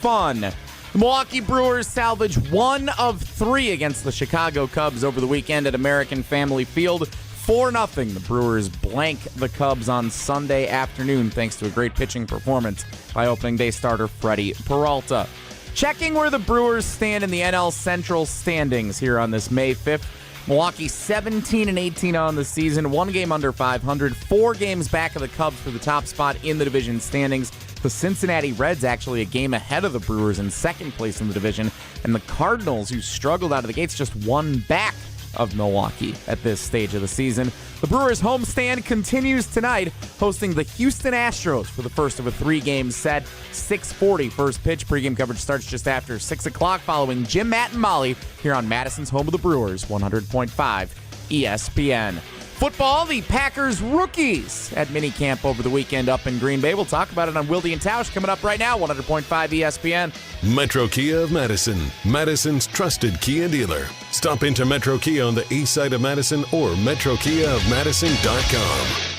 fun. The Milwaukee Brewers salvaged 1 of 3 against the Chicago Cubs over the weekend at American Family Field. 4-0. The Brewers blank the Cubs on Sunday afternoon thanks to a great pitching performance by opening day starter Freddie Peralta. Checking where the Brewers stand in the NL Central standings here on this May 5th. Milwaukee 17-18 on the season, 1 game under 500, 4 games back of the Cubs for the top spot in the division standings. The Cincinnati Reds actually a game ahead of the Brewers in second place in the division, and the Cardinals, who struggled out of the gates, just 1 back of Milwaukee at this stage of the season. The Brewers homestand continues tonight, hosting the Houston Astros for the first of a 3-game set. 6:40 first pitch. Pregame coverage starts just after 6 o'clock following Jim, Matt, and Molly here on Madison's home of the Brewers, 100.5 ESPN. Football, the Packers rookies at minicamp over the weekend up in Green Bay. We'll talk about it on Wilde and Tausch coming up right now, 100.5 ESPN. Metro Kia of Madison, Madison's trusted Kia dealer. Stop into Metro Kia on the east side of Madison or metrokiaofmadison.com.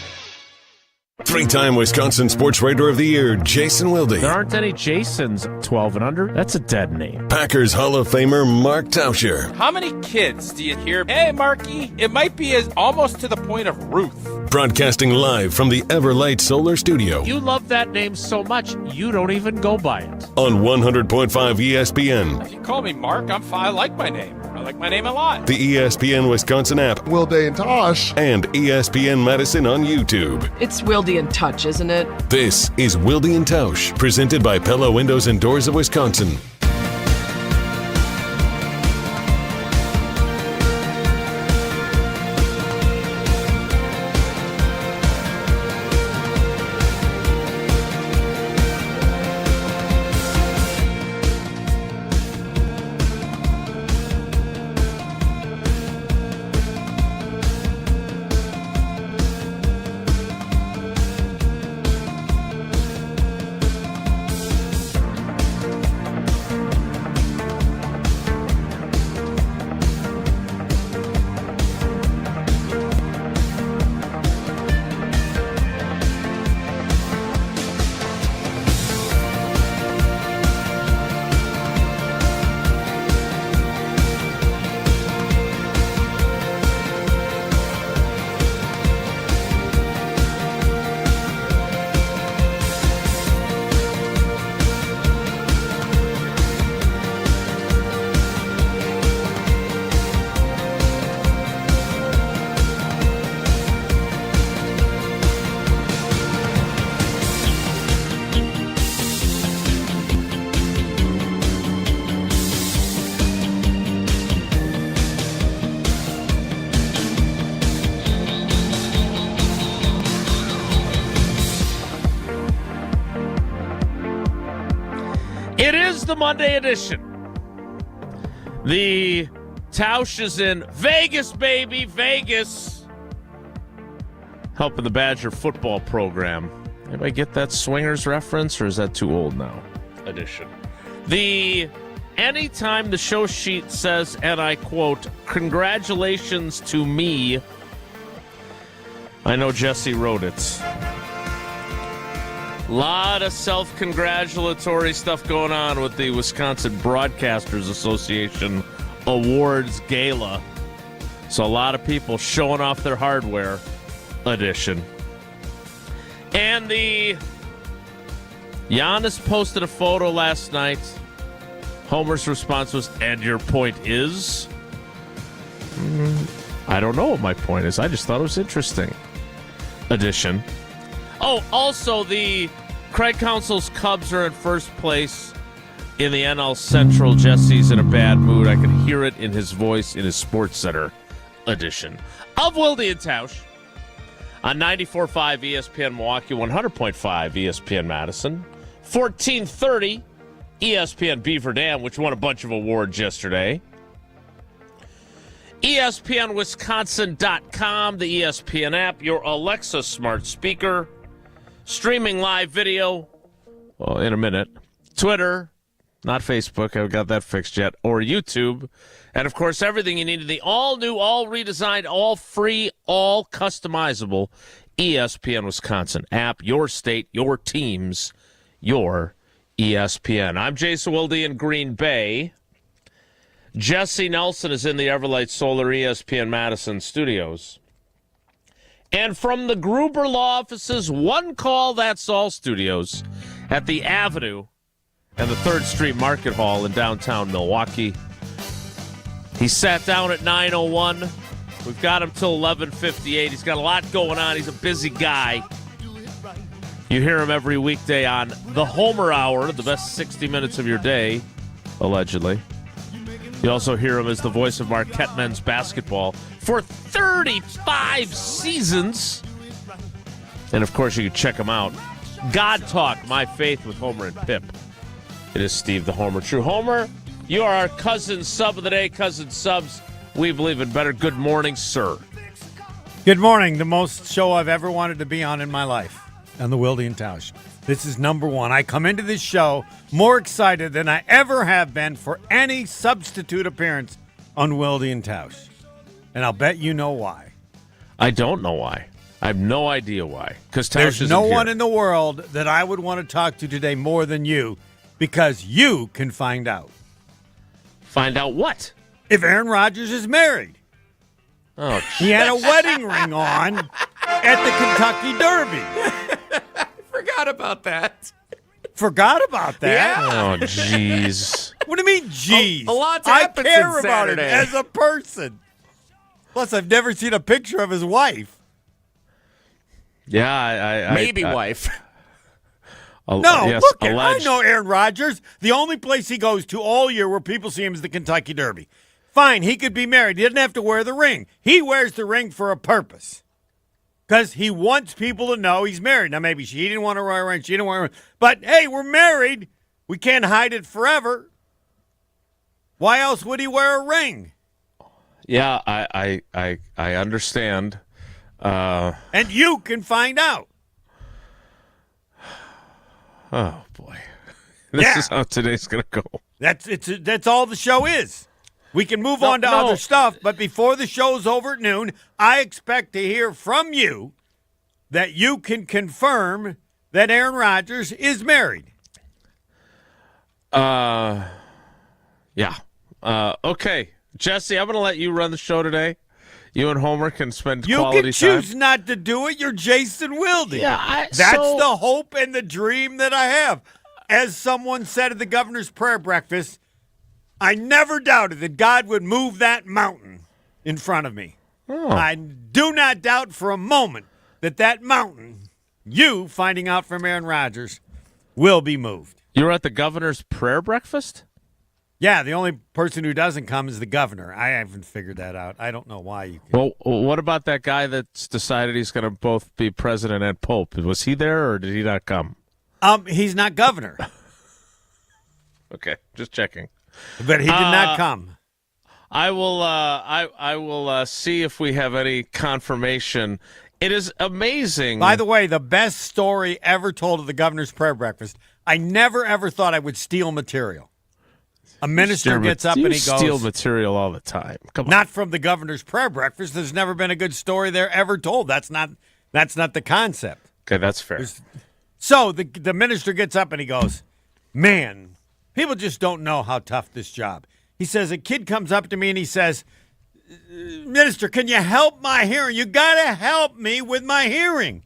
3-time Wisconsin Sports Writer of the Year, Jason Wilde. There aren't any Jasons 12 and under. That's a dead name. Packers Hall of Famer Mark Tauscher. How many kids do you hear, hey, Marky? It might be almost to the point of Ruth. Broadcasting live from the Everlight Solar Studio. You love that name so much, you don't even go by it. On 100.5 ESPN. If you call me Mark, I'm fine. I like my name. I like my name a lot. The ESPN Wisconsin app. Wilde and Tausch. And ESPN Madison on YouTube. It's Wilde and Touch, isn't it? This is Wilde and Tausch, presented by Pella Windows and Doors of Wisconsin. It is the Monday edition. The Tausch is in Vegas, baby, Vegas. Helping the Badger football program. Anybody get that Swingers reference, or is that too old now? Edition. Anytime the show sheet says, and I quote, congratulations to me, I know Jesse wrote it. Lot of self-congratulatory stuff going on with the Wisconsin Broadcasters Association Awards Gala. So a lot of people showing off their hardware edition. And the Giannis posted a photo last night. Homer's response was, and your point is? I don't know what my point is. I just thought it was interesting. Edition. Oh, also the Craig Council's Cubs are in first place in the NL Central. Jesse's in a bad mood. I can hear it in his voice in his Sports Center edition of Wilde and Tausch on 94.5 ESPN Milwaukee, 100.5 ESPN Madison, 1430 ESPN Beaver Dam, which won a bunch of awards yesterday. ESPNWisconsin.com, the ESPN app, your Alexa smart speaker, streaming live video, well, in a minute, Twitter, not Facebook, I haven't got that fixed yet, or YouTube, and of course everything you need in the all-new, all-redesigned, all-free, all-customizable ESPN Wisconsin app, your state, your teams, your ESPN. I'm Jason Wilde in Green Bay. Jesse Nelson is in the Everlight Solar ESPN Madison studios. And from the Gruber Law Office's One Call That's All studios at the Avenue and the 3rd Street Market Hall in downtown Milwaukee. He sat down at 9:01. We've got him till 11:58. He's got a lot going on. He's a busy guy. You hear him every weekday on the Homer Hour, the best 60 minutes of your day, allegedly. You also hear him as the voice of Marquette men's basketball for 35 seasons. And, of course, you can check him out. God Talk, My Faith with Homer and Pip. It is Steve the Homer True. Homer, you are our cousin sub of the day. Cousin subs, we believe in better. Good morning, sir. Good morning. The most show I've ever wanted to be on in my life. On the Wilde and Tausch. This is number one. I come into this show more excited than I ever have been for any substitute appearance on Wilde and Tausch. And I'll bet you know why. I don't know why. I have no idea why. Because there's no one in the world that I would want to talk to today more than you, because you can find out. Find out what? If Aaron Rodgers is married. Oh, he had a wedding ring on at the Kentucky Derby. Forgot about that. Forgot about that? Yeah. Oh, jeez. What do you mean, jeez? A lot's I happened care since about Saturday. it as a person. Plus, I've never seen a picture of his wife. Yeah, maybe wife. No, yes, look, alleged. I know Aaron Rodgers. The only place he goes to all year where people see him is the Kentucky Derby. Fine, he could be married. He doesn't have to wear the ring. He wears the ring for a purpose. Because he wants people to know he's married. Now, maybe she didn't want to wear a ring. She didn't want to wear a ring. But, hey, we're married. We can't hide it forever. Why else would he wear a ring? Yeah, I understand. And you can find out. Oh, boy. This is how today's going to go. That's all the show is. We can move on to other stuff, but before the show's over at noon, I expect to hear from you that you can confirm that Aaron Rodgers is married. Yeah. Okay. Jesse, I'm going to let you run the show today. You and Homer can spend quality time. You can choose not to do it. You're Jason Wilde. Yeah, That's the hope and the dream that I have. As someone said at the governor's prayer breakfast, I never doubted that God would move that mountain in front of me. Oh. I do not doubt for a moment that mountain, you finding out from Aaron Rodgers, will be moved. You were at the governor's prayer breakfast? Yeah, the only person who doesn't come is the governor. I haven't figured that out. I don't know why you can. Well, what about that guy that's decided he's going to both be president and pope? Was he there or did he not come? He's not governor. Okay, just checking. But he did not come. I will see if we have any confirmation. It is amazing. By the way, the best story ever told at the governor's prayer breakfast. I never ever thought I would steal material. A minister gets up and he goes, steal material all the time. Come on. Not from the governor's prayer breakfast. There's never been a good story there ever told. That's not the concept. Okay, that's fair. So the minister gets up and he goes, man, people just don't know how tough this job. He says, a kid comes up to me and he says, Minister, can you help my hearing? You got to help me with my hearing.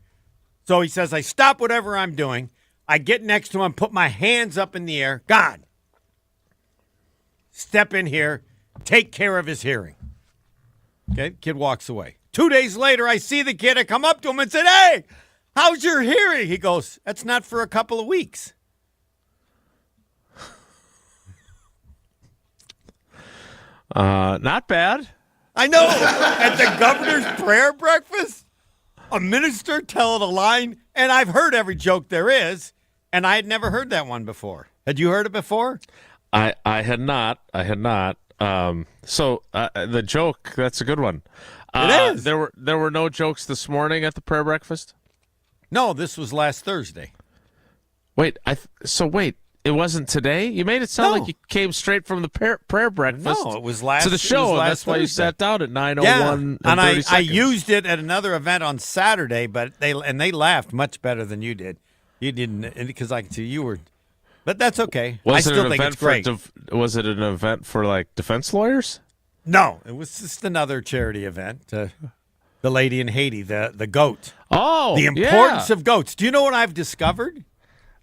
So he says, I stop whatever I'm doing. I get next to him, put my hands up in the air. God, step in here, take care of his hearing. Okay, kid walks away. 2 days later, I see the kid. I come up to him and said, hey, how's your hearing? He goes, that's not for a couple of weeks. Not bad. I know. At the governor's prayer breakfast, a minister telling a line, and I've heard every joke there is, and I had never heard that one before. Had you heard it before? I had not. So the joke, that's a good one. It is. There were no jokes this morning at the prayer breakfast? No, this was last Thursday. Wait, it wasn't today? You made it sound like you came straight from the prayer breakfast. No, it was last to the show. And that's why you sat down at 9:01. Yeah, and I used it at another event on Saturday, but they laughed much better than you did. You didn't, because I can see you were But that's okay. I Was it still an think event it's great. was it an event for like defense lawyers? No, it was just another charity event. The lady in Haiti, the goat. Oh, The importance of goats. Do you know what I've discovered?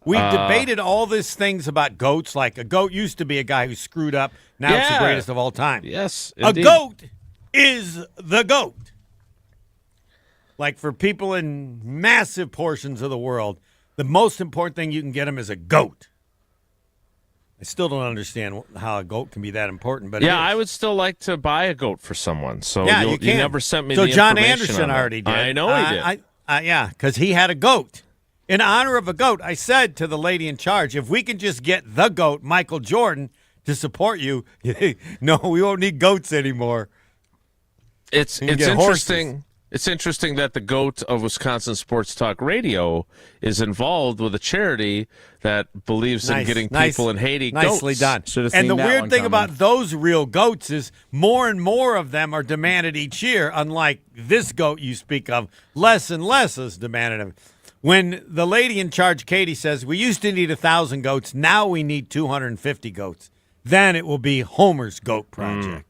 We've debated all these things about goats, like a goat used to be a guy who screwed up. Now it's the Yeah. greatest of all time. Yes, A indeed. goat is the goat. Like for people in massive portions of the world, the most important thing you can get them is a goat. I still don't understand how a goat can be that important, but Yeah, it is. I would still like to buy a goat for someone. So Yeah, you you can. never sent me so the John information Anderson on that. already did. I know he did. Yeah, because he had a goat. In honor of a goat, I said to the lady in charge, if we can just get the goat, Michael Jordan, to support you, no, we won't need goats anymore. It's You can get horses. interesting. It's interesting that the GOAT of Wisconsin Sports Talk Radio is involved with a charity that believes in getting people in Haiti nicely goats. done. Should've And seen the that weird one thing coming. about those real goats is more and more of them are demanded each year, unlike this goat you speak of, less and less is demanded. When the lady in charge, Katie, says, we used to need 1,000 goats, now we need 250 goats, then it will be Homer's Goat Project.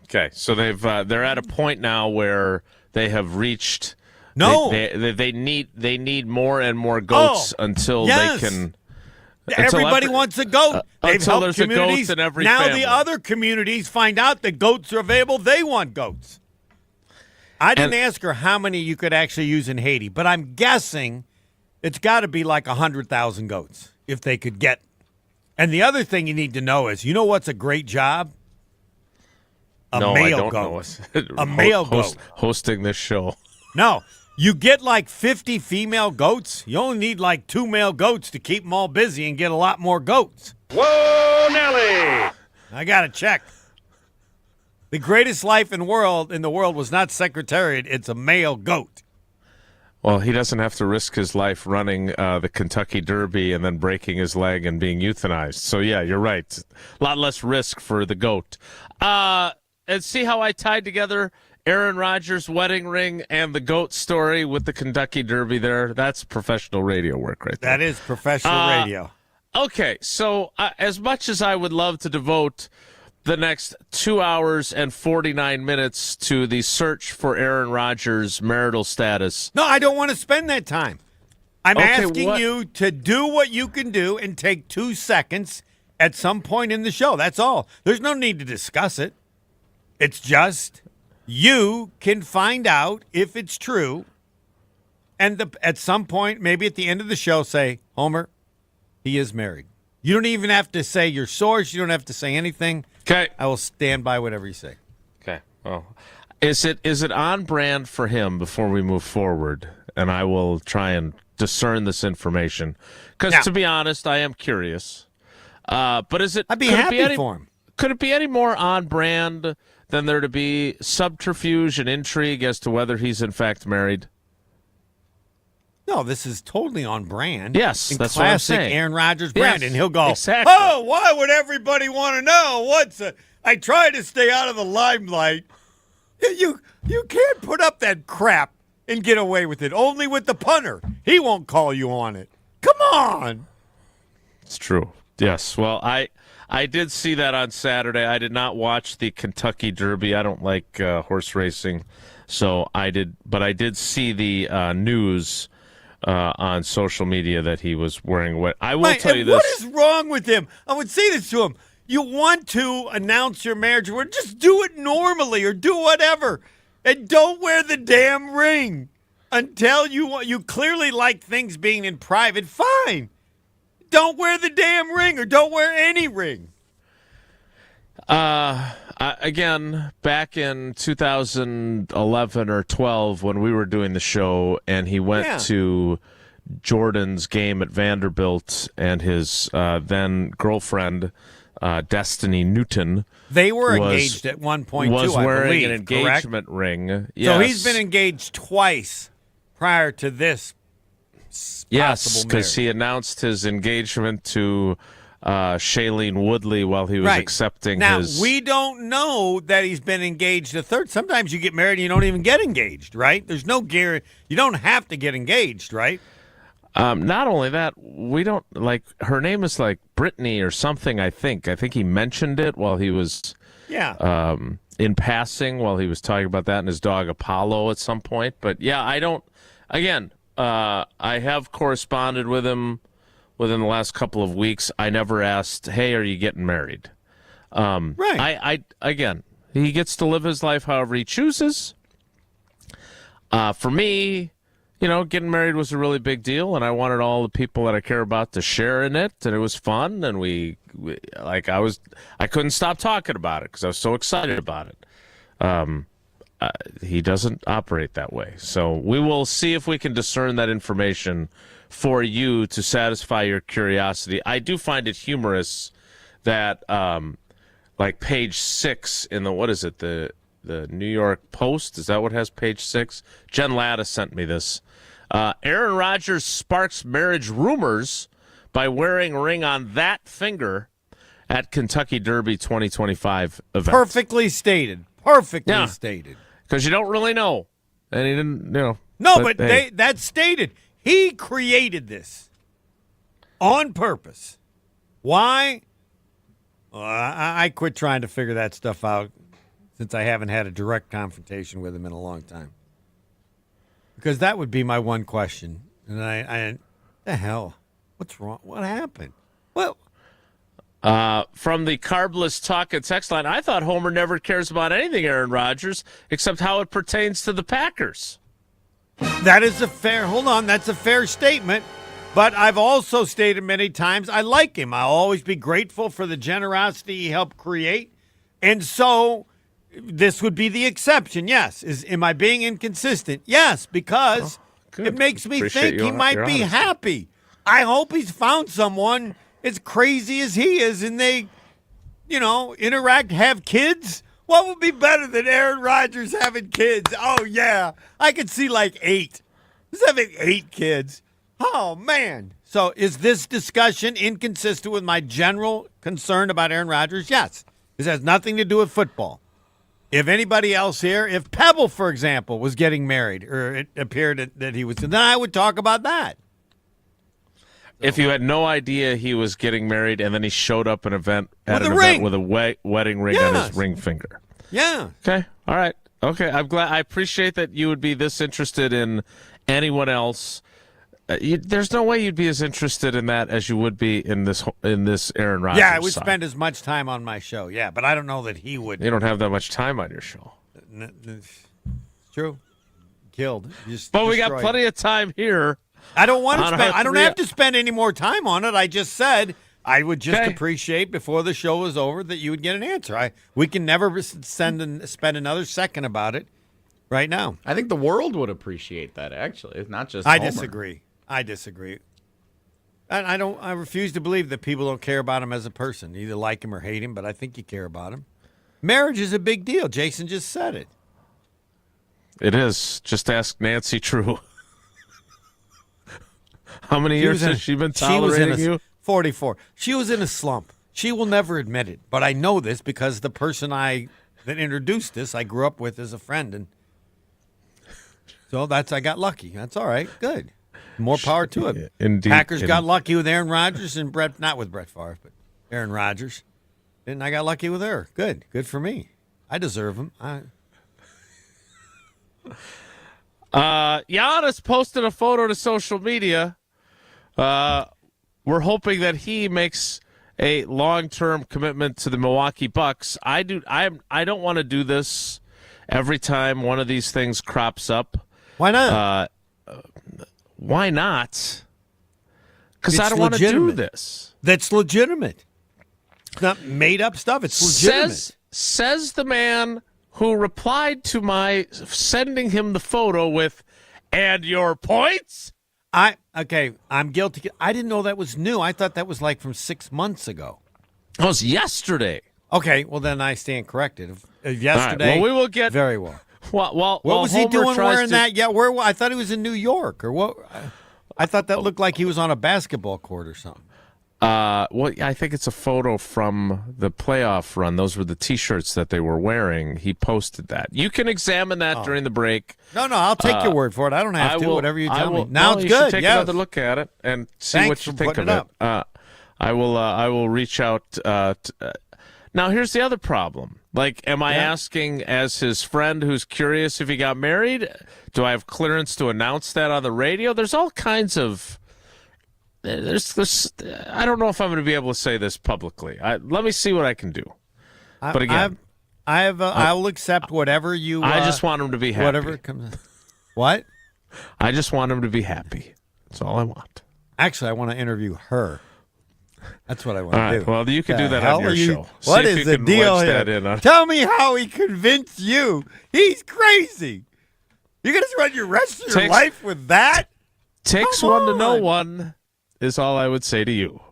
Okay, so they're at a point now where they have reached. No. they need more and more goats until yes. they can. Everybody wants a goat. They've until helped there's a goat communities. in every now family. the other communities find out that goats are available. They want goats. I didn't ask her how many you could actually use in Haiti, but I'm guessing it's got to be like 100,000 goats if they could get. And the other thing you need to know is, you know what's a great job? A no, male I don't goat. know. A male goat. Hosting this show. No, you get like 50 female goats. You only need like 2 male goats to keep them all busy and get a lot more goats. Whoa, Nelly! I got to check. The greatest life in the world was not Secretariat. It's a male goat. Well, he doesn't have to risk his life running the Kentucky Derby and then breaking his leg and being euthanized. So, yeah, you're right. A lot less risk for the goat. And see how I tied together Aaron Rodgers' wedding ring and the goat story with the Kentucky Derby there? That's professional radio work right there. That is professional radio. Okay, so as much as I would love to devote the next 2 hours and 49 minutes to the search for Aaron Rodgers' marital status. No, I don't want to spend that time. I'm Okay, asking what- you to do what you can do and take 2 seconds at some point in the show. That's all. There's no need to discuss it. It's just you can find out if it's true. And at some point, maybe at the end of the show, say, Homer, he is married. You don't even have to say your source. You don't have to say anything. Okay. I will stand by whatever you say. Okay. Well, is it on brand for him before we move forward? And I will try and discern this information. Because Now- to be honest, I am curious. But is it? I'd be could it happy for him. Could it be any more on brand than there to be subterfuge and intrigue as to whether he's in fact married? No, this is totally on brand. Yes, in that's what I'm classic saying. Aaron Rodgers brand, Yes, and he'll go, exactly. "Oh, why would everybody want to know? I try to stay out of the limelight. You can't put up that crap and get away with it. Only with the punter. He won't call you on it. Come on." It's true. Yes. Well, I did see that on Saturday. I did not watch the Kentucky Derby. I don't like horse racing, so I did see the news on social media that he was wearing what I will Right, tell you and this. what is wrong with him? I would say this to him. You want to announce your marriage, or just do it normally or do whatever. And don't wear the damn ring until you clearly like things being in private. Fine. Don't wear the damn ring or don't wear any ring. Again, back in 2011 or 12 when we were doing the show and he went to Jordan's game at Vanderbilt and his then girlfriend, Destiny Newton. They were was- engaged at one point, was too, I wearing believe, an correct? engagement ring. Yes. So he's been engaged twice prior to this Yes, possible because he marriage. announced his engagement to Shailene Woodley while he was accepting now, his. we don't know that he's been engaged a third. Sometimes you get married and you don't even get engaged, right? There's no guarantee. You don't have to get engaged, right? Not only that, we don't like her name is like Brittany or something. I think he mentioned it while he was in passing while he was talking about that and his dog Apollo at some point. But yeah, I don't. Again, I have corresponded with him within the last couple of weeks. I never asked, "Hey, are you getting married?" Right. Again, he gets to live his life however he chooses. For me, getting married was a really big deal, and I wanted all the people that I care about to share in it, and it was fun, and I couldn't stop talking about it because I was so excited about it. He doesn't operate that way, so we will see if we can discern that information for you to satisfy your curiosity. I do find it humorous that, like page 6 in the New York Post, is that what has page 6? Jen Lattis sent me this. Aaron Rodgers sparks marriage rumors by wearing a ring on that finger at Kentucky Derby 2025 event. Perfectly stated. Perfectly stated. Because you don't really know. And he didn't, No, but hey. that's stated. He created this on purpose. Why? I quit trying to figure that stuff out since I haven't had a direct confrontation with him in a long time. Because that would be my one question. And I the hell? What's wrong? What happened? Well, from the Carbless Talk and Text line, I thought Homer never cares about anything Aaron Rodgers except how it pertains to the Packers. that's a fair statement. But I've also stated many times I like him. I'll always be grateful for the generosity he helped create. And so this would be the exception, yes. Am I being inconsistent? Yes, because it makes me think he might be happy. I hope he's found someone as crazy as he is and they, interact, have kids. What would be better than Aaron Rodgers having kids? Oh, yeah. I could see like 8. He's having 8 kids. Oh, man. So is this discussion inconsistent with my general concern about Aaron Rodgers? Yes. This has nothing to do with football. If anybody else here, if Pebble, for example, was getting married or it appeared that he was, then I would talk about that. If you had no idea he was getting married and then he showed up at an event with a wedding ring on his ring finger. Yeah. Okay. All right. Okay. I'm glad. I appreciate that you would be this interested in anyone else. There's no way you'd be as interested in that as you would be in this Aaron Rodgers. Yeah, I would side. spend as much time on my show. Yeah, but I don't know that he would. You don't have that much time on your show. It's true. Killed. But we got plenty of time here. I don't want to spend. I don't have to spend any more time on it. I just said I would just appreciate before the show was over that you would get an answer. We can never spend another second about it right now. I think the world would appreciate that. Actually, it's not just. I disagree. And I refuse to believe that people don't care about him as a person. You either like him or hate him, but I think you care about him. Marriage is a big deal. Jason just said it. It is. Just ask Nancy True. How many years has she been tolerating you? 44. She was in a slump. She will never admit it, but I know this because the person that introduced this I grew up with as a friend, and so I got lucky. That's all right. Good. More power to it. Indeed. Packers got lucky with Aaron Rodgers and not with Brett Favre, but Aaron Rodgers. And I got lucky with her. Good. Good for me. I deserve him. Giannis posted a photo to social media. We're hoping that he makes a long-term commitment to the Milwaukee Bucks. I don't want to do this every time one of these things crops up. Why not? Why not? Because I don't want to do this. That's legitimate. It's not made-up stuff. It's legitimate. Says the man who replied to my sending him the photo with, "And your points?" I'm guilty. I didn't know that was new. I thought that was like from 6 months ago. It was yesterday. Okay, well then I stand corrected. Yesterday. Right, well, we will get very well. What was Homer he doing wearing that? Yeah, I thought he was in New York or what? I thought that looked like he was on a basketball court or something. Well, I think it's a photo from the playoff run. Those were the T-shirts that they were wearing. He posted that. You can examine that during the break. No, I'll take your word for it. I don't have to. Whatever you tell me. Now it's you good. should take another look at it and see what you think of it. I will reach out. Now, here's the other problem. Like, am I asking as his friend who's curious if he got married? Do I have clearance to announce that on the radio? There's all kinds of... There's I don't know if I'm going to be able to say this publicly. Let me see what I can do. But again, I'll accept whatever you. I just want him to be happy. Whatever comes. What? I just want him to be happy. That's all I want. Actually, I want to interview her. That's what I want to do. Well, you can do that on your show. What is the deal here? Tell me how he convinced you. He's crazy. You're going to run your rest of your life with that? Takes one to know one. Is all I would say to you.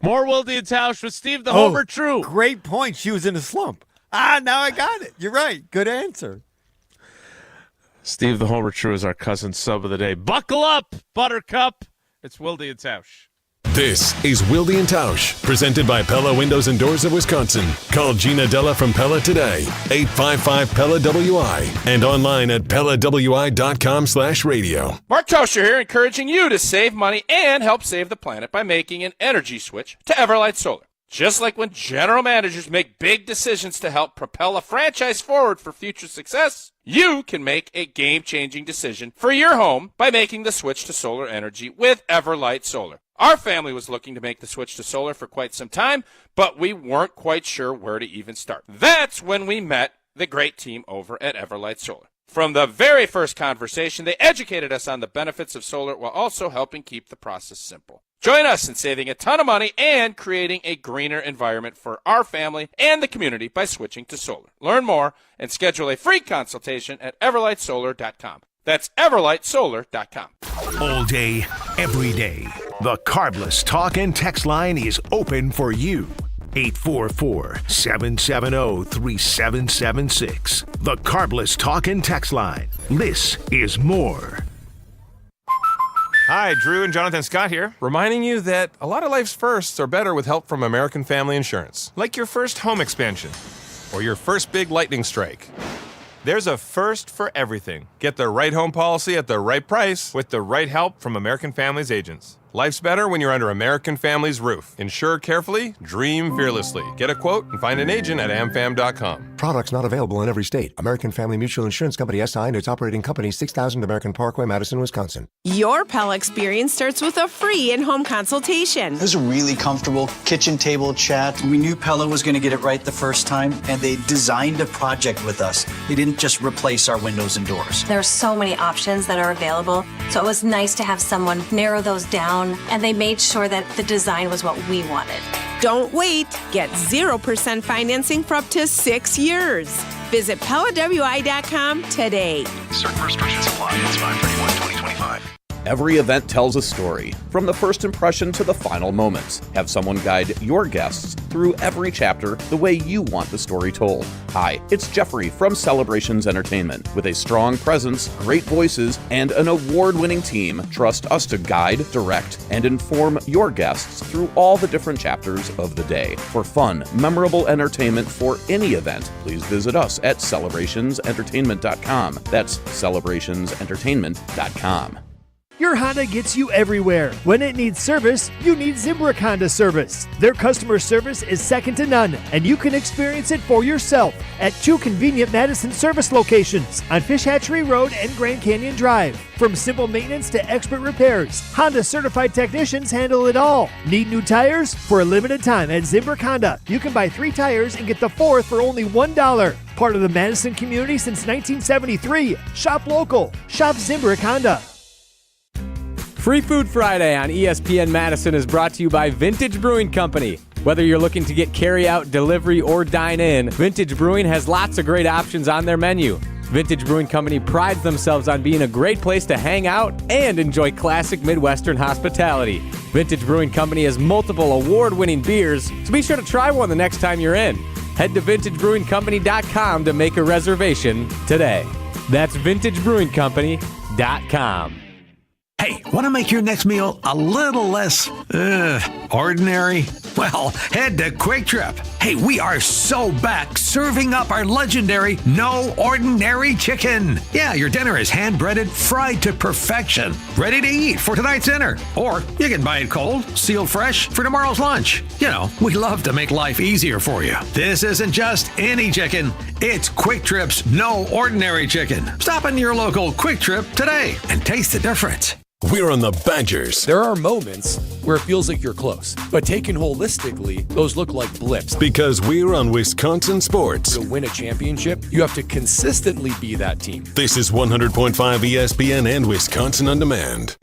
More Wilde and Tausch with Steve the Homer True. Great point. She was in a slump. Now I got it. You're right. Good answer. Steve the Homer True is our cousin sub of the day. Buckle up, Buttercup. It's Wilde and Tausch. This is Wilde and Tausch, presented by Pella Windows and Doors of Wisconsin. Call Gina Della from Pella today, 855-PELLA-WI, and online at PellaWI.com/radio. Mark Tauscher here, encouraging you to save money and help save the planet by making an energy switch to Everlight Solar. Just like when general managers make big decisions to help propel a franchise forward for future success, you can make a game-changing decision for your home by making the switch to solar energy with Everlight Solar. Our family was looking to make the switch to solar for quite some time, but we weren't quite sure where to even start. That's when we met the great team over at Everlight Solar. From the very first conversation, they educated us on the benefits of solar while also helping keep the process simple. Join us in saving a ton of money and creating a greener environment for our family and the community by switching to solar. Learn more and schedule a free consultation at everlightsolar.com. That's everlightsolar.com. All day, every day, the Carbless Talk and Text line is open for you. 844-770-3776. The Carbless Talk and Text line. This is more. Hi, Drew and Jonathan Scott here, reminding you that a lot of life's firsts are better with help from American Family Insurance. Like your first home expansion or your first big lightning strike. There's a first for everything. Get the right home policy at the right price with the right help from American Family's agents. Life's better when you're under American Family's roof. Insure carefully, dream fearlessly. Get a quote and find an agent at amfam.com. Products not available in every state. American Family Mutual Insurance Company SI and its operating company 6000 American Parkway, Madison, Wisconsin. Your Pella experience starts with a free in-home consultation. It was a really comfortable kitchen table chat. We knew Pella was going to get it right the first time, and they designed a project with us. They didn't just replace our windows and doors. There are so many options that are available, so it was nice to have someone narrow those down, and they made sure that the design was what we wanted. Don't wait. Get 0% financing for up to 6 years. Visit PellaWI.com today. Certain restrictions apply. It's 5/31/2025. Every event tells a story, from the first impression to the final moments. Have someone guide your guests through every chapter the way you want the story told. Hi, it's Jeffrey from Celebrations Entertainment. With a strong presence, great voices, and an award-winning team, trust us to guide, direct, and inform your guests through all the different chapters of the day. For fun, memorable entertainment for any event, please visit us at celebrationsentertainment.com. That's celebrationsentertainment.com. Your Honda gets you everywhere. When it needs service, you need Zimbrick Honda service. Their customer service is second to none, and you can experience it for yourself at 2 convenient Madison service locations on Fish Hatchery Road and Grand Canyon Drive. From simple maintenance to expert repairs, Honda certified technicians handle it all. Need new tires? For a limited time at Zimbrick Honda, you can buy 3 tires and get the 4th for only $1. Part of the Madison community since 1973. Shop local. Shop Zimbrick Honda. Free Food Friday on ESPN Madison is brought to you by Vintage Brewing Company. Whether you're looking to get carry-out, delivery, or dine in, Vintage Brewing has lots of great options on their menu. Vintage Brewing Company prides themselves on being a great place to hang out and enjoy classic Midwestern hospitality. Vintage Brewing Company has multiple award-winning beers, so be sure to try one the next time you're in. Head to VintageBrewingCompany.com to make a reservation today. That's VintageBrewingCompany.com. Hey, Want to make your next meal a little less ordinary? Well, head to Quick Trip. Hey, we are so back serving up our legendary No Ordinary Chicken. Yeah, your dinner is hand-breaded, fried to perfection, ready to eat for tonight's dinner. Or you can buy it cold, sealed fresh for tomorrow's lunch. You know, we love to make life easier for you. This isn't just any chicken. It's Quick Trip's No Ordinary Chicken. Stop in your local Quick Trip today and taste the difference. We're on the Badgers. There are moments where it feels like you're close, but taken holistically, those look like blips. Because we're on Wisconsin Sports. To win a championship, you have to consistently be that team. This is 100.5 ESPN and Wisconsin On Demand.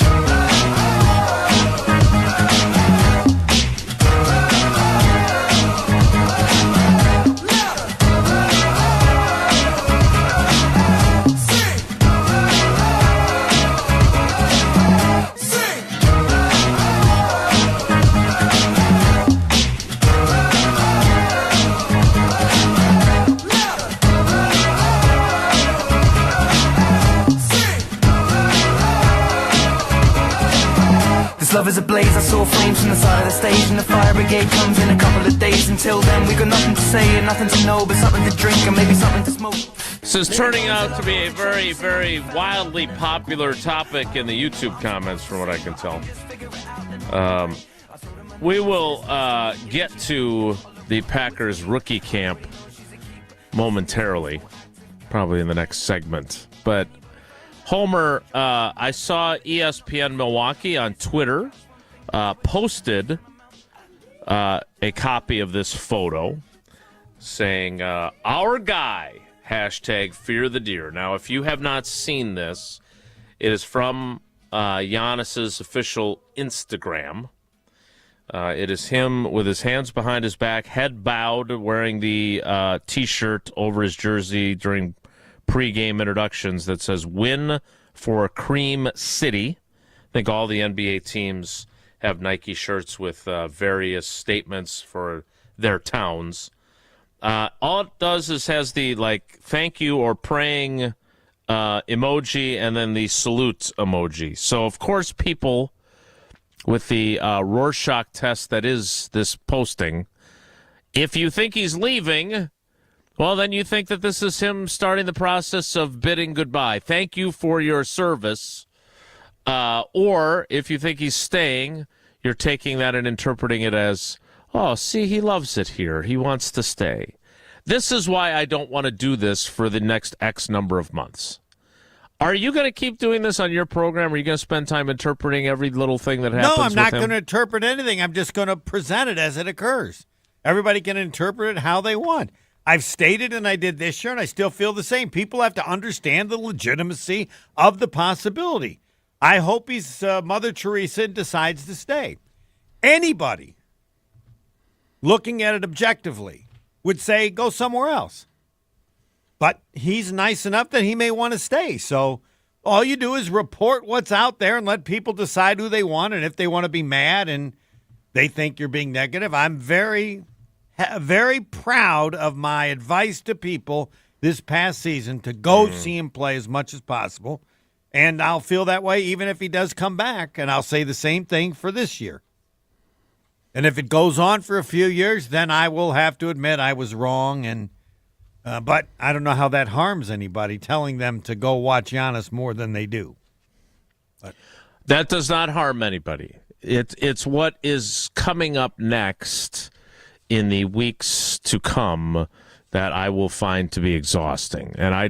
Love is ablaze, I saw flames from the side of the stage, and the fire brigade comes in a couple of days. Until then, we got nothing to say and nothing to know, but something to drink and maybe something to smoke. This is turning out to be a very, very wildly popular topic in the YouTube comments, from what I can tell. We will get to the Packers rookie camp momentarily, probably in the next segment, but Homer, I saw ESPN Milwaukee on Twitter posted a copy of this photo saying, our guy, hashtag fear the deer. Now, if you have not seen this, it is from Giannis's official Instagram. It is him with his hands behind his back, head bowed, wearing the T-shirt over his jersey during pre-game introductions that says win for Cream City. I think all the NBA teams have Nike shirts with various statements for their towns. All it does is has the thank you or praying emoji and then the salute emoji. So of course people with the Rorschach test that is this posting, if you think he's leaving, well, then you think that this is him starting the process of bidding goodbye. Thank you for your service. Or if you think he's staying, you're taking that and interpreting it as, oh, see, he loves it here. He wants to stay. This is why I don't want to do this for the next X number of months. Are you going to keep doing this on your program? Are you going to spend time interpreting every little thing that happens? No, I'm not with him? going to interpret anything. I'm just going to present it as it occurs. Everybody can interpret it how they want. I've stated, and I did this year, and I still feel the same. People have to understand the legitimacy of the possibility. I hope he's Mother Teresa and decides to stay. Anybody looking at it objectively would say go somewhere else. But he's nice enough that he may want to stay. So all you do is report what's out there and let people decide who they want. And if they want to be mad and they think you're being negative, I'm very proud of my advice to people this past season to go see him play as much as possible. And I'll feel that way even if he does come back. And I'll say the same thing for this year. And if it goes on for a few years, then I will have to admit I was wrong. And but I don't know how that harms anybody, telling them to go watch Giannis more than they do. But that does not harm anybody. It's what is coming up next in the weeks to come that I will find to be exhausting. And I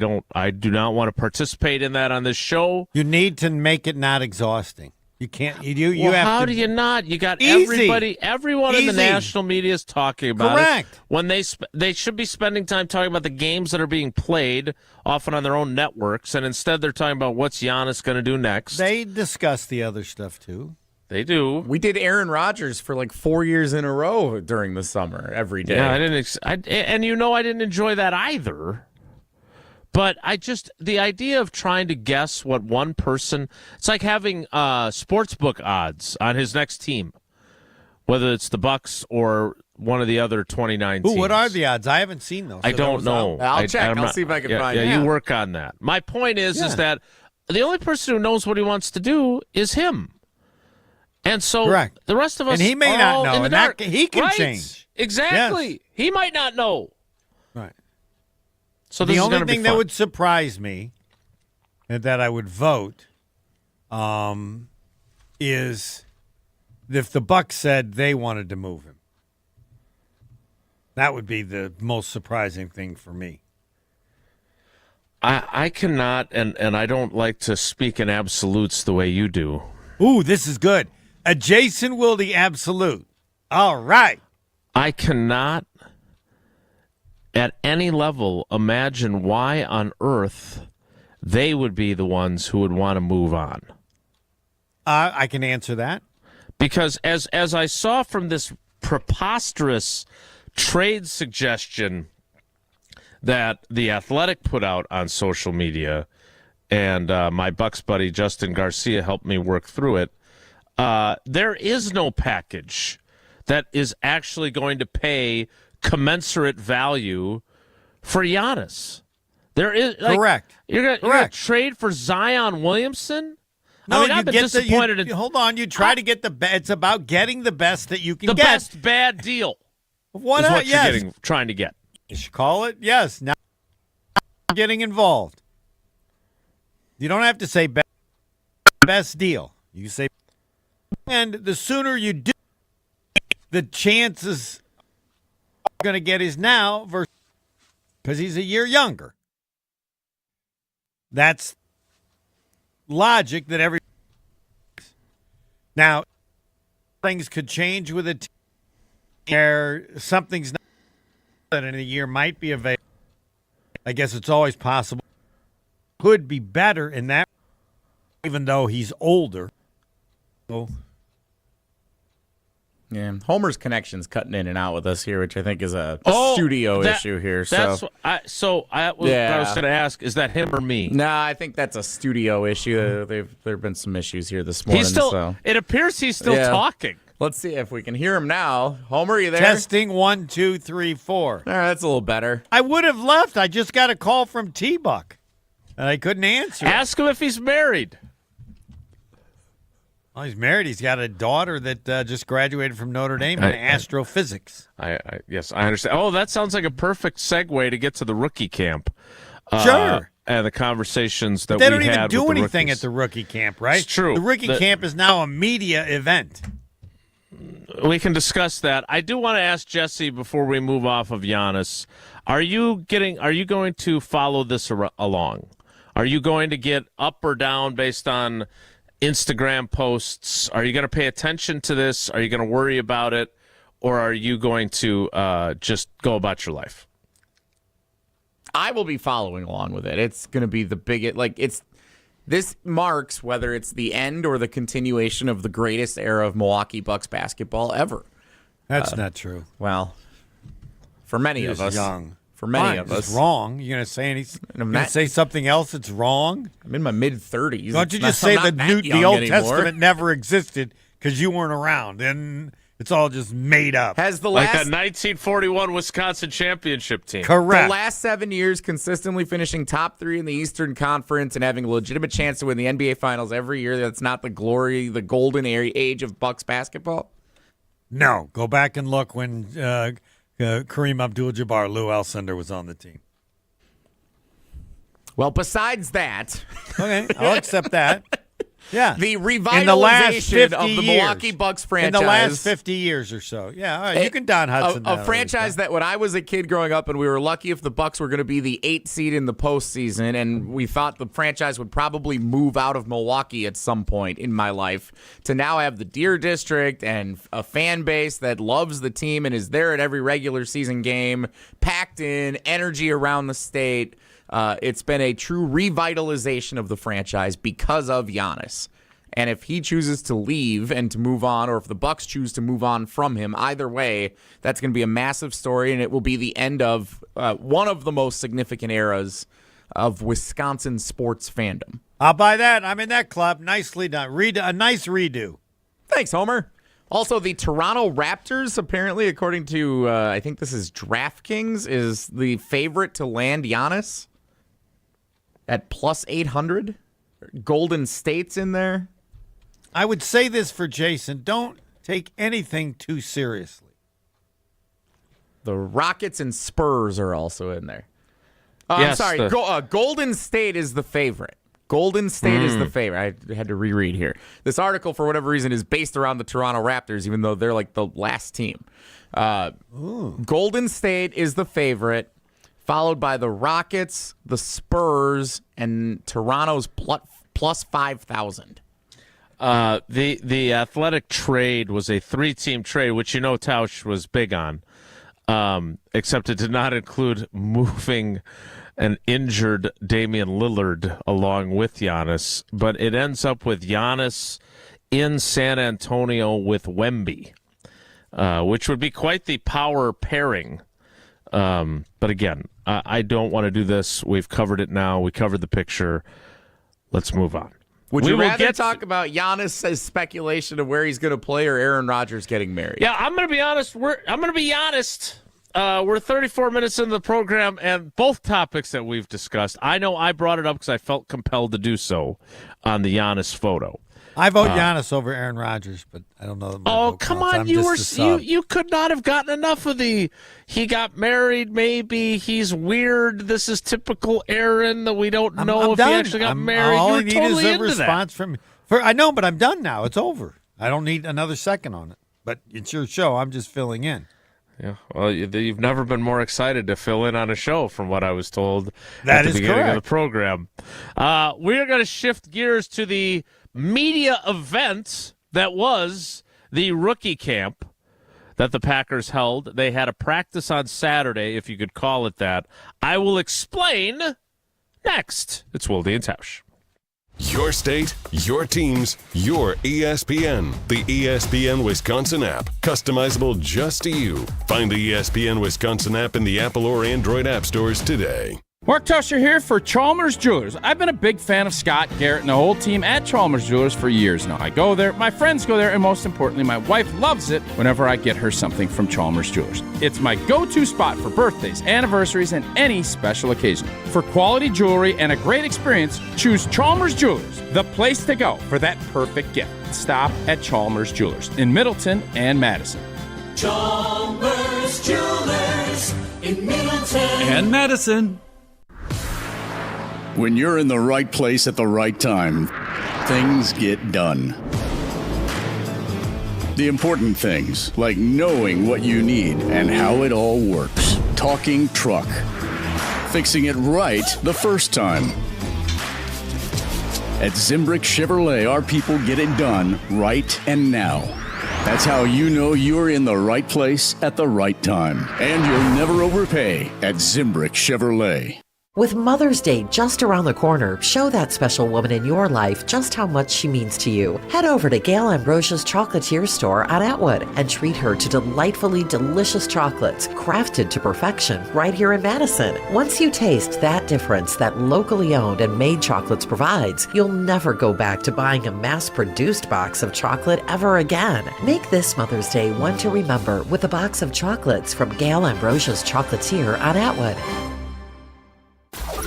do not want to participate in that on this show. You need to make it not exhausting. You can't. You well, have how to. do you not? You got Easy. everyone in the national media is talking about Correct. it. When they should be spending time talking about the games that are being played, often on their own networks, and instead they're talking about what's Giannis going to do next. They discuss the other stuff too. They do. We did Aaron Rodgers for 4 years in a row during the summer, every day. Yeah, I didn't. I didn't enjoy that either. But the idea of trying to guess what one person, it's like having sportsbook odds on his next team, whether it's the Bucks or one of the other 29 teams. What are the odds? I haven't seen those. I don't know. I'll check. I'll see if I can find it. Yeah, you work on that. My point is that the only person who knows what he wants to do is him. And so Correct. the rest of us and he may are not all know, in the and dark. he can Right. change. Exactly. Yes. He might not know. Right. So this the is only gonna be thing that fun. would surprise me, and that I would vote, is if the Bucs said they wanted to move him. That would be the most surprising thing for me. I cannot, and I don't like to speak in absolutes the way you do. Ooh, this is good. A Jason Wilde absolute. All right. I cannot, at any level, imagine why on earth they would be the ones who would want to move on. I can answer that. Because as I saw from this preposterous trade suggestion that The Athletic put out on social media, and my Bucks buddy Justin Garcia helped me work through it, there is no package that is actually going to pay commensurate value for Giannis. There is correct. You're gonna trade for Zion Williamson? No, I mean, I've been disappointed. Hold on. You try to get the best. It's about getting the best that you can the get. best bad deal. What is what yes. you're trying to get. You should call it. Yes. Now getting involved. You don't have to say best deal. You can say, and the sooner you do, the chances are going to get is now versus because he's a year younger. That's logic that every now things could change with a team where something's not that in a year might be available. I guess it's always possible. Could be better in that, even though he's older. So, yeah, Homer's connection's cutting in and out with us here, which I think is a Oh, studio that- issue here. That's So, what I was going to ask. Is that him or me? nah, I think that's a studio issue. There have been some issues here this morning. He's still. so. It appears he's still Yeah. talking. Let's see if we can hear him now. Homer, are you there? testing 1, 2, 3, 4. All right, that's a little better. I would have left. I just got a call from T-Buck, and I couldn't answer. Ask him if he's married. Oh, he's married. He's got a daughter that just graduated from Notre Dame in astrophysics. Yes, I understand. Oh, that sounds like a perfect segue to get to the rookie camp. Sure. And the conversations that They we don't even had do with the anything rookies. at the rookie camp, right? It's true. The rookie camp is now a media event. We can discuss that. I do want to ask Jesse before we move off of Giannis. Are you going to follow this along? Are you going to get up or down based on Instagram posts? Are you going to pay attention to this? Are you going to worry about it? Or are you going to just go about your life? I will be following along with it. It's going to be the biggest, this marks whether it's the end or the continuation of the greatest era of Milwaukee Bucks basketball ever. That's not true. Well, for many He's of us. young. For many Fine, of it's us. wrong. You're going to say anything? You're going to say something else that's wrong? I'm in my mid-30s. Don't you It's just not- say I'm the not that young Old anymore. Testament never existed because you weren't around, and it's all just made up. Has the Like last that 1941 Wisconsin championship team. Correct. The last 7 years consistently finishing top 3 in the Eastern Conference and having a legitimate chance to win the NBA Finals every year. That's not the glory, the golden age of Bucks basketball? No. Go back and look when Kareem Abdul-Jabbar, Lou Alcindor was on the team. Well, besides that, Okay, I'll accept that. Yeah. the In the last 50 revitalization of the years. Milwaukee Bucks franchise. In the last 50 years or so. Yeah, all right. You can Don Hudson A that franchise that when I was a kid growing up, and we were lucky if the Bucks were going to be the 8th seed in the postseason, and we thought the franchise would probably move out of Milwaukee at some point in my life, to now have the Deer District and a fan base that loves the team and is there at every regular season game, packed in, energy around the state. It's been a true revitalization of the franchise because of Giannis. And if he chooses to leave and to move on, or if the Bucks choose to move on from him, either way, that's going to be a massive story, and it will be the end of one of the most significant eras of Wisconsin sports fandom. I'll buy that. I'm in that club. Nicely done. A nice redo. Thanks, Homer. Also, the Toronto Raptors, apparently, according to, I think this is DraftKings, is the favorite to land Giannis at plus 800. Golden State's in there. I would say this for Jason. Don't take anything too seriously. The Rockets and Spurs are also in there. Yes, I'm sorry. Golden State is the favorite. Golden State is the favorite. I had to reread here. This article, for whatever reason, is based around the Toronto Raptors, even though they're like the last team. Golden State is the favorite, followed by the Rockets, the Spurs, and Toronto's plus 5,000. The Athletic trade was a 3-team trade, which Tausch was big on, except it did not include moving an injured Damian Lillard along with Giannis, but it ends up with Giannis in San Antonio with Wemby, which would be quite the power pairing. But again, I don't want to do this. We've covered it now. We covered the picture. Let's move on. Would you rather talk about Giannis' speculation of where he's going to play or Aaron Rodgers getting married? Yeah, I'm going to be honest. We're 34 minutes into the program, and both topics that we've discussed, I know I brought it up because I felt compelled to do so on the Giannis photo. I vote Giannis over Aaron Rodgers, but I don't know. Come on, you could not have gotten enough of the he got married, maybe he's weird, this is typical Aaron, that we don't know if he actually got married. All you I were need totally is a into response from I know, but I'm done now. It's over. I don't need another second on it. But it's your show. I'm just filling in. Yeah, well, you've never been more excited to fill in on a show, from what I was told at the is beginning correct. of the program. We're going to shift gears to the media event that was the rookie camp that the Packers held. They had a practice on Saturday, if you could call it that. I will explain next. It's Wilde and Tausch. Your state, your teams, your ESPN. The ESPN Wisconsin app. Customizable just to you. Find the ESPN Wisconsin app in the Apple or Android app stores today. Mark Tusher here for Chalmers Jewelers. I've been a big fan of Scott, Garrett, and the whole team at Chalmers Jewelers for years now. I go there, my friends go there, and most importantly, my wife loves it whenever I get her something from Chalmers Jewelers. It's my go-to spot for birthdays, anniversaries, and any special occasion. For quality jewelry and a great experience, choose Chalmers Jewelers, the place to go for that perfect gift. Stop at Chalmers Jewelers in Middleton and Madison. Chalmers Jewelers in Middleton and Madison. When you're in the right place at the right time, things get done. The important things, like knowing what you need and how it all works. Talking truck. Fixing it right the first time. At Zimbrick Chevrolet, our people get it done right and now. That's how you know you're in the right place at the right time. And you'll never overpay at Zimbrick Chevrolet. With Mother's Day just around the corner, show that special woman in your life just how much she means to you. Head over to Gail Ambrosia's Chocolatier store on Atwood and treat her to delightfully delicious chocolates crafted to perfection right here in Madison. Once you taste that difference that locally owned and made chocolates provides, you'll never go back to buying a mass-produced box of chocolate ever again. Make this Mother's Day one to remember with a box of chocolates from Gail Ambrosia's Chocolatier on Atwood.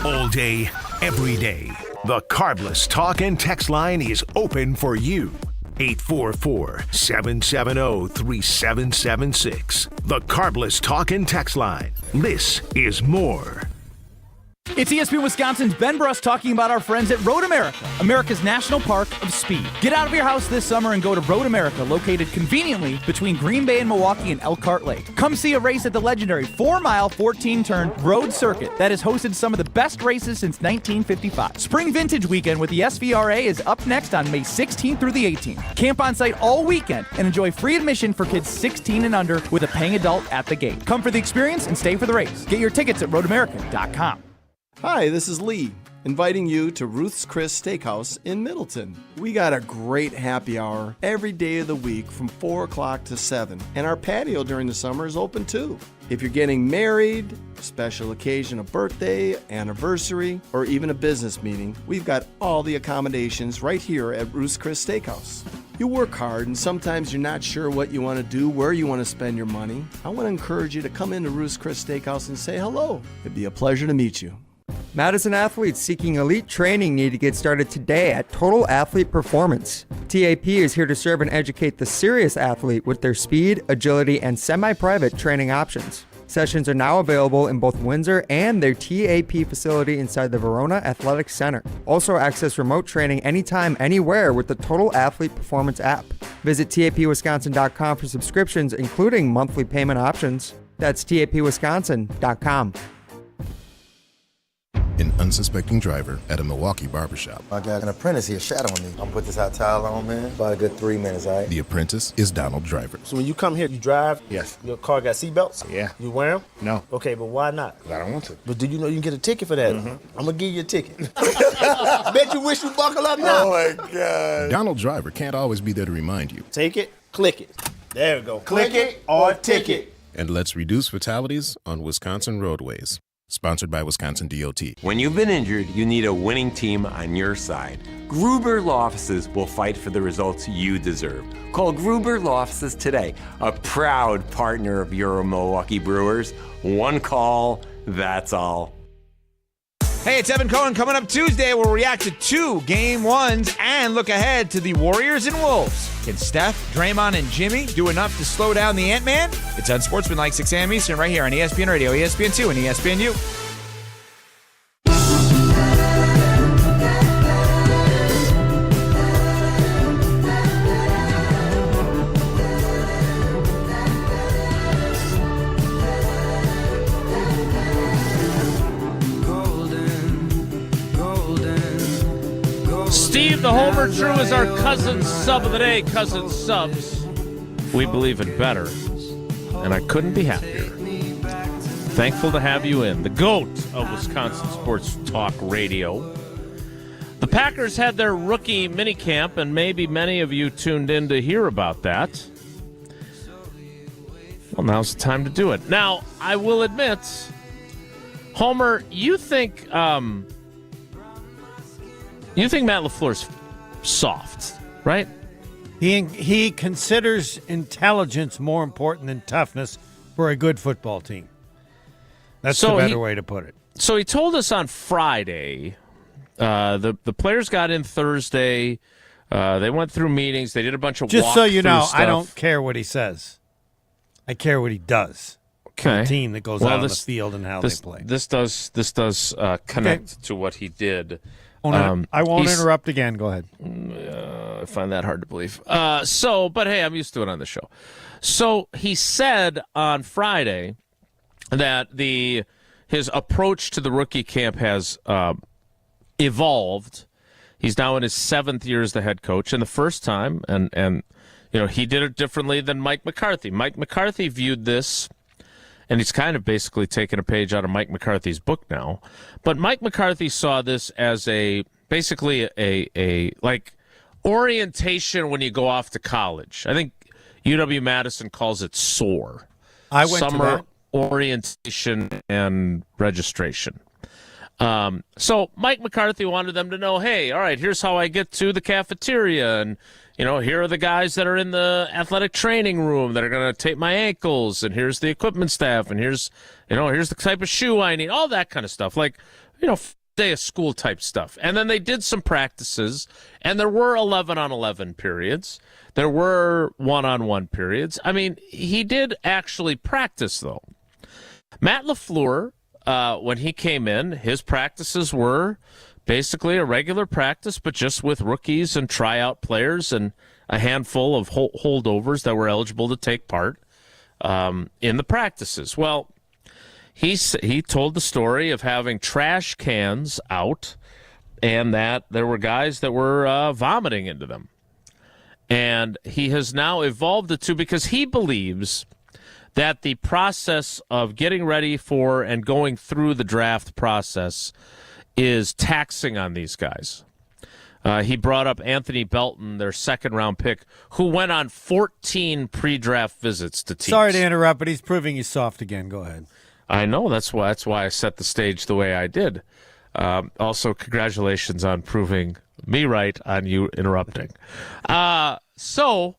All day, every day. The Carbless Talk and Text line is open for you. 844-770-3776. The Carbless Talk and Text line. This is more. It's ESPN Wisconsin's Ben Bruss talking about our friends at Road America, America's National Park of Speed. Get out of your house this summer and go to Road America, located conveniently between Green Bay and Milwaukee and Elkhart Lake. Come see a race at the legendary 4-mile, 14-turn road circuit that has hosted some of the best races since 1955. Spring Vintage Weekend with the SVRA is up next on May 16th through the 18th. Camp on site all weekend and enjoy free admission for kids 16 and under with a paying adult at the gate. Come for the experience and stay for the race. Get your tickets at roadamerica.com. Hi, this is Lee, inviting you to Ruth's Chris Steakhouse in Middleton. We got a great happy hour every day of the week from 4 o'clock to 7, and our patio during the summer is open too. If you're getting married, special occasion, a birthday, anniversary, or even a business meeting, we've got all the accommodations right here at Ruth's Chris Steakhouse. You work hard and sometimes you're not sure what you want to do, where you want to spend your money. I want to encourage you to come into Ruth's Chris Steakhouse and say hello. It'd be a pleasure to meet you. Madison athletes seeking elite training need to get started today at Total Athlete Performance. TAP is here to serve and educate the serious athlete with their speed, agility, and semi-private training options. Sessions are now available in both Windsor and their TAP facility inside the Verona Athletic Center. Also access remote training anytime, anywhere with the Total Athlete Performance app. Visit tapwisconsin.com for subscriptions, including monthly payment options. That's tapwisconsin.com. An unsuspecting driver at a Milwaukee barbershop. I got an apprentice here shadowing me. I'm gonna put this hot towel on, man. About a good 3 minutes, all right? The apprentice is Donald Driver. So when you come here, you drive? Yes. Your car got seatbelts? Yeah. You wear them? No. Okay, but why not? I don't want to. But do you know you can get a ticket for that? I'm gonna give you a ticket. Bet you wish you buckle up now. Oh my God. Donald Driver can't always be there to remind you. Take it, click it. There we go. Click it or ticket. And let's reduce fatalities on Wisconsin roadways. Sponsored by Wisconsin DOT. When you've been injured, you need a winning team on your side. Gruber Law Offices will fight for the results you deserve. Call Gruber Law Offices today, a proud partner of your Milwaukee Brewers. One call, that's all. Hey, it's Evan Cohen. Coming up Tuesday, we'll react to 2 Game 1s and look ahead to the Warriors and Wolves. Can Steph, Draymond, and Jimmy do enough to slow down the Ant-Man? It's Unsportsmanlike, 6 a.m. Eastern, right here on ESPN Radio, ESPN2, and ESPNU. Steve, the Homer True, is our cousin sub of the day. Cousin subs. We believe in better, and I couldn't be happier. Thankful to have you in. The GOAT of Wisconsin Sports Talk Radio. The Packers had their rookie minicamp, and maybe many of you tuned in to hear about that. Well, now's the time to do it. Now, I will admit, Homer, you think Matt LaFleur's soft, right? He considers intelligence more important than toughness for a good football team. That's the better way to put it. So he told us on Friday, the players got in Thursday. They went through meetings. They did a bunch of Just so you know, stuff. I don't care what he says. I care what he does. Okay. The team that goes out on the field and how they play. This does connect to what he did. I won't interrupt again. Go ahead. I find that hard to believe. But hey, I'm used to it on the show. So he said on Friday that his approach to the rookie camp has evolved. He's now in his 7th year as the head coach, and the first time, and he did it differently than Mike McCarthy. Mike McCarthy viewed this, and he's kind of basically taken a page out of Mike McCarthy's book now. But Mike McCarthy saw this as basically a orientation when you go off to college. I think UW-Madison calls it SOAR. I went Summer to that. Orientation and registration. So Mike McCarthy wanted them to know, hey, all right, here's how I get to the cafeteria, and here are the guys that are in the athletic training room that are going to tape my ankles, and here's the equipment staff, and here's the type of shoe I need, all that kind of stuff, day of school type stuff. And then they did some practices, and there were 11-on-11 periods. There were 1-on-1 periods. I mean, he did actually practice, though. Matt LaFleur, when he came in, his practices were basically a regular practice, but just with rookies and tryout players and a handful of holdovers that were eligible to take part in the practices. Well, he told the story of having trash cans out and that there were guys that were vomiting into them. And he has now evolved it to, because he believes that the process of getting ready for and going through the draft process is taxing on these guys. He brought up Anthony Belton, their 2nd-round pick, who went on 14 pre-draft visits to teams. Sorry to interrupt, but he's proving he's soft again. Go ahead. I know. That's why I set the stage the way I did. Also, congratulations on proving me right on you interrupting. So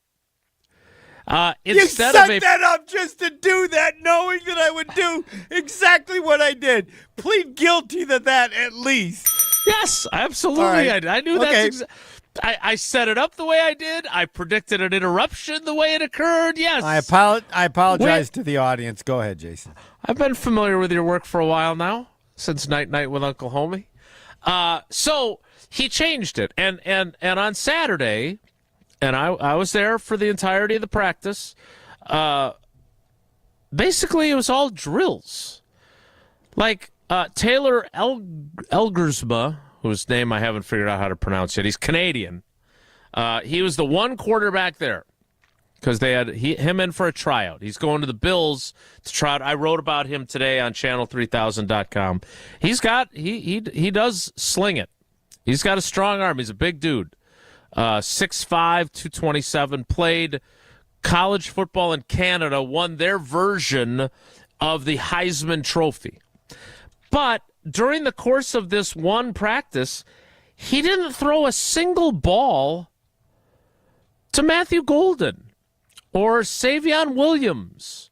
You set that up just to do that, knowing that I would do exactly what I did. Plead guilty to that at least. Yes, absolutely. Right. I knew that. I set it up the way I did. I predicted an interruption the way it occurred. Yes. I apologize to the audience. Go ahead, Jason. I've been familiar with your work for a while now, since Night Night with Uncle Homie. So he changed it. And on Saturday, and I was there for the entirety of the practice, basically it was all drills. Like Taylor Elgersma, whose name I haven't figured out how to pronounce yet. He's Canadian. He was the one quarterback there because they had him in for a tryout. He's going to the Bills to try out. I wrote about him today on channel3000.com. He does sling it. He's got a strong arm. He's a big dude. 6'5", 227, played college football in Canada, won their version of the Heisman Trophy. But during the course of this one practice, he didn't throw a single ball to Matthew Golden or Savion Williams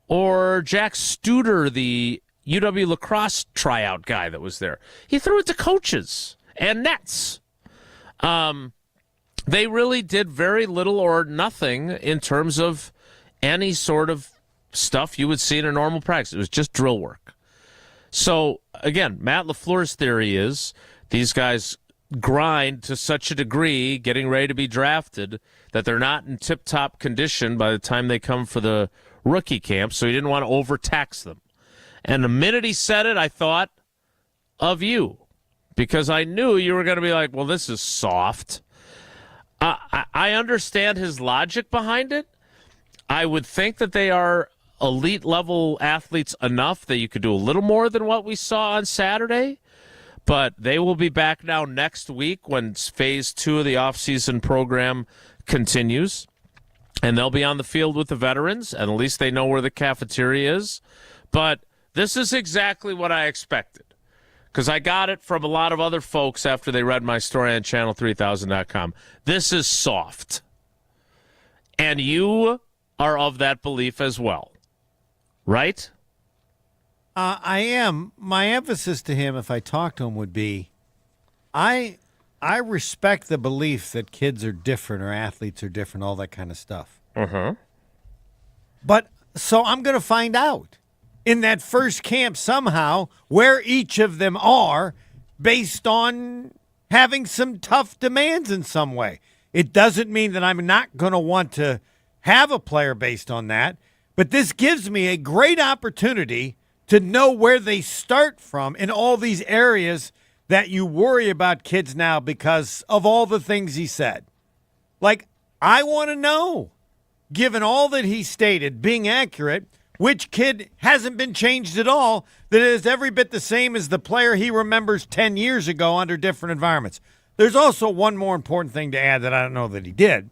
or Jack Studer, the UW lacrosse tryout guy that was there. He threw it to coaches and nets. They really did very little or nothing in terms of any sort of stuff you would see in a normal practice. It was just drill work. So, again, Matt LaFleur's theory is these guys grind to such a degree getting ready to be drafted that they're not in tip-top condition by the time they come for the rookie camp, so he didn't want to overtax them. And the minute he said it, I thought of you, because I knew you were going to be like, well, this is soft. I understand his logic behind it. I would think that they are elite-level athletes enough that you could do a little more than what we saw on Saturday, but they will be back now next week when Phase 2 of the offseason program continues, and they'll be on the field with the veterans, and at least they know where the cafeteria is. But this is exactly what I expected, because I got it from a lot of other folks after they read my story on channel3000.com. This is soft. And you are of that belief as well, right? I am. My emphasis to him, if I talk to him, would be, I respect the belief that kids are different or athletes are different, all that kind of stuff. Uh-huh. But so I'm going to find out in that first camp somehow where each of them are based on having some tough demands in some way. It doesn't mean that I'm not going to want to have a player based on that, but this gives me a great opportunity to know where they start from in all these areas that you worry about kids now because of all the things he said. Like, I want to know, given all that he stated, being accurate, which kid hasn't been changed at all, that is every bit the same as the player he remembers 10 years ago under different environments. There's also one more important thing to add that I don't know that he did,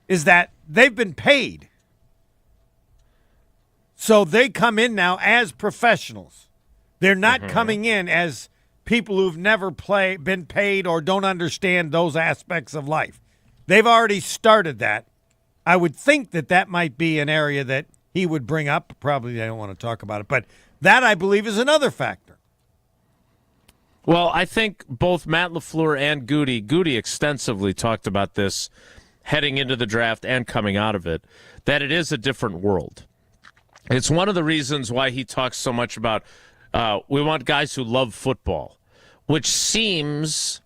is that they've been paid. So they come in now as professionals. They're not coming in as people who've never been paid or don't understand those aspects of life. They've already started that. I would think that that might be an area that he would bring up. Probably I don't want to talk about it, but that, I believe, is another factor. Well, I think both Matt LaFleur and Goody extensively talked about this heading into the draft and coming out of it, that it is a different world. It's one of the reasons why he talks so much about we want guys who love football, which seems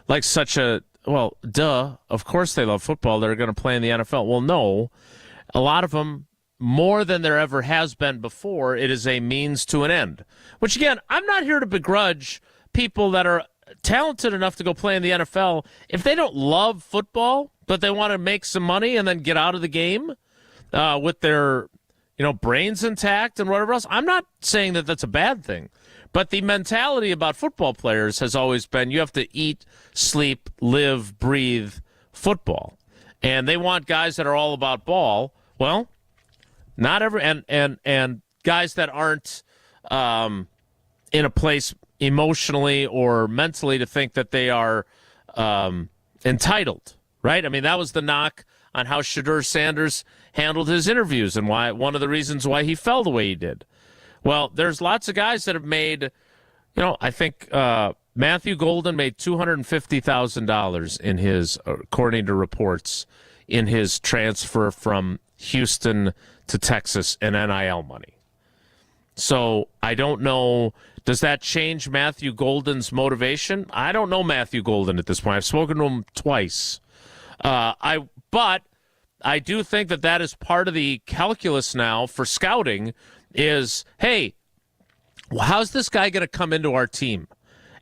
like such a, well, duh, of course they love football. They're going to play in the NFL. Well, no, a lot of them, more than there ever has been before, it is a means to an end. Which, again, I'm not here to begrudge people that are talented enough to go play in the NFL. If they don't love football, but they want to make some money and then get out of the game with their brains intact and whatever else, I'm not saying that that's a bad thing. But the mentality about football players has always been you have to eat, sleep, live, breathe football. And they want guys that are all about ball. Well, not every and guys that aren't in a place emotionally or mentally to think that they are entitled, right? I mean, that was the knock on how Shedeur Sanders handled his interviews and why one of the reasons why he fell the way he did. Well, there's lots of guys that have made, I think Matthew Golden made $250,000 in his, according to reports, in his transfer from Houston to Texas in NIL money. So I don't know. Does that change Matthew Golden's motivation? I don't know Matthew Golden at this point. I've spoken to him twice. But I do think that is part of the calculus now for scouting is, hey, how's this guy going to come into our team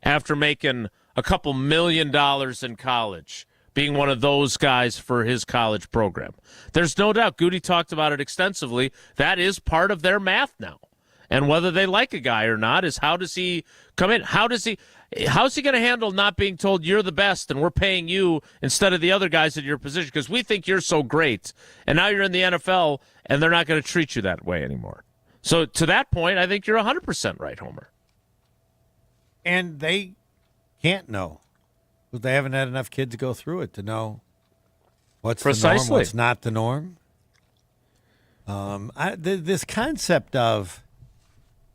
after making a couple $1 million in college, being one of those guys for his college program? There's no doubt. Goody talked about it extensively. That is part of their math now. And whether they like a guy or not is how does he come in? How's he going to handle not being told you're the best and we're paying you instead of the other guys at your position because we think you're so great, and now you're in the NFL and they're not going to treat you that way anymore. So to that point, I think you're 100% right, Homer. And they can't know. They haven't had enough kids go through it to know what's the norm, what's not the norm. This concept of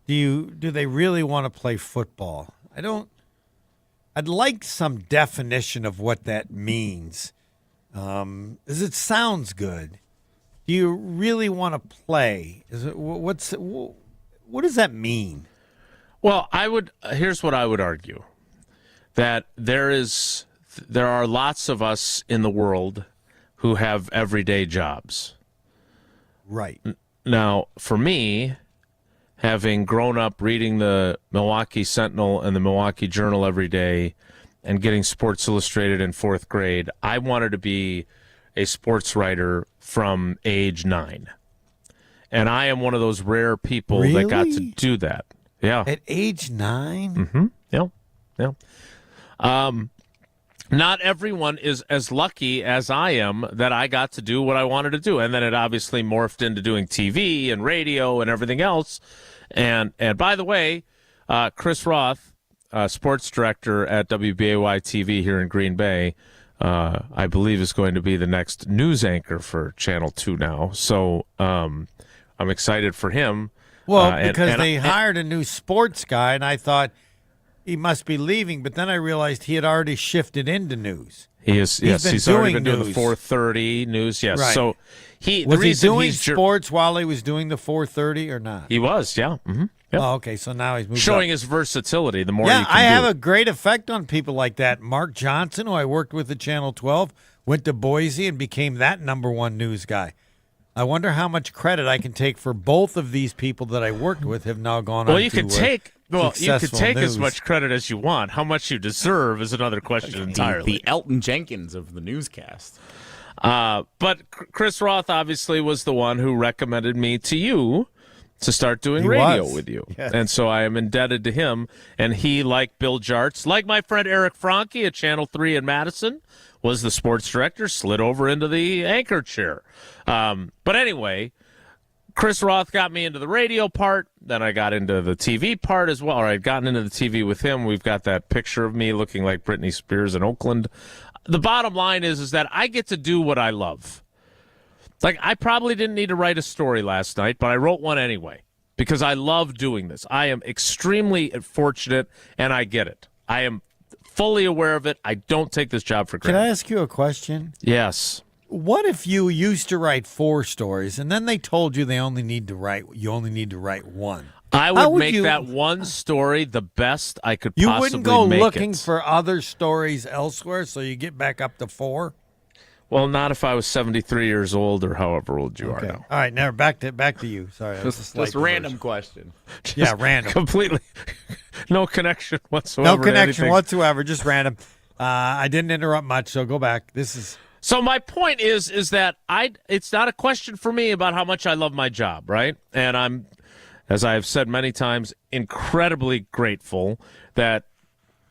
do they really want to play football? I'd like some definition of what that means. As it sounds good. Do you really want to play? What does that mean? Well, here's what I would argue. That there are lots of us in the world who have everyday jobs. Right. Now, for me, having grown up reading the Milwaukee Sentinel and the Milwaukee Journal every day and getting Sports Illustrated in 4th grade, I wanted to be a sports writer from age 9. And I am one of those rare people that got to do that. Yeah. At age 9? Mm-hmm. Yeah. Not everyone is as lucky as I am that I got to do what I wanted to do. And then it obviously morphed into doing TV and radio and everything else. And by the way, Chris Roth, sports director at WBAY TV here in Green Bay, I believe is going to be the next news anchor for Channel 2 now. So I'm excited for him. Well, because they hired a new sports guy, and I thought he must be leaving, but then I realized he had already shifted into news. He is, he's already been doing the 4:30 news, yes. Right. So was he doing sports while he was doing the 4:30 or not? He was, yeah. Mm-hmm. Yep. Oh, okay, so now he's moved showing up. his versatility. The more you can I have do. a great effect on people like that. Mark Johnson, who I worked with at Channel 12, went to Boise and became that #1 news guy. I wonder how much credit I can take for both of these people that I worked with have now gone on to you could take news. as much credit as you want. How much you deserve is another question entirely. The Elton Jenkins of the newscast. But Chris Roth obviously was the one who recommended me to you to start doing radio with you. Yes. And so I am indebted to him. And he, like Bill Jarts, like my friend Eric Franke at Channel 3 in Madison, was the sports director, slid over into the anchor chair. But anyway, Chris Roth got me into the radio part. Then I got into the TV part as well. Or I'd gotten into the TV with him. We've got that picture of me looking like Britney Spears in Oakland. The bottom line is that I get to do what I love. Like, I probably didn't need to write a story last night, but I wrote one anyway because I love doing this. I am extremely fortunate, and I get it. I am fully aware of it. I don't take this job for granted. Can I ask you a question? Yes. What if you used to write 4 stories, and then they told you you only need to write one? I would make that one story the best I could possibly make it. You wouldn't go looking for other stories elsewhere, so you get back up to 4? Well, not if I was 73 years old or however old you are now. All right, now back to you. Sorry, just a random question. Yeah, random. Completely. No connection whatsoever. No connection whatsoever, just random. I didn't interrupt much, so go back. So my point is that it's not a question for me about how much I love my job, right? And I'm, as I have said many times, incredibly grateful that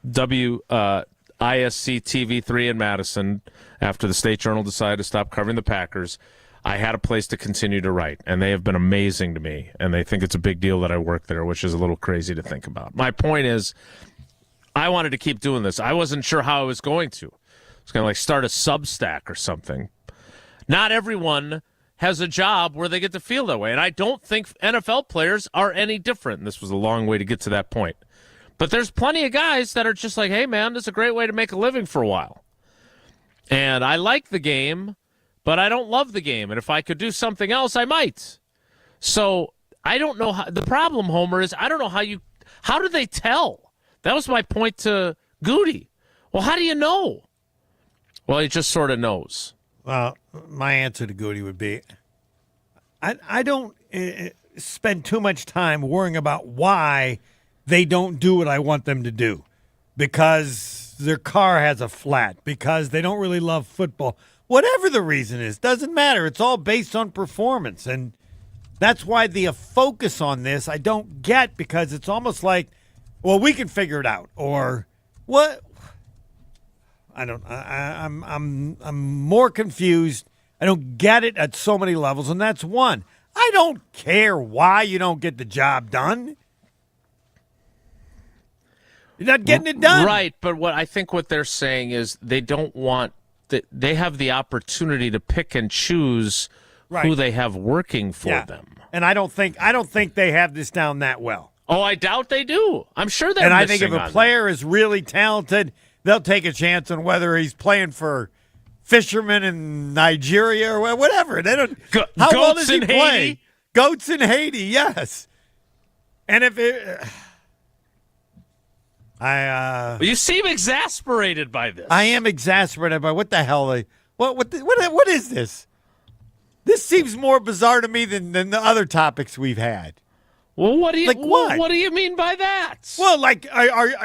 ISC TV3 in Madison, after the State Journal decided to stop covering the Packers, I had a place to continue to write, and they have been amazing to me, and they think it's a big deal that I work there, which is a little crazy to think about. My point is, I wanted to keep doing this. I wasn't sure how I was going to. It's kind of like start a Substack or something. Not everyone has a job where they get to feel that way. And I don't think NFL players are any different. And this was a long way to get to that point. But there's plenty of guys that are just like, hey, man, this is a great way to make a living for a while. And I like the game, but I don't love the game. And if I could do something else, I might. So I don't know how. The problem, Homer, is I don't know how do they tell? That was my point to Goody. Well, how do you know? Well, he just sort of knows. Well, my answer to Goody would be, I don't spend too much time worrying about why they don't do what I want them to do, because their car has a flat, because they don't really love football. Whatever the reason is, doesn't matter. It's all based on performance, and that's why the focus on this I don't get, because it's almost like, well, we can figure it out, or what? I don't. I'm more confused. I don't get it at so many levels, and that's one. I don't care why you don't get the job done. You're not getting it done, right? But what they're saying is they don't want that. They have the opportunity to pick and choose who they have working for them. And I don't think they have this down that well. Oh, I doubt they do. I'm sure they're. And I think if a player is really talented, they'll take a chance on whether he's playing for fishermen in Nigeria or whatever. They don't. How well does he play? Haiti? Goats in Haiti, yes. And if it, you seem exasperated by this. I am exasperated by what the hell what is this? This seems more bizarre to me than the other topics we've had. Well, what do you what do you mean by that? Well, like,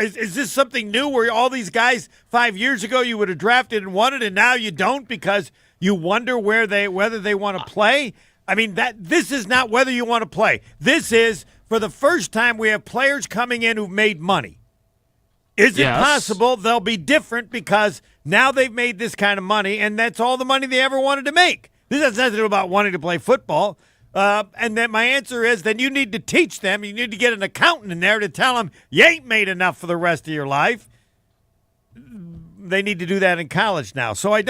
is this something new where all these guys 5 years ago you would have drafted and wanted, and now you don't because you wonder whether they want to play? I mean, this is not whether you want to play. This is, for the first time, we have players coming in who've made money. Is it possible they'll be different because now they've made this kind of money, and that's all the money they ever wanted to make? This has nothing to do about wanting to play football. And then my answer is, then you need to teach them. You need to get an accountant in there to tell them you ain't made enough for the rest of your life. They need to do that in college now. So I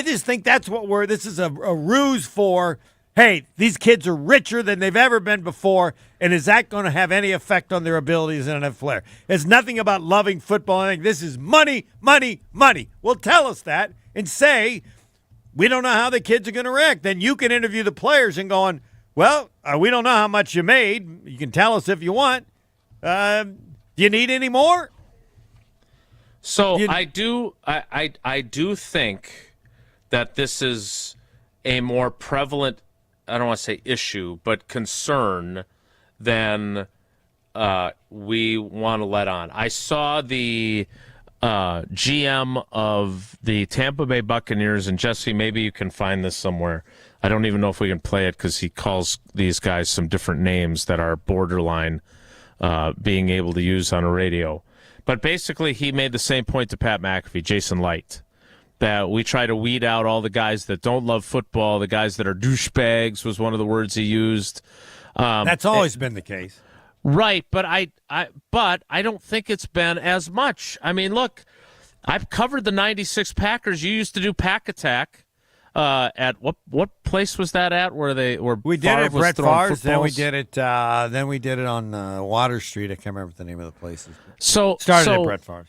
just think that's what this is a ruse for, hey, these kids are richer than they've ever been before, and is that going to have any effect on their abilities in an NFL player? It's nothing about loving football. I think this is money, money, money. Well, tell us that and say, we don't know how the kids are going to react. Then you can interview the players and going, well, we don't know how much you made. You can tell us if you want. Do you need any more? So I do think that this is a more prevalent, I don't want to say issue, but concern than we want to let on. I saw the GM of the Tampa Bay Buccaneers, and Jesse, maybe you can find this somewhere. I don't even know if we can play it because he calls these guys some different names that are borderline being able to use on a radio. But basically, he made the same point to Pat McAfee, Jason Light, that we try to weed out all the guys that don't love football, the guys that are douchebags was one of the words he used. That's always been the case. Right, but I don't think it's been as much. I mean, look, I've covered the 96 Packers. You used to do Pack Attack at what place was that at? Where we did it at Brett Favre's, then we did it on Water Street. I can't remember what the name of the place is. Started at Brett Favre's.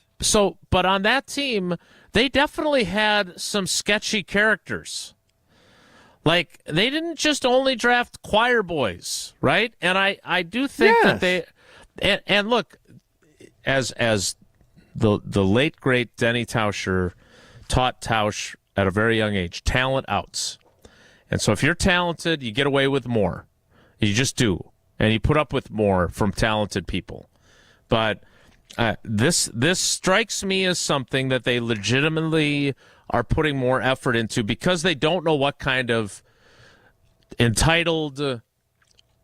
But on that team, they definitely had some sketchy characters. Like, they didn't just only draft choir boys, right? And I do think that they and look, as the late great Denny Tauscher taught Tausch at a very young age, talent outs. And so if you're talented, you get away with more. You just do. And you put up with more from talented people. But this strikes me as something that they legitimately are putting more effort into because they don't know what kind of entitled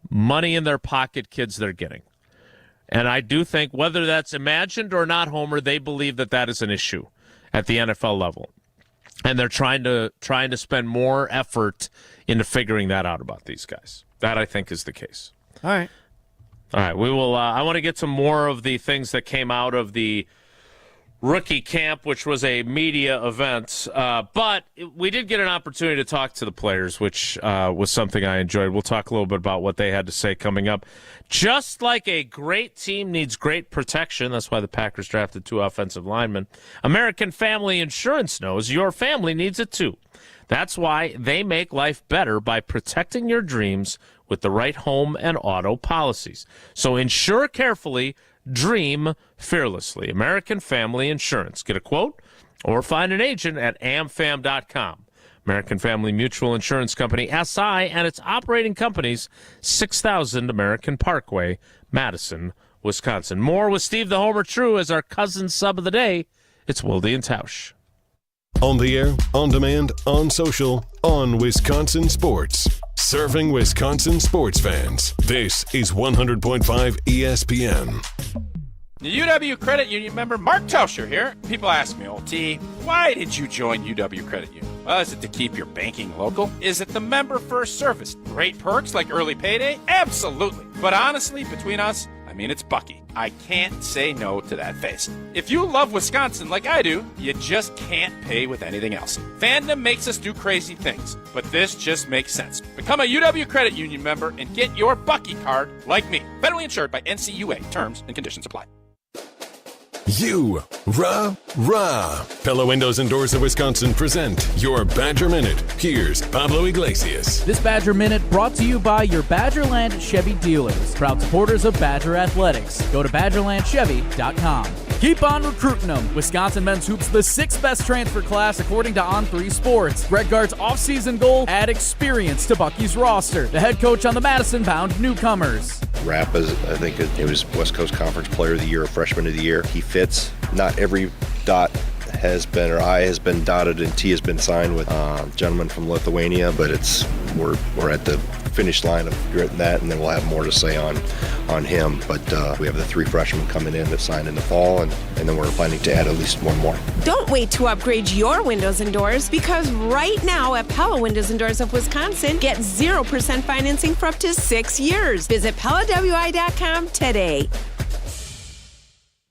money in their pocket kids they're getting. And I do think, whether that's imagined or not, Homer, they believe that is an issue at the NFL level. And they're trying to spend more effort into figuring that out about these guys. That, I think, is the case. All right. We will. I want to get some more of the things that came out of the rookie camp, which was a media event. But we did get an opportunity to talk to the players, which was something I enjoyed. We'll talk a little bit about what they had to say coming up. Just like a great team needs great protection, that's why the Packers drafted 2 offensive linemen, American Family Insurance knows your family needs it too. That's why they make life better by protecting your dreams with the right home and auto policies. So insure carefully, dream fearlessly. American Family Insurance. Get a quote or find an agent at amfam.com. American Family Mutual Insurance Company, SI, and its operating companies, 6000 American Parkway, Madison, Wisconsin. More with Steve the Homer True as our cousin sub of the day. It's Wilde and Tausch. On the air, on demand, on social, on Wisconsin Sports. Serving Wisconsin sports fans. This is 100.5 ESPN. The UW Credit Union member Mark Tauscher here. People ask me, old T, why did you join UW Credit Union? Well, is it to keep your banking local? Is it the member first service? Great perks like early payday? Absolutely. But honestly, between us, I mean, it's Bucky. I can't say no to that face. If you love Wisconsin like I do, you just can't pay with anything else. Fandom makes us do crazy things, but this just makes sense. Become a UW Credit Union member and get your Bucky card like me. Federally insured by NCUA. Terms and conditions apply. Rah. Pella Windows and Doors of Wisconsin present your Badger Minute. Here's Pablo Iglesias. This Badger Minute brought to you by your Badgerland Chevy dealers, proud supporters of Badger Athletics. Go to BadgerlandChevy.com. Keep on recruiting them. Wisconsin men's hoops, the 6th best transfer class according to On3 Sports. Greg Gard's offseason goal, add experience to Bucky's roster. The head coach on the Madison-bound newcomers. Rapp, I think it was West Coast Conference Player of the Year, Freshman of the Year. He fits. Not every dot has been, or I has been dotted and T has been signed with a gentleman from Lithuania, but we're at the finish line of getting that, and then we'll have more to say on him. But we have the 3 freshmen coming in that signed in the fall, and then we're planning to add at least one more. Don't wait to upgrade your windows and doors, because right now at Pella Windows and Doors of Wisconsin, get 0% financing for up to 6 years. Visit PellaWI.com today.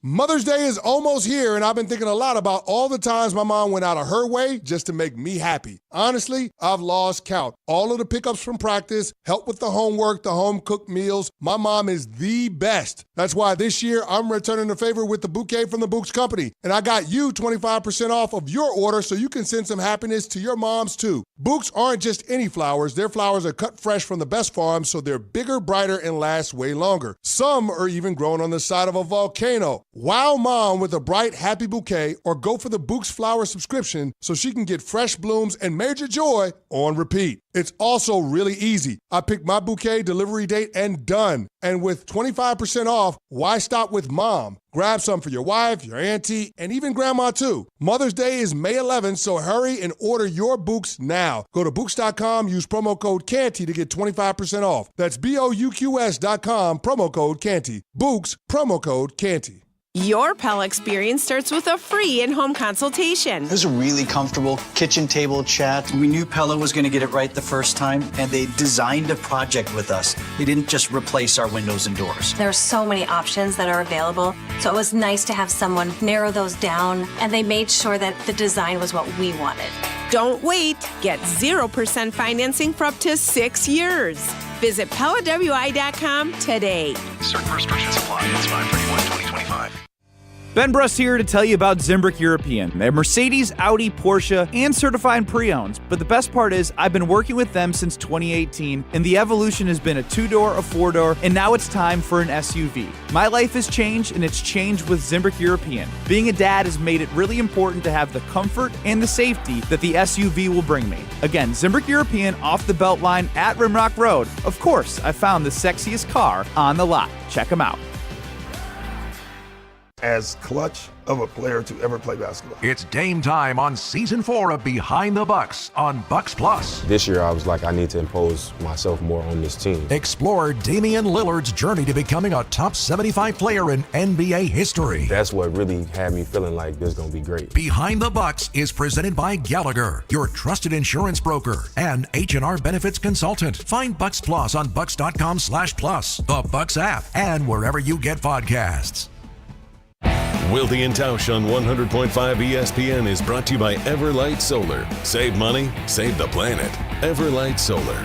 Mother's Day is almost here, and I've been thinking a lot about all the times my mom went out of her way just to make me happy. Honestly, I've lost count. All of the pickups from practice, help with the homework, the home-cooked meals. My mom is the best. That's why this year I'm returning the favor with the bouquet from the Books Company. And I got you 25% off of your order so you can send some happiness to your moms, too. Bouquets aren't just any flowers. Their flowers are cut fresh from the best farms, so they're bigger, brighter, and last way longer. Some are even grown on the side of a volcano. Wow mom with a bright, happy bouquet, or go for the Bouquets flower subscription so she can get fresh blooms and major joy on repeat. It's also really easy. I pick my bouquet, delivery date, and done. And with 25% off, why stop with mom? Grab some for your wife, your auntie, and even grandma too. Mother's Day is May 11th, so hurry and order your Bouquets now. Go to Bouquets.com, use promo code CANTY to get 25% off. That's BOUQS.com, promo code CANTY. Bouquets, promo code CANTY. Your Pella experience starts with a free in-home consultation. It was a really comfortable kitchen table chat. We knew Pella was going to get it right the first time, and they designed a project with us. They didn't just replace our windows and doors. There are so many options that are available, so it was nice to have someone narrow those down, and they made sure that the design was what we wanted. Don't wait. Get 0% financing for up to 6 years. Visit PellaWI.com today. Certain restrictions apply. It's 5/31/2025. Ben Brust here to tell you about Zimbrick European. They're Mercedes, Audi, Porsche, and certified pre-owned. But the best part is I've been working with them since 2018, and the evolution has been a 2-door, a 4-door, and now it's time for an SUV. My life has changed, and it's changed with Zimbrick European. Being a dad has made it really important to have the comfort and the safety that the SUV will bring me. Again, Zimbrick European off the Beltline at Rimrock Road. Of course, I found the sexiest car on the lot. Check them out. As clutch of a player to ever play basketball. It's Dame time on Season 4 of Behind the Bucks on Bucks Plus. This year I was like, I need to impose myself more on this team. Explore Damian Lillard's journey to becoming a top 75 player in NBA history. That's what really had me feeling like this is going to be great. Behind the Bucks is presented by Gallagher, your trusted insurance broker and H&R benefits consultant. Find Bucks Plus on bucks.com/plus, the Bucks app, and wherever you get podcasts. Wilde and Tausch on 100.5 ESPN is brought to you by Everlight Solar. Save money, save the planet. Everlight Solar.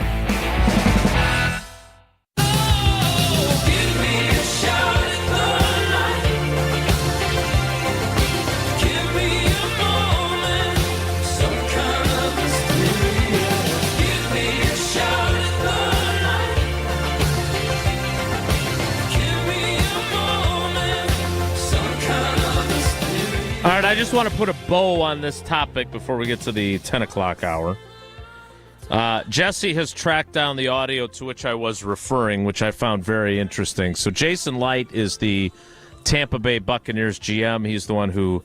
All right, I just want to put a bow on this topic before we get to the 10 o'clock hour. Jesse has tracked down the audio to which I was referring, which I found very interesting. So Jason Light is the Tampa Bay Buccaneers GM. He's the one who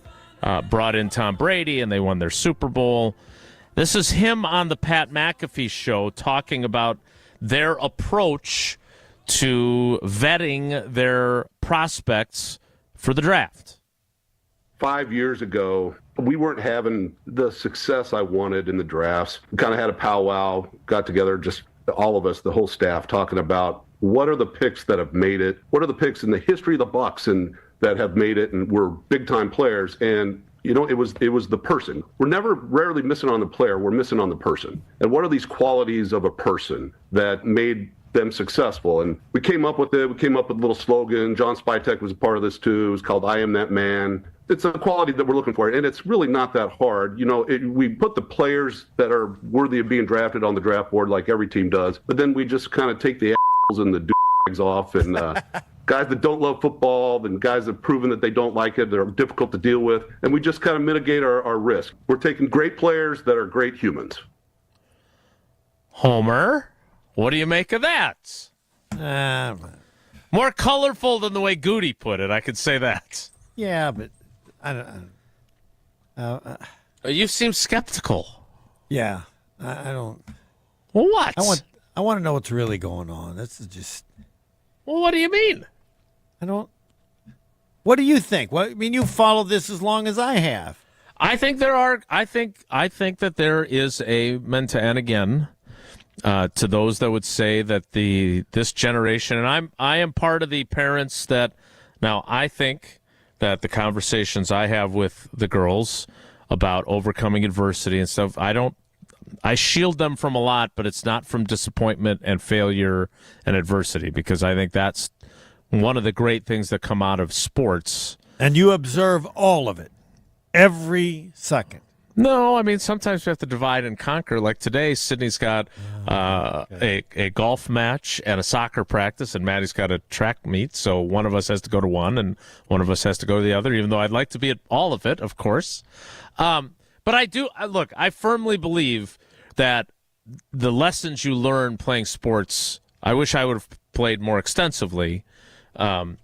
brought in Tom Brady, and they won their Super Bowl. This is him on the Pat McAfee show talking about their approach to vetting their prospects for the draft. 5 years ago, we weren't having the success I wanted in the drafts. We kind of had a powwow, got together, just all of us, the whole staff, talking about what are the picks that have made it? What are the picks in the history of the Bucs and that have made it and were big-time players? And, you know, it was the person. We're rarely missing on the player. We're missing on the person. And what are these qualities of a person that made them successful? And we came up with it. We came up with a little slogan. John Spytek was a part of this, too. It was called I Am That Man. It's a quality that we're looking for, and it's really not that hard. You know, we put the players that are worthy of being drafted on the draft board like every team does, but then we just kind of take the assholes and the douchebags off, and guys that don't love football, and guys that have proven that they don't like it, they're difficult to deal with, and we just kind of mitigate our risk. We're taking great players that are great humans. Homer, what do you make of that? More colorful than the way Goody put it, I could say that. Yeah, but I don't. You seem skeptical. Yeah, I don't. Well, what? I want to know what's really going on. This is just. Well, what do you mean? I don't. What do you think? What I mean, you followed this as long as I have. I think there are. I think that there is a and again, to those that would say that this generation, and I am part of the parents that now I think that the conversations I have with the girls about overcoming adversity and stuff, I shield them from a lot, but it's not from disappointment and failure and adversity, because I think that's one of the great things that come out of sports. And you observe all of it, every second. No, I mean, sometimes we have to divide and conquer. Like today, Sydney's got a golf match and a soccer practice, and Maddie's got a track meet. So one of us has to go to one, and one of us has to go to the other, even though I'd like to be at all of it, of course. But I do, look, I firmly believe that the lessons you learn playing sports, I wish I would have played more extensively, are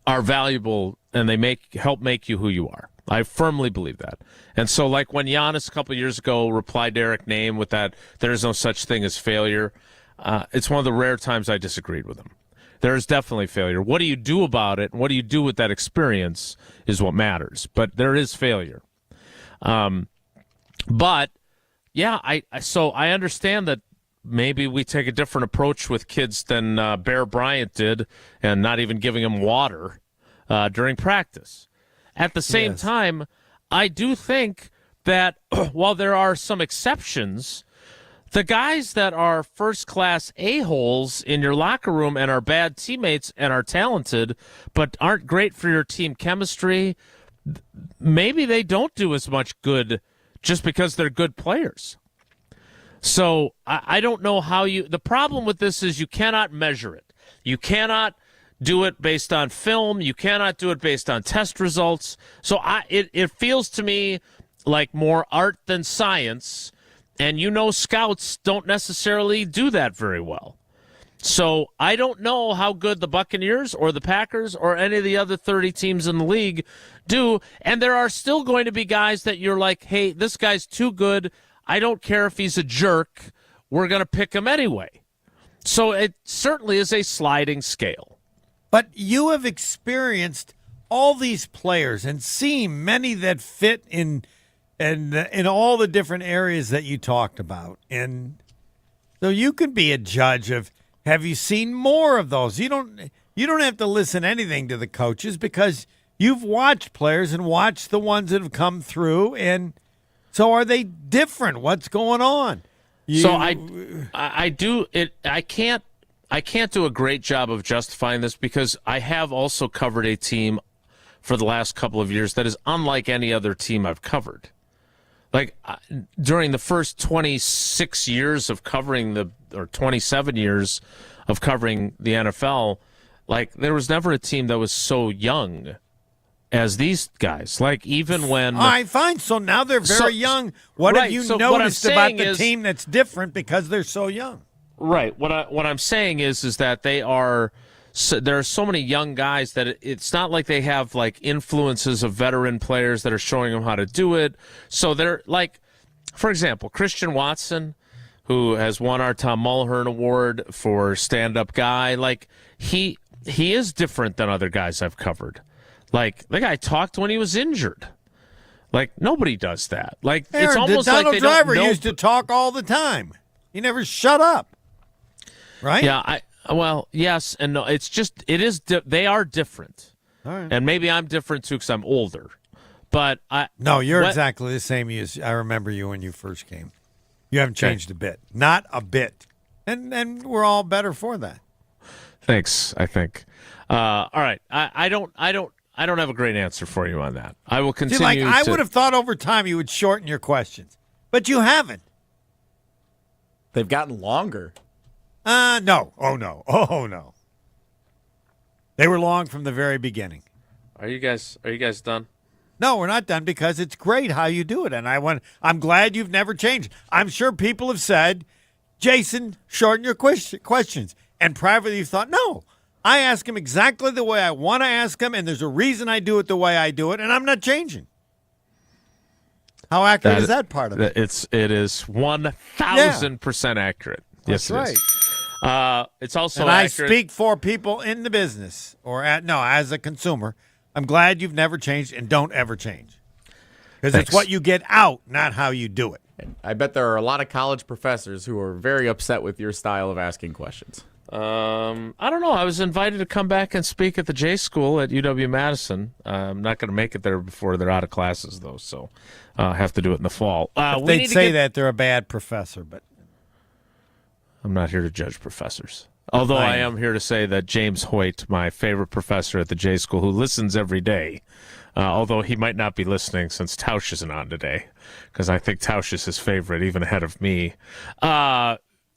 valuable, and they help make you who you are. I firmly believe that. And so, like when Giannis a couple of years ago replied to Eric Name with that, there is no such thing as failure, it's one of the rare times I disagreed with him. There is definitely failure. What do you do about it, and what do you do with that experience is what matters. But there is failure. But, yeah, so I understand that maybe we take a different approach with kids than Bear Bryant did, and not even giving them water during practice. At the same time, I do think that while there are some exceptions, the guys that are first-class a-holes in your locker room and are bad teammates and are talented but aren't great for your team chemistry, maybe they don't do as much good just because they're good players. So I don't know how the problem with this is you cannot measure it. You cannot do it based on film. You cannot do it based on test results. So it feels to me like more art than science, and scouts don't necessarily do that very well. So I don't know how good the Buccaneers or the Packers or any of the other 30 teams in the league do, and there are still going to be guys that you're like, hey, this guy's too good. I don't care if he's a jerk. We're going to pick him anyway. So it certainly is a sliding scale. But you have experienced all these players and seen many that fit in all the different areas that you talked about. And so you can be a judge of, have you seen more of those? You don't have to listen anything to the coaches because You've watched players and watched the ones that have come through, and so are they different? What's going on? I can't do a great job of justifying this because I have also covered a team for the last couple of years that is unlike any other team I've covered. Like during the first 26 years of covering or 27 years of covering the NFL, like there was never a team that was so young as these guys. Like even when... All right, fine. So now they're very young. What have you noticed about the team that's different because they're so young? Right. What I'm saying is that they are... So there are so many young guys that it's not like they have like influences of veteran players that are showing them how to do it. So they're like, for example, Christian Watson, who has won our Tom Mulhern Award for stand-up guy. Like he is different than other guys I've covered. Like the guy talked when he was injured. Like nobody does that. Like Aaron, it's almost like Donald they Driver don't know. used to talk all the time. He never shut up. Right? Yeah, well, yes and no. It's just they are different, all right. And maybe I'm different too because I'm older. But no, you're exactly the same as I remember you when you first came. You haven't changed a bit, not a bit, and we're all better for that. Thanks. I think. All right, I don't have a great answer for you on that. I will continue. See, I would have thought over time you would shorten your questions, but you haven't. They've gotten longer. No. Oh, no. They were long from the very beginning. Are you guys done? No, we're not done because it's great how you do it, and I'm glad you've never changed. I'm sure people have said, Jason, shorten your questions, and privately you've thought, no, I ask him exactly the way I want to ask him, and there's a reason I do it the way I do it, and I'm not changing. How accurate is that part of it? It is 1,000% accurate. Yes, That's it is. right. It's also and accurate. I speak for people in the business, as a consumer. I'm glad you've never changed and don't ever change. Because it's what you get out, not how you do it. I bet there are a lot of college professors who are very upset with your style of asking questions. I don't know. I was invited to come back and speak at the J School at UW-Madison. I'm not going to make it there before they're out of classes, though, so I have to do it in the fall. If they'd say that, they're a bad professor, but... I'm not here to judge professors. Although I am here to say that James Hoyt, my favorite professor at the J School, who listens every day, although he might not be listening since Tausch isn't on today, because I think Tausch is his favorite, even ahead of me,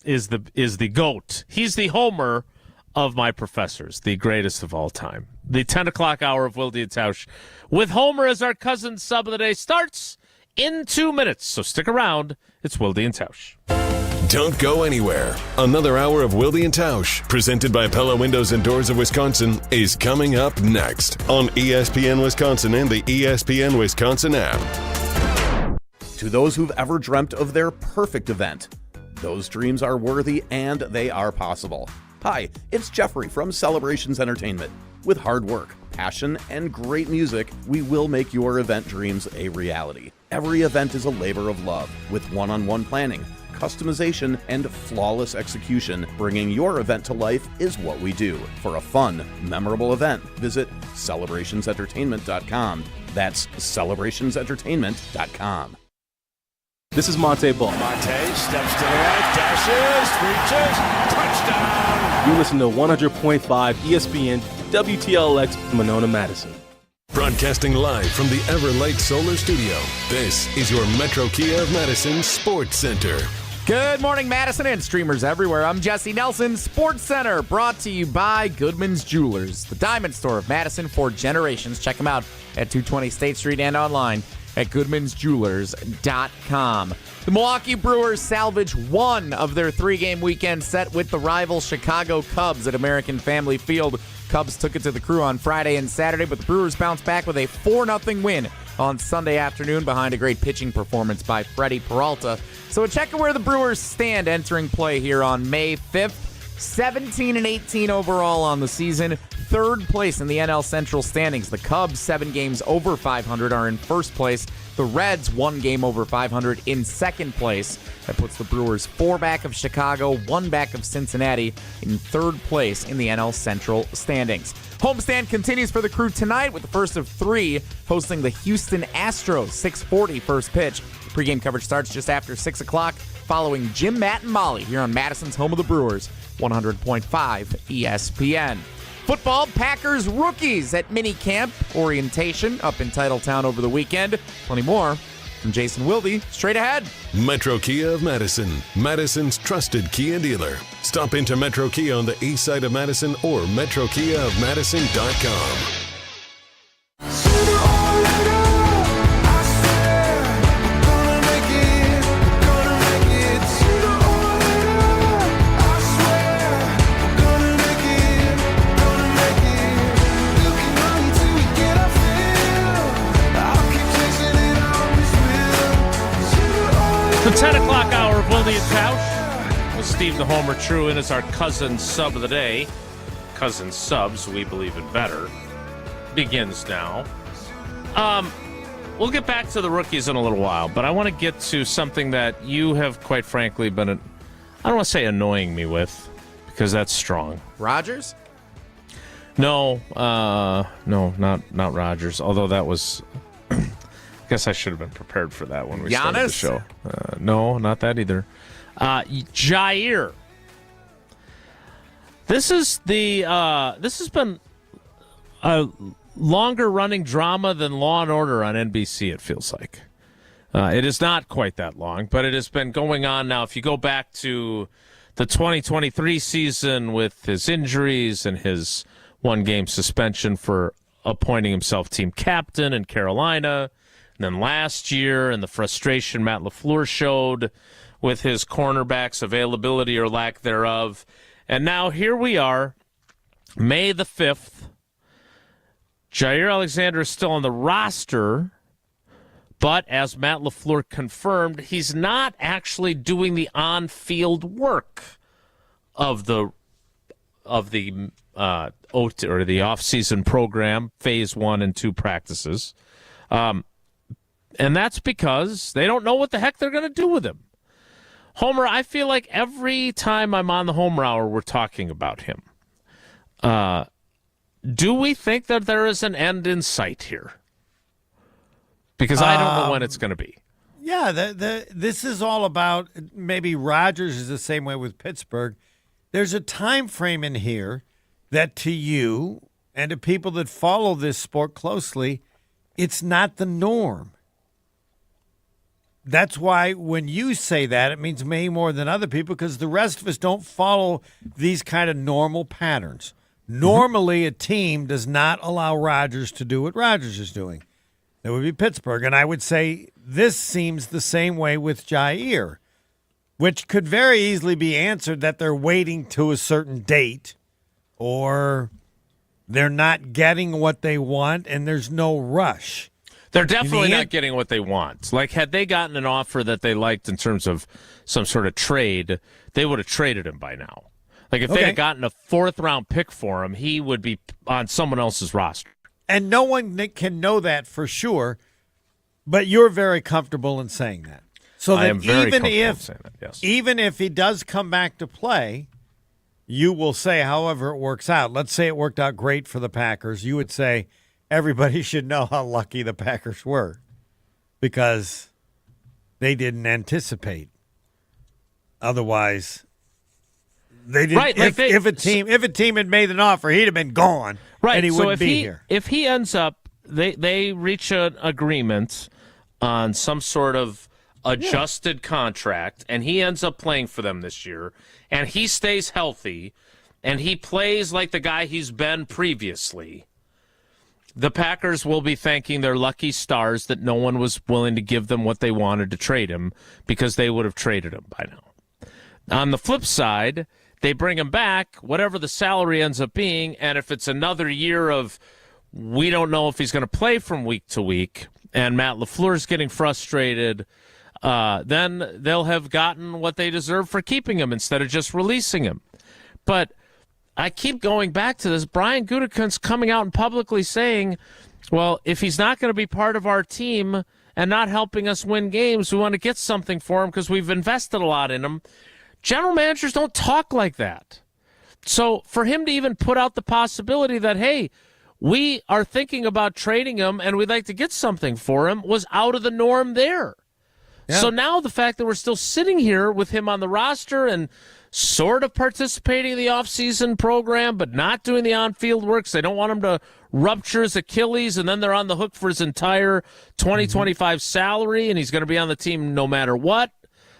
is the GOAT. He's the Homer of my professors, the greatest of all time. The 10 o'clock hour of Wilde and Tausch, with Homer as our cousin sub of the day, starts in 2 minutes. So stick around. It's Wilde and Tausch. Don't go anywhere. Another hour of Wilde and Tausch, presented by Pella Windows and Doors of Wisconsin, is coming up next on ESPN Wisconsin and the ESPN Wisconsin app. To those who've ever dreamt of their perfect event, those dreams are worthy and they are possible. Hi, it's Jeffrey from Celebrations Entertainment. With hard work, passion, and great music, we will make your event dreams a reality. Every event is a labor of love, with one-on-one planning, customization, and flawless execution. Bringing your event to life is what we do. For a fun, memorable event, visit celebrationsentertainment.com. That's celebrationsentertainment.com. This is Monte Ball. Monte steps to the right, dashes, reaches, touchdown. You listen to 100.5 ESPN WTLX Monona, Madison. Broadcasting live from the Everlight Solar Studio, this is your Metro Kia of Madison Sports Center. Good morning, Madison and streamers everywhere. I'm Jesse Nelson, Sports Center, brought to you by Goodman's Jewelers, the diamond store of Madison for generations. Check them out at 220 State Street and online at goodmansjewelers.com. The Milwaukee Brewers salvage one of their three-game weekend set with the rival Chicago Cubs at American Family Field. Cubs took it to the Crew on Friday and Saturday, but the Brewers bounced back with a 4-0 win on Sunday afternoon behind a great pitching performance by Freddie Peralta. So a check of where the Brewers stand entering play here on May 5th. 17-18 overall on the season. Third place in the NL Central standings. The Cubs, 7 games over 500, are in first place. The Reds, 1 game over 500 in second place. That puts the Brewers 4 back of Chicago, 1 back of Cincinnati in third place in the NL Central standings. Homestand continues for the Crew tonight with the first of 3 hosting the Houston Astros. 6:40 first pitch. Pre-game coverage starts just after 6 o'clock following Jim, Matt, and Molly here on Madison's home of the Brewers, 100.5 ESPN. Football, Packers rookies at minicamp orientation up in Titletown over the weekend. Plenty more from Jason Wilde straight ahead. Metro Kia of Madison, Madison's trusted Kia dealer. Stop into Metro Kia on the east side of Madison or metrokiaofmadison.com. The 10 o'clock hour of Wilde and Tausch with Steve the Homer True in as our cousin sub of the day. Cousin subs, we believe in better. Begins now. We'll get back to the rookies in a little while, but I want to get to something that you have quite frankly been, I don't want to say annoying me with, because that's strong. Rodgers? No, not Rodgers, although that was... I guess I should have been prepared for that when we started the show. No, not that either. Jair. This has been a longer running drama than Law and Order on NBC, it feels like. It is not quite that long, but it has been going on now. If you go back to the 2023 season with his injuries and his one-game suspension for appointing himself team captain in Carolina, and then last year, and the frustration Matt LaFleur showed with his cornerbacks' availability or lack thereof. And now here we are, May the 5th. Jair Alexander is still on the roster, but as Matt LaFleur confirmed, he's not actually doing the on-field work of the off-season program, phase 1 and 2 practices. And that's because they don't know what the heck they're going to do with him. Homer, I feel like every time I'm on the Homer Hour, we're talking about him. Do we think that there is an end in sight here? Because I don't know when it's going to be. Yeah, this is all about, maybe Rodgers is the same way with Pittsburgh. There's a time frame in here that to you and to people that follow this sport closely, it's not the norm. That's why when you say that, it means way more than other people because the rest of us don't follow these kind of normal patterns. Normally, a team does not allow Rodgers to do what Rodgers is doing. That would be Pittsburgh. And I would say this seems the same way with Jair, which could very easily be answered that they're waiting to a certain date or they're not getting what they want and there's no rush. They're definitely not getting what they want. Like, had they gotten an offer that they liked in terms of some sort of trade, they would have traded him by now. Like, if they had gotten a 4th-round pick for him, he would be on someone else's roster. And no one can know that for sure, but you're very comfortable in saying that. So that I am very comfortable in saying that, yes. Even if he does come back to play, you will say, however it works out. Let's say it worked out great for the Packers. You would say, everybody should know how lucky the Packers were because they didn't anticipate. Otherwise, they didn't. Right, like if a team had made an offer, he'd have been gone, right? And he so wouldn't be here. If he ends up, they reach an agreement on some sort of adjusted contract, and he ends up playing for them this year, and he stays healthy, and he plays like the guy he's been previously. The Packers will be thanking their lucky stars that no one was willing to give them what they wanted to trade him because they would have traded him by now. On the flip side, they bring him back, whatever the salary ends up being, and if it's another year of we don't know if he's going to play from week to week, and Matt LaFleur's getting frustrated, then they'll have gotten what they deserve for keeping him instead of just releasing him. But I keep going back to this. Brian Gutekunst's coming out and publicly saying, well, if he's not going to be part of our team and not helping us win games, we want to get something for him because we've invested a lot in him. General managers don't talk like that. So for him to even put out the possibility that, hey, we are thinking about trading him and we'd like to get something for him was out of the norm there. Yeah. So now the fact that we're still sitting here with him on the roster and sort of participating in the offseason program, but not doing the on-field work, so they don't want him to rupture his Achilles, and then they're on the hook for his entire 2025 salary, and he's going to be on the team no matter what.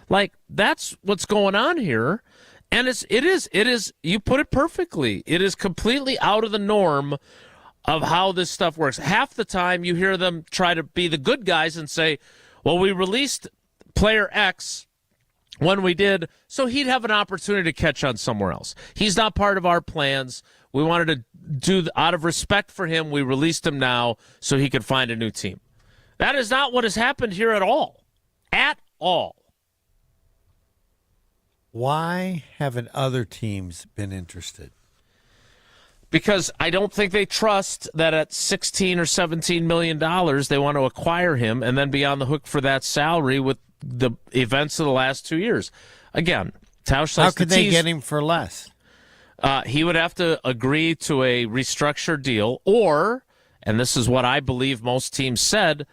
Like, that's what's going on here. And it is, you put it perfectly. It is completely out of the norm of how this stuff works. Half the time you hear them try to be the good guys and say, well, we released player X when we did, so he'd have an opportunity to catch on somewhere else. He's not part of our plans. We wanted to do, out of respect for him, we released him now so he could find a new team. That is not what has happened here at all. At all. Why haven't other teams been interested? Because I don't think they trust that at $16 or $17 million they want to acquire him and then be on the hook for that salary with the events of the last 2 years. Again, Tausch likes How could to they tease. get him for less? He would have to agree to a restructured deal, or, and this is what I believe most teams said,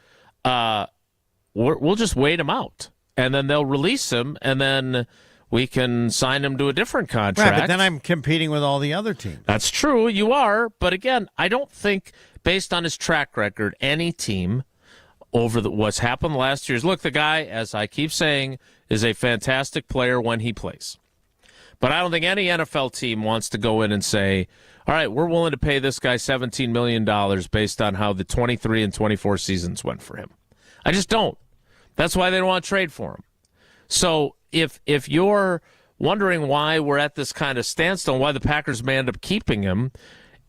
we'll just wait him out, and then they'll release him, and then we can sign him to a different contract. Right, but then I'm competing with all the other teams. That's true, you are, but again, I don't think, based on his track record, any team over what's happened the last years. Look, the guy, as I keep saying, is a fantastic player when he plays. But I don't think any NFL team wants to go in and say, all right, we're willing to pay this guy $17 million based on how the 23 and 24 seasons went for him. I just don't. That's why they don't want to trade for him. So if you're wondering why we're at this kind of standstill, why the Packers may end up keeping him,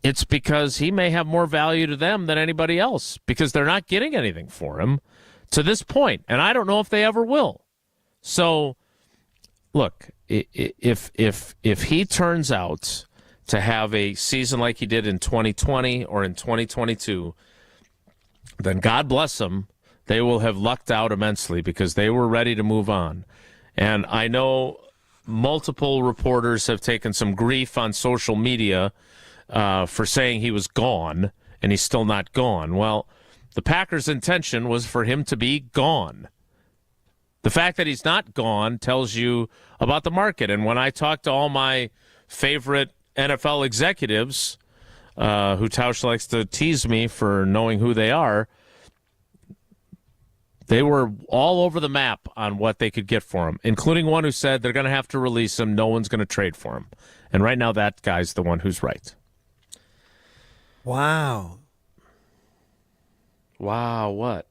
it's because he may have more value to them than anybody else because they're not getting anything for him to this point, and I don't know if they ever will. So, look, if he turns out to have a season like he did in 2020 or in 2022, then God bless them. They will have lucked out immensely because they were ready to move on. And I know multiple reporters have taken some grief on social media for saying he was gone, and he's still not gone. Well, the Packers' intention was for him to be gone. The fact that he's not gone tells you about the market. And when I talk to all my favorite NFL executives, who Tausch likes to tease me for knowing who they are, they were all over the map on what they could get for him, including one who said they're going to have to release him. No one's going to trade for him. And right now that guy's the one who's right. Wow. Wow, what?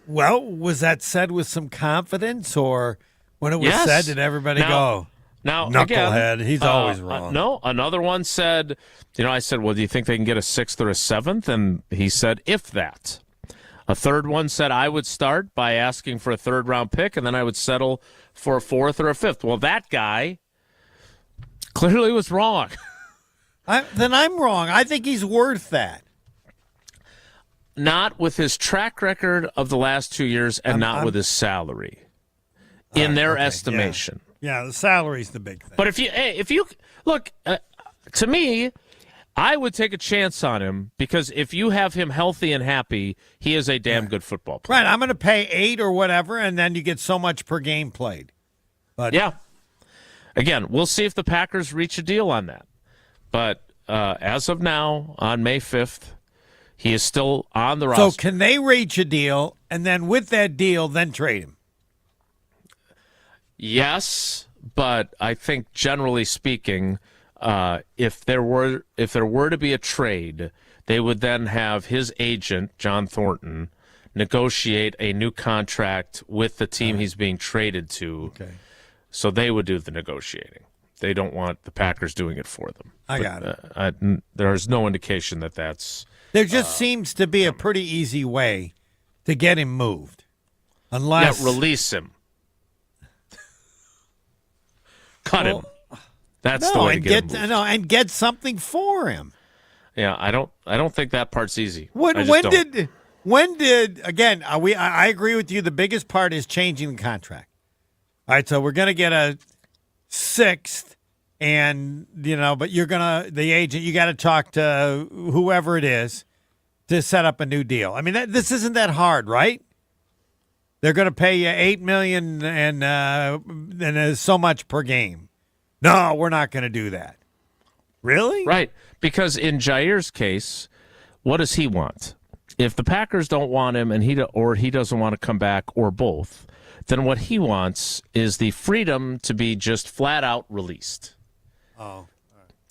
Well, was that said with some confidence, or when it was said, did everybody go, now, knucklehead, again, he's always wrong? No, another one said, I said, well, do you think they can get a 6th or a 7th? And he said, if that. A third one said, I would start by asking for a 3rd-round pick, and then I would settle for a 4th or a 5th. Well, that guy clearly was wrong. Then I'm wrong. I think he's worth that. Not with his track record of the last 2 years and not with his salary, in their estimation. Yeah, the salary's the big thing. But if you look, to me, I would take a chance on him because if you have him healthy and happy, he is a damn good football player. Right, I'm going to pay 8 or whatever, and then you get so much per game played. But yeah. Again, we'll see if the Packers reach a deal on that. But as of now, on May 5th, he is still on the roster. So can they reach a deal, and then with that deal, then trade him? Yes, but I think generally speaking, if there were to be a trade, they would then have his agent, John Thornton, negotiate a new contract with the team he's being traded to. Okay. So they would do the negotiating. They don't want the Packers doing it for them. I got it. There's no indication that that's... There just seems to be a pretty easy way to get him moved. Unless... Yeah, release him. Cut him. That's the way to get him moved. And get something for him. Yeah, I don't think that part's easy. When did again? I agree with you. The biggest part is changing the contract. All right, so we're going to get a 6th And, but the agent, you got to talk to whoever it is to set up a new deal. I mean, this isn't that hard, right? They're going to pay you $8 million and so much per game. No, we're not going to do that. Really? Right. Because in Jair's case, what does he want? If the Packers don't want him and he doesn't want to come back or both, then what he wants is the freedom to be just flat out released. Oh.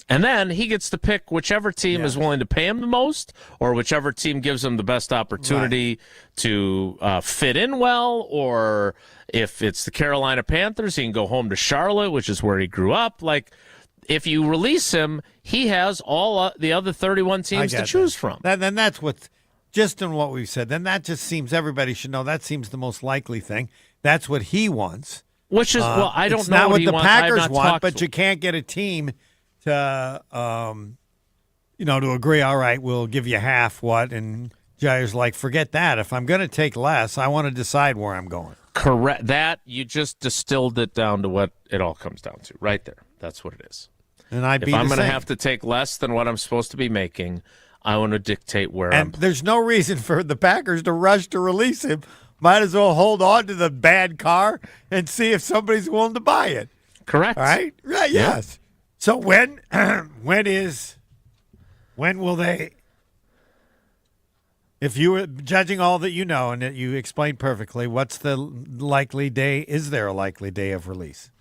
And then he gets to pick whichever team is willing to pay him the most or whichever team gives him the best opportunity to fit in well, or if it's the Carolina Panthers, he can go home to Charlotte, which is where he grew up. Like, if you release him, he has all the other 31 teams to choose from. Then that's what's just in what we've said. Then that just seems everybody should know that seems the most likely thing. That's what he wants. Which is, I don't it's know not what he the wants. Packers want, but you can't get a team to, to agree, all right, we'll give you half what, and Jair's like, forget that. If I'm going to take less, I want to decide where I'm going. Correct. That, you just distilled it down to what it all comes down to, right there. That's what it is. And if I'm going to have to take less than what I'm supposed to be making, I want to dictate where I'm. And there's no reason for the Packers to rush to release him. Might as well hold on to the bad car and see if somebody's willing to buy it. Correct. All right? Right, yes. So when will they, if you were judging all that you know and that you explained perfectly, what's the likely day? Is there a likely day of release?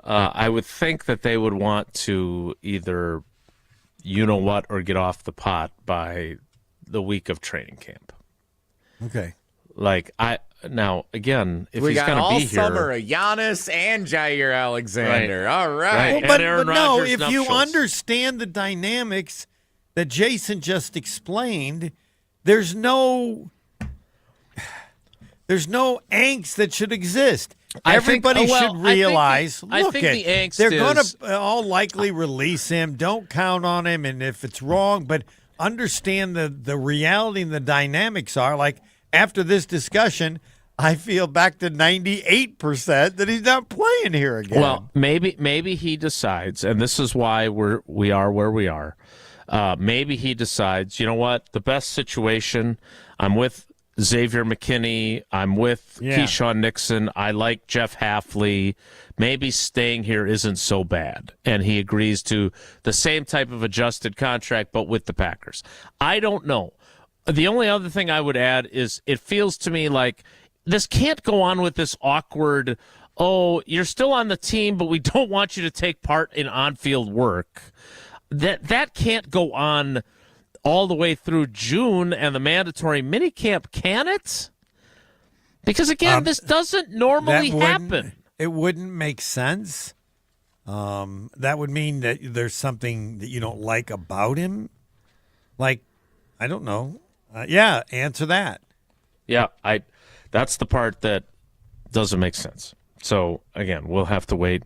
I would think that they would want to either, or get off the pot by the week of training camp. Okay. Like, again, if we he's going to be here. all summer, Giannis and Jair Alexander. Right. All right. Well, but no, if you understand the dynamics that Jason just explained, there's no angst that should exist. Everybody should realize, they're going to all likely release him. Don't count on him, and if it's wrong, but understand the reality and the dynamics are. Like, after this discussion, I feel back to 98% that he's not playing here again. Well, maybe he decides, and this is why we are where we are. Maybe he decides, you know what, the best situation, I'm with Xavier McKinney, I'm with Keyshawn Nixon, I like Jeff Hafley. Maybe staying here isn't so bad. And he agrees to the same type of adjusted contract, but with the Packers. I don't know. The only other thing I would add is it feels to me like this can't go on with this awkward, you're still on the team, but we don't want you to take part in on-field work. That can't go on all the way through June and the mandatory minicamp, can it? Because, again, this doesn't normally happen. It wouldn't make sense. That would mean that there's something that you don't like about him. Like, I don't know. Answer that. Yeah, that's the part that doesn't make sense. So, again, we'll have to wait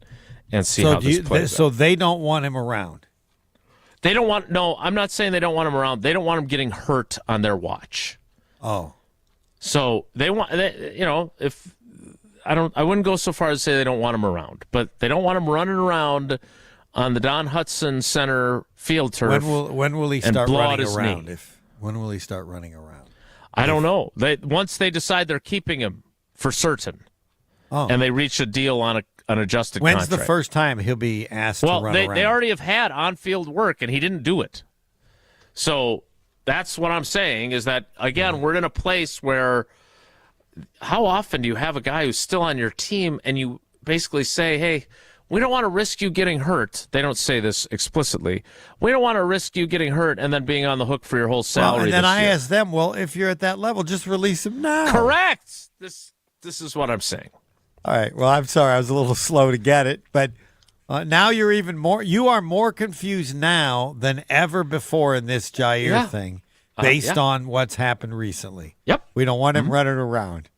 and see how this plays out. So they don't want him around? They don't want – no, I'm not saying they don't want him around. They don't want him getting hurt on their watch. Oh. So they want if – I wouldn't go so far as to say they don't want him around, but they don't want him running around on the Don Hutson Center field turf. When will he start running around? When will he start running around? I don't know. Once they decide they're keeping him for certain, and they reach a deal on an adjusted When's contract. the first time he'll be asked to run around? Well, they already have had on-field work, and he didn't do it. So that's what I'm saying is that, again, we're in a place where how often do you have a guy who's still on your team and you basically say, hey, we don't want to risk you getting hurt. They don't say this explicitly. We don't want to risk you getting hurt and then being on the hook for your whole salary. And then I year. ask them, well, if you're at that level, just release him now. Correct. This is what I'm saying. All right. Well, I'm sorry. I was a little slow to get it. But now you are more confused now than ever before in this Jair thing based on what's happened recently. Yep. We don't want him running around.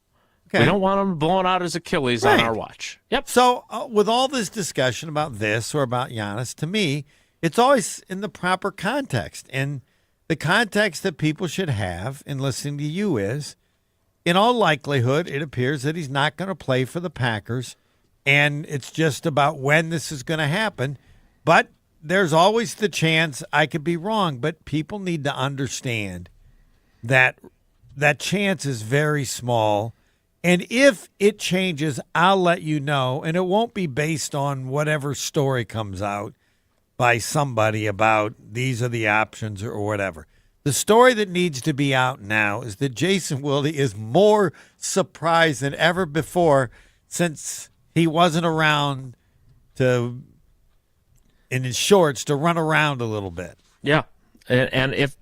Okay. We don't want him blowing out his Achilles on our watch. Yep. So with all this discussion about this or about Giannis, to me, it's always in the proper context. And the context that people should have in listening to you is, in all likelihood, it appears that he's not going to play for the Packers and it's just about when this is going to happen. But there's always the chance I could be wrong, but people need to understand that that chance is very small. And if it changes, I'll let you know, and it won't be based on whatever story comes out by somebody about these are the options or whatever. The story that needs to be out now is that Jason Wilde is more surprised than ever before since he wasn't around in his shorts to run around a little bit. Yeah, and if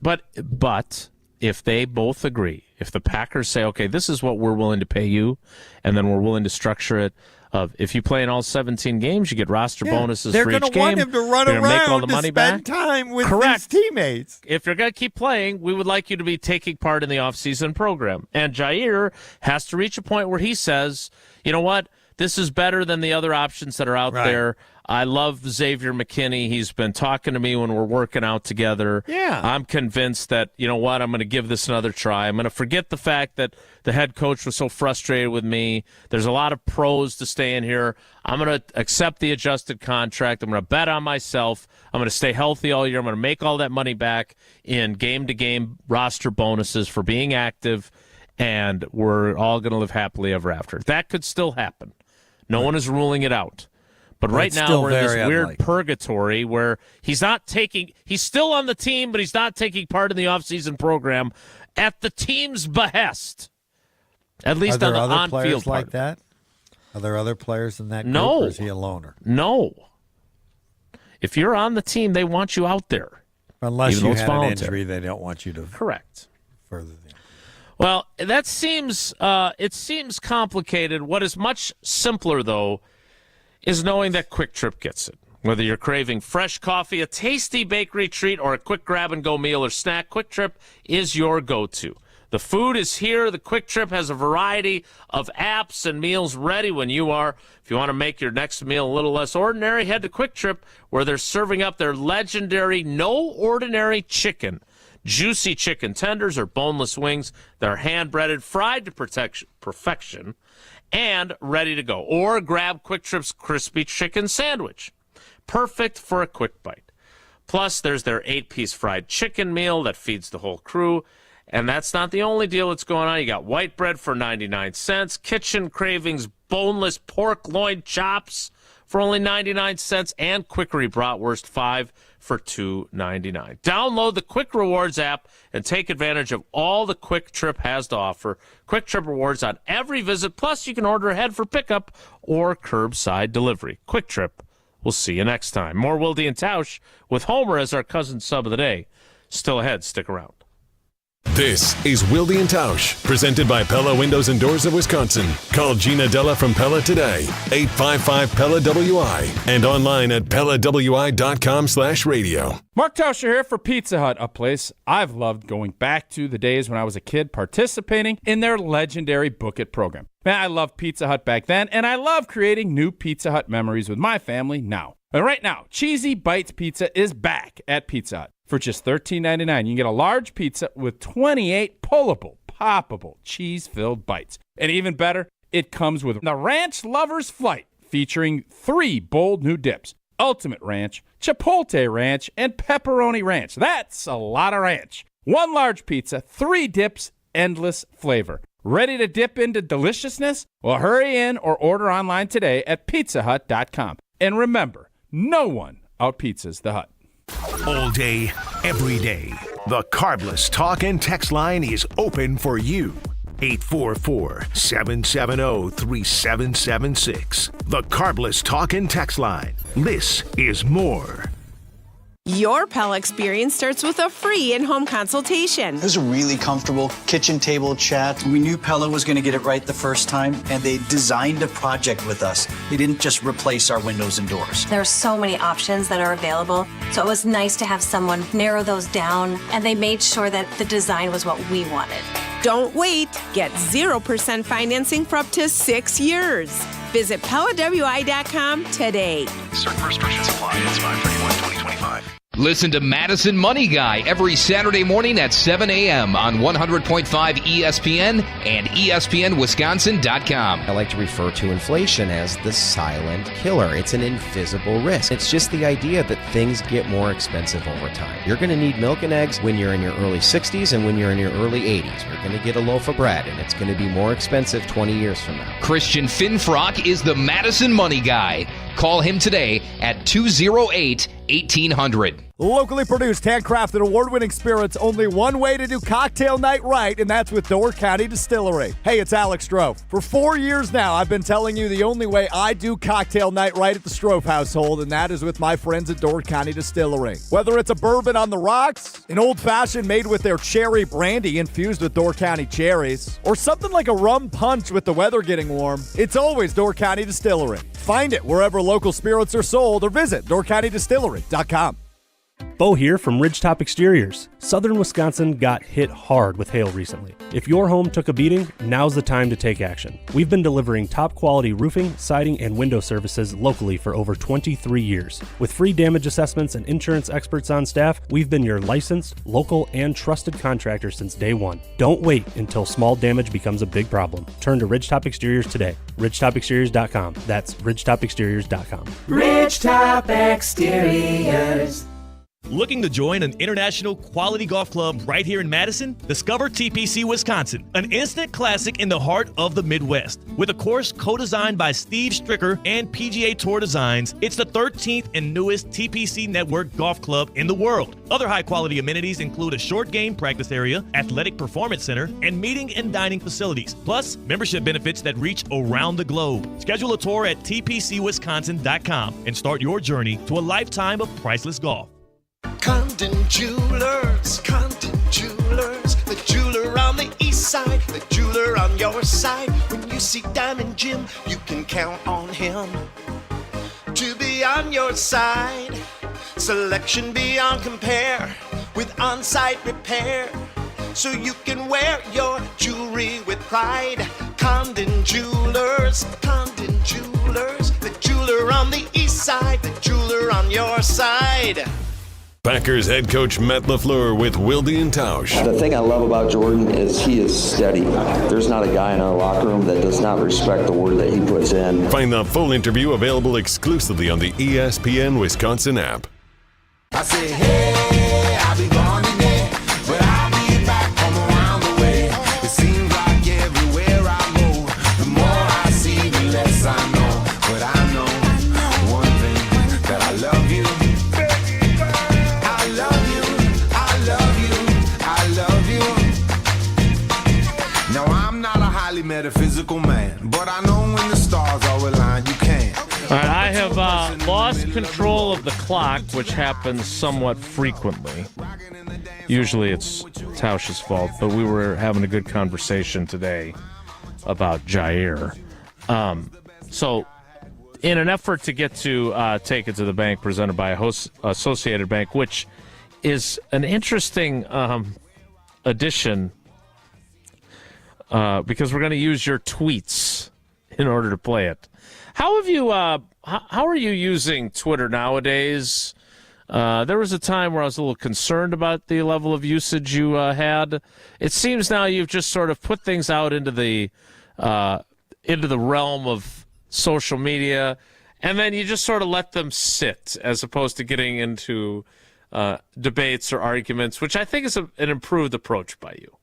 they both agree, if the Packers say, okay, this is what we're willing to pay you, and then we're willing to structure it of if you play in all 17 games, you get roster bonuses for each game. They're going to want him to run around make all the to money spend back. time with Correct. his teammates. If you're going to keep playing, we would like you to be taking part in the offseason program. And Jair has to reach a point where he says, you know what, this is better than the other options that are out there. I love Xavier McKinney. He's been talking to me when we're working out together. Yeah. I'm convinced that, you know what, I'm going to give this another try. I'm going to forget the fact that the head coach was so frustrated with me. There's a lot of pros to stay in here. I'm going to accept the adjusted contract. I'm going to bet on myself. I'm going to stay healthy all year. I'm going to make all that money back in game-to-game roster bonuses for being active, and we're all going to live happily ever after. That could still happen. No one is ruling it out. But right now we're in this weird purgatory where he's still on the team, but he's not taking part in the offseason program at the team's behest. At least on the on-field part. Are there other players like that? Are there other players in that group, No. or is he a loner? No. If you're on the team, they want you out there. Unless you had an injury, they don't want you to Correct. further the Well, that seems complicated. What is much simpler, though, is knowing that Quick Trip gets it. Whether you're craving fresh coffee, a tasty bakery treat, or a quick grab-and-go meal or snack, Quick Trip is your go-to. The food is here. The Quick Trip has a variety of apps and meals ready when you are. If you want to make your next meal a little less ordinary, head to Quick Trip, where they're serving up their legendary No Ordinary Chicken. Juicy chicken tenders or boneless wings that are hand-breaded, fried to perfection, and ready to go. Or grab Quick Trip's crispy chicken sandwich. Perfect for a quick bite. Plus, there's their 8-piece fried chicken meal that feeds the whole crew. And that's not the only deal that's going on. You got white bread for 99 cents, Kitchen Cravings boneless pork loin chops for only 99 cents, and Quickery Bratwurst 5 for $2.99. Download the Quick Rewards app and take advantage of all the Quick Trip has to offer. Quick Trip rewards on every visit, plus you can order ahead for pickup or curbside delivery. Quick Trip. We'll see you next time. More Wilde and Tausch with Homer as our cousin sub of the day. Still ahead. Stick around. This is Wilde and Tausch, presented by Pella Windows and Doors of Wisconsin. Call Gina Della from Pella today, 855-PELLA-WI, and online at PellaWI.com/radio. Mark Tauscher here for Pizza Hut, a place I've loved going back to the days when I was a kid participating in their legendary Book It program. Man, I loved Pizza Hut back then, and I love creating new Pizza Hut memories with my family now. And right now, Cheesy Bites Pizza is back at Pizza Hut. For just $13.99, you can get a large pizza with 28 pullable, poppable, cheese-filled bites. And even better, it comes with the Ranch Lover's Flight, featuring 3 bold new dips: Ultimate Ranch, Chipotle Ranch, and Pepperoni Ranch. That's a lot of ranch. 1 large pizza, 3 dips, endless flavor. Ready to dip into deliciousness? Well, hurry in or order online today at pizzahut.com. And remember, no one out-pizzas the Hut. All day, every day, the Carbless Talk and Text line is open for you. 844-770-3776. The Carbless Talk and Text line. This is more. Your Pella experience starts with a free in-home consultation. It was a really comfortable kitchen table chat. We knew Pella was going to get it right the first time, and they designed a project with us. They didn't just replace our windows and doors. There are so many options that are available, so it was nice to have someone narrow those down, and they made sure that the design was what we wanted. Don't wait. Get 0% financing for up to 6 years. Visit PellaWI.com today. Certain restrictions apply. It's 5/31/2025. Listen to Madison Money Guy every Saturday morning at 7 a.m. on 100.5 ESPN and ESPNWisconsin.com. I like to refer to inflation as the silent killer. It's an invisible risk. It's just the idea that things get more expensive over time. You're going to need milk and eggs when you're in your early 60s and when you're in your early 80s. You're going to get a loaf of bread, and it's going to be more expensive 20 years from now. Christian Finfrock is the Madison Money Guy. Call him today at 208-1800. Locally produced, handcrafted, award-winning spirits. Only one way to do cocktail night right, and that's with Door County Distillery. Hey, it's Alex Strofe. For 4 years now, I've been telling you the only way I do cocktail night right at the Strofe household, and that is with my friends at Door County Distillery. Whether it's a bourbon on the rocks, an old-fashioned made with their cherry brandy infused with Door County cherries, or something like a rum punch with the weather getting warm, it's always Door County Distillery. Find it wherever local spirits are sold or visit doorcountydistillery.com. Bo here from Ridgetop Exteriors. Southern Wisconsin got hit hard with hail recently. If your home took a beating, now's the time to take action. We've been delivering top quality roofing, siding, and window services locally for over 23 years. With free damage assessments and insurance experts on staff, we've been your licensed, local, and trusted contractor since day one. Don't wait until small damage becomes a big problem. Turn to Ridgetop Exteriors today. Ridgetopexteriors.com. That's ridgetopexteriors.com. Ridgetop Exteriors. Looking to join an international quality golf club right here in Madison? Discover TPC Wisconsin, an instant classic in the heart of the Midwest. With a course co-designed by Steve Stricker and PGA Tour Designs, it's the 13th and newest TPC Network golf club in the world. Other high-quality amenities include a short game practice area, athletic performance center, and meeting and dining facilities, plus membership benefits that reach around the globe. Schedule a tour at tpcwisconsin.com and start your journey to a lifetime of priceless golf. Condon Jewelers, the jeweler on the east side, the jeweler on your side. When you see Diamond Jim, you can count on him to be on your side. Selection beyond compare with on-site repair, so you can wear your jewelry with pride. Condon Jewelers, the jeweler on the east side, the jeweler on your side. Packers head coach Matt LaFleur with Wilde and Tausch. The thing I love about Jordan is he is steady. There's not a guy in our locker room that does not respect the work that he puts in. Find the full interview available exclusively on the ESPN Wisconsin app. I say, hey, I'll be gone today, but I'll be back from around the way. It seems like everywhere I go, the more I see, the less I know. But I know one thing, that I love you. Metaphysical man, but I know when the stars are aligned, you can't. All right, I have lost control of the clock, which happens somewhat frequently. Usually it's Tausch's fault, but we were having a good conversation today about Jair. So in an effort to get to Take It to the Bank, presented by Associated Bank, which is an interesting addition, because we're going to use your tweets in order to play it. How have you? How are you using Twitter nowadays? There was a time where I was a little concerned about the level of usage you had. It seems now you've just sort of put things out into the realm of social media, and then you just sort of let them sit, as opposed to getting into debates or arguments, which I think is an improved approach by you.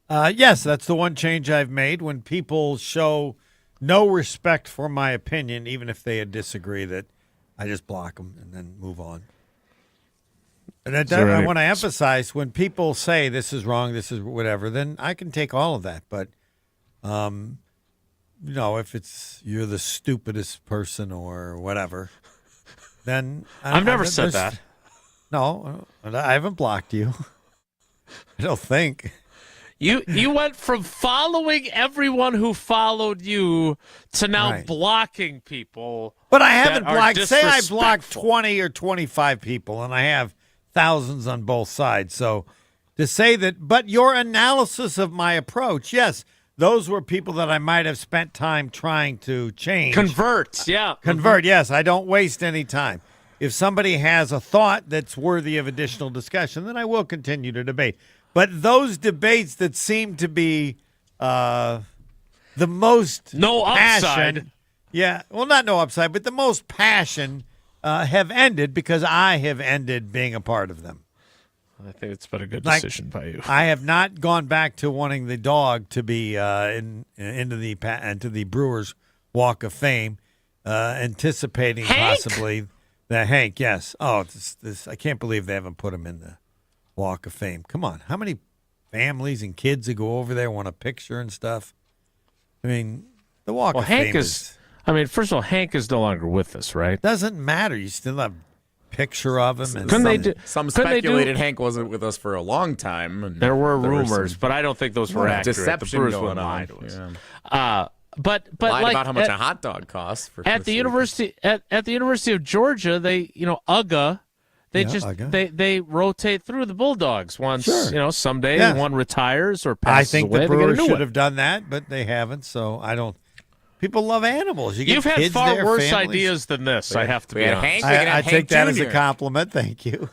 Yes, that's the one change I've made. When people show no respect for my opinion, even if they disagree, that I just block them and then move on. And I want to emphasize, when people say this is wrong, this is whatever, then I can take all of that. But, if it's you're the stupidest person or whatever, then I've never said that. No, I haven't blocked you. I don't think. You went from following everyone who followed you to now blocking people. But I haven't blocked. Say I blocked 20 or 25 people, and I have thousands on both sides. So to say that, but your analysis of my approach, yes, those were people that I might have spent time trying to change. Convert, yeah. Convert, yes. I don't waste any time. if somebody has a thought that's worthy of additional discussion, then I will continue to debate. But those debates that seem to be the most no upside. passion, not no upside, but the most passion have ended because I have ended being a part of them. I think it's been a good decision by you. I have not gone back to wanting the dog to be into the Brewers Walk of Fame, anticipating Hank? possibly that Hank. Yes. Oh, this I can't believe they haven't put him in the Walk of Fame. Come on, how many families and kids that go over there want a picture and stuff? I mean, the Walk of Hank Fame is. I mean, first of all, Hank is no longer with us, right? Doesn't matter. You still have picture of him. And some speculated Hank wasn't with us for a long time. And there were rumors, but I don't think those were accurate. Deception the Brewers going wouldn't lie on. to us. Yeah. But lied like, about how much a hot dog costs at the University of Georgia, they UGA. They rotate through the Bulldogs once. Sure. Someday one retires or passes I think away. the Brewers should one. have done that, but they haven't. So I don't. People love animals. You've had far worse ideas than this. I have to be honest. I take that as a compliment. Thank you.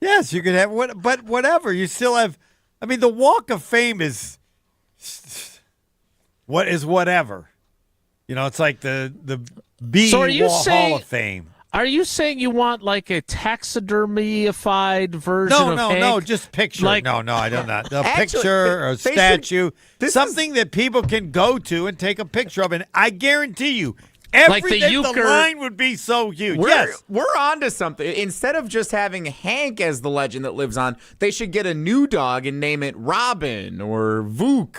Yes, you could have but whatever. You still have. I mean, the Walk of Fame is what is whatever. It's like the Hall of Fame. Are you saying you want like a taxidermyified version of Hank? No, just picture. No, I don't know. A picture or a statue, something that people can go to and take a picture of. And I guarantee you, the line would be so huge. We're on to something. Instead of just having Hank as the legend that lives on, they should get a new dog and name it Robin or Vuk.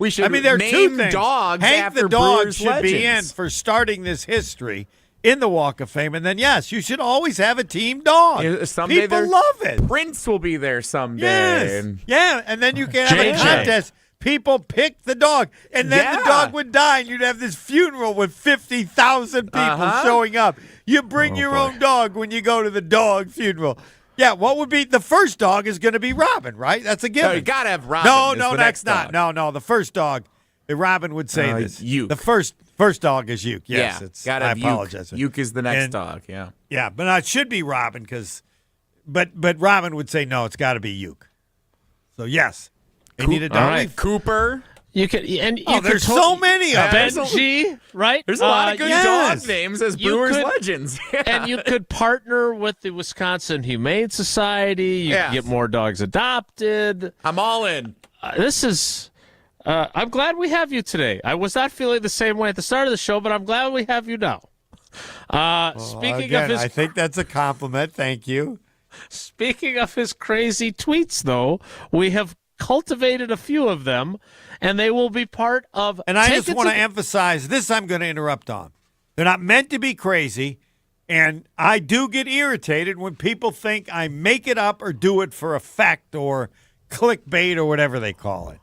We should there are name two things. dogs Hank after the dog Brewers should legends. be in for starting this history in the Walk of Fame. And then, yes, you should always have a team dog. Someday people love it. Prince will be there someday. Yes. And then you can have a contest. People pick the dog, and then the dog would die, and you'd have this funeral with 50,000 people showing up. You bring your own dog when you go to the dog funeral. Yeah, what would be the first dog is going to be Robin, right? That's a given. No, you got to have Robin. No, that's not. No, the first dog, Robin would say this. Uke. The first dog is Uke. Yes, gotta I have apologize. Uke is the next dog, yeah. Yeah, but it should be Robin but Robin would say, no, it's got to be Uke. So, yes. They need a dog. All right. Cooper. There's so many of them. Benji, right? There's a lot of good dog names as Brewers legends. And you could partner with the Wisconsin Humane Society. You could get more dogs adopted. I'm all in. This is... I'm glad we have you today. I was not feeling the same way at the start of the show, but I'm glad we have you now. Speaking of his... I think that's a compliment. Thank you. Speaking of his crazy tweets, though, we have cultivated a few of them, and they will be part of... And I just want to emphasize, this I'm going to interrupt on. They're not meant to be crazy, and I do get irritated when people think I make it up or do it for effect or clickbait or whatever they call it.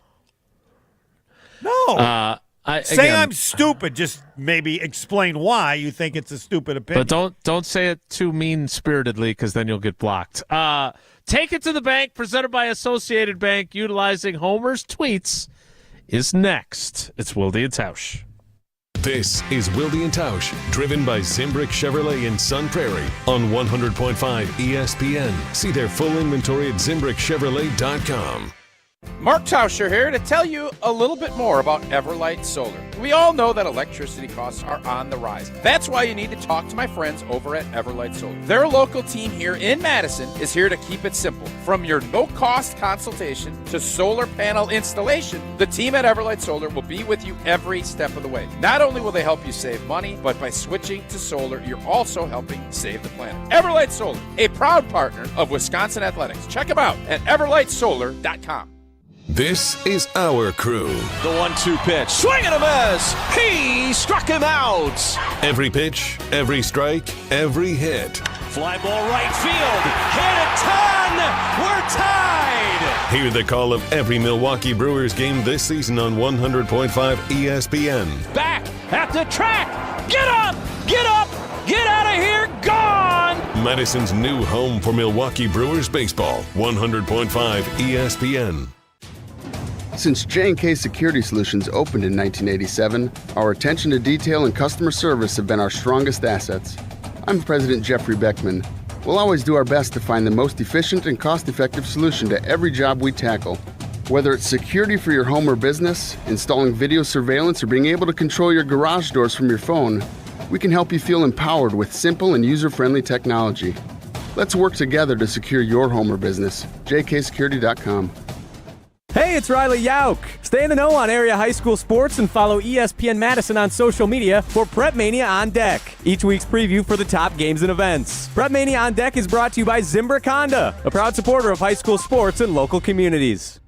No. I'm stupid. Just maybe explain why you think it's a stupid opinion. But don't say it too mean-spiritedly, because then you'll get blocked. Take It to the Bank, presented by Associated Bank, utilizing Homer's tweets, is next. It's Wilde and Tausch. This is Wilde and Tausch, driven by Zimbrick Chevrolet in Sun Prairie on 100.5 ESPN. See their full inventory at ZimbrickChevrolet.com. Mark Tauscher here to tell you a little bit more about Everlight Solar. We all know that electricity costs are on the rise. That's why you need to talk to my friends over at Everlight Solar. Their local team here in Madison is here to keep it simple. From your no-cost consultation to solar panel installation, the team at Everlight Solar will be with you every step of the way. Not only will they help you save money, but by switching to solar, you're also helping save the planet. Everlight Solar, a proud partner of Wisconsin Athletics. Check them out at everlightsolar.com. This is our crew. The 1-2 pitch. Swing and a miss. He struck him out. Every pitch, every strike, every hit. Fly ball right field. Hit a ton. We're tied. Hear the call of every Milwaukee Brewers game this season on 100.5 ESPN. Back at the track. Get up. Get up. Get out of here. Gone. Madison's new home for Milwaukee Brewers baseball. 100.5 ESPN. Since J&K Security Solutions opened in 1987, our attention to detail and customer service have been our strongest assets. I'm President Jeffrey Beckman. We'll always do our best to find the most efficient and cost-effective solution to every job we tackle. Whether it's security for your home or business, installing video surveillance, or being able to control your garage doors from your phone, we can help you feel empowered with simple and user-friendly technology. Let's work together to secure your home or business. jksecurity.com. Hey, it's Riley Yauk. Stay in the know on area high school sports and follow ESPN Madison on social media for Prep Mania on Deck, each week's preview for the top games and events. Prep Mania on Deck is brought to you by Zimbrick Honda, a proud supporter of high school sports and local communities.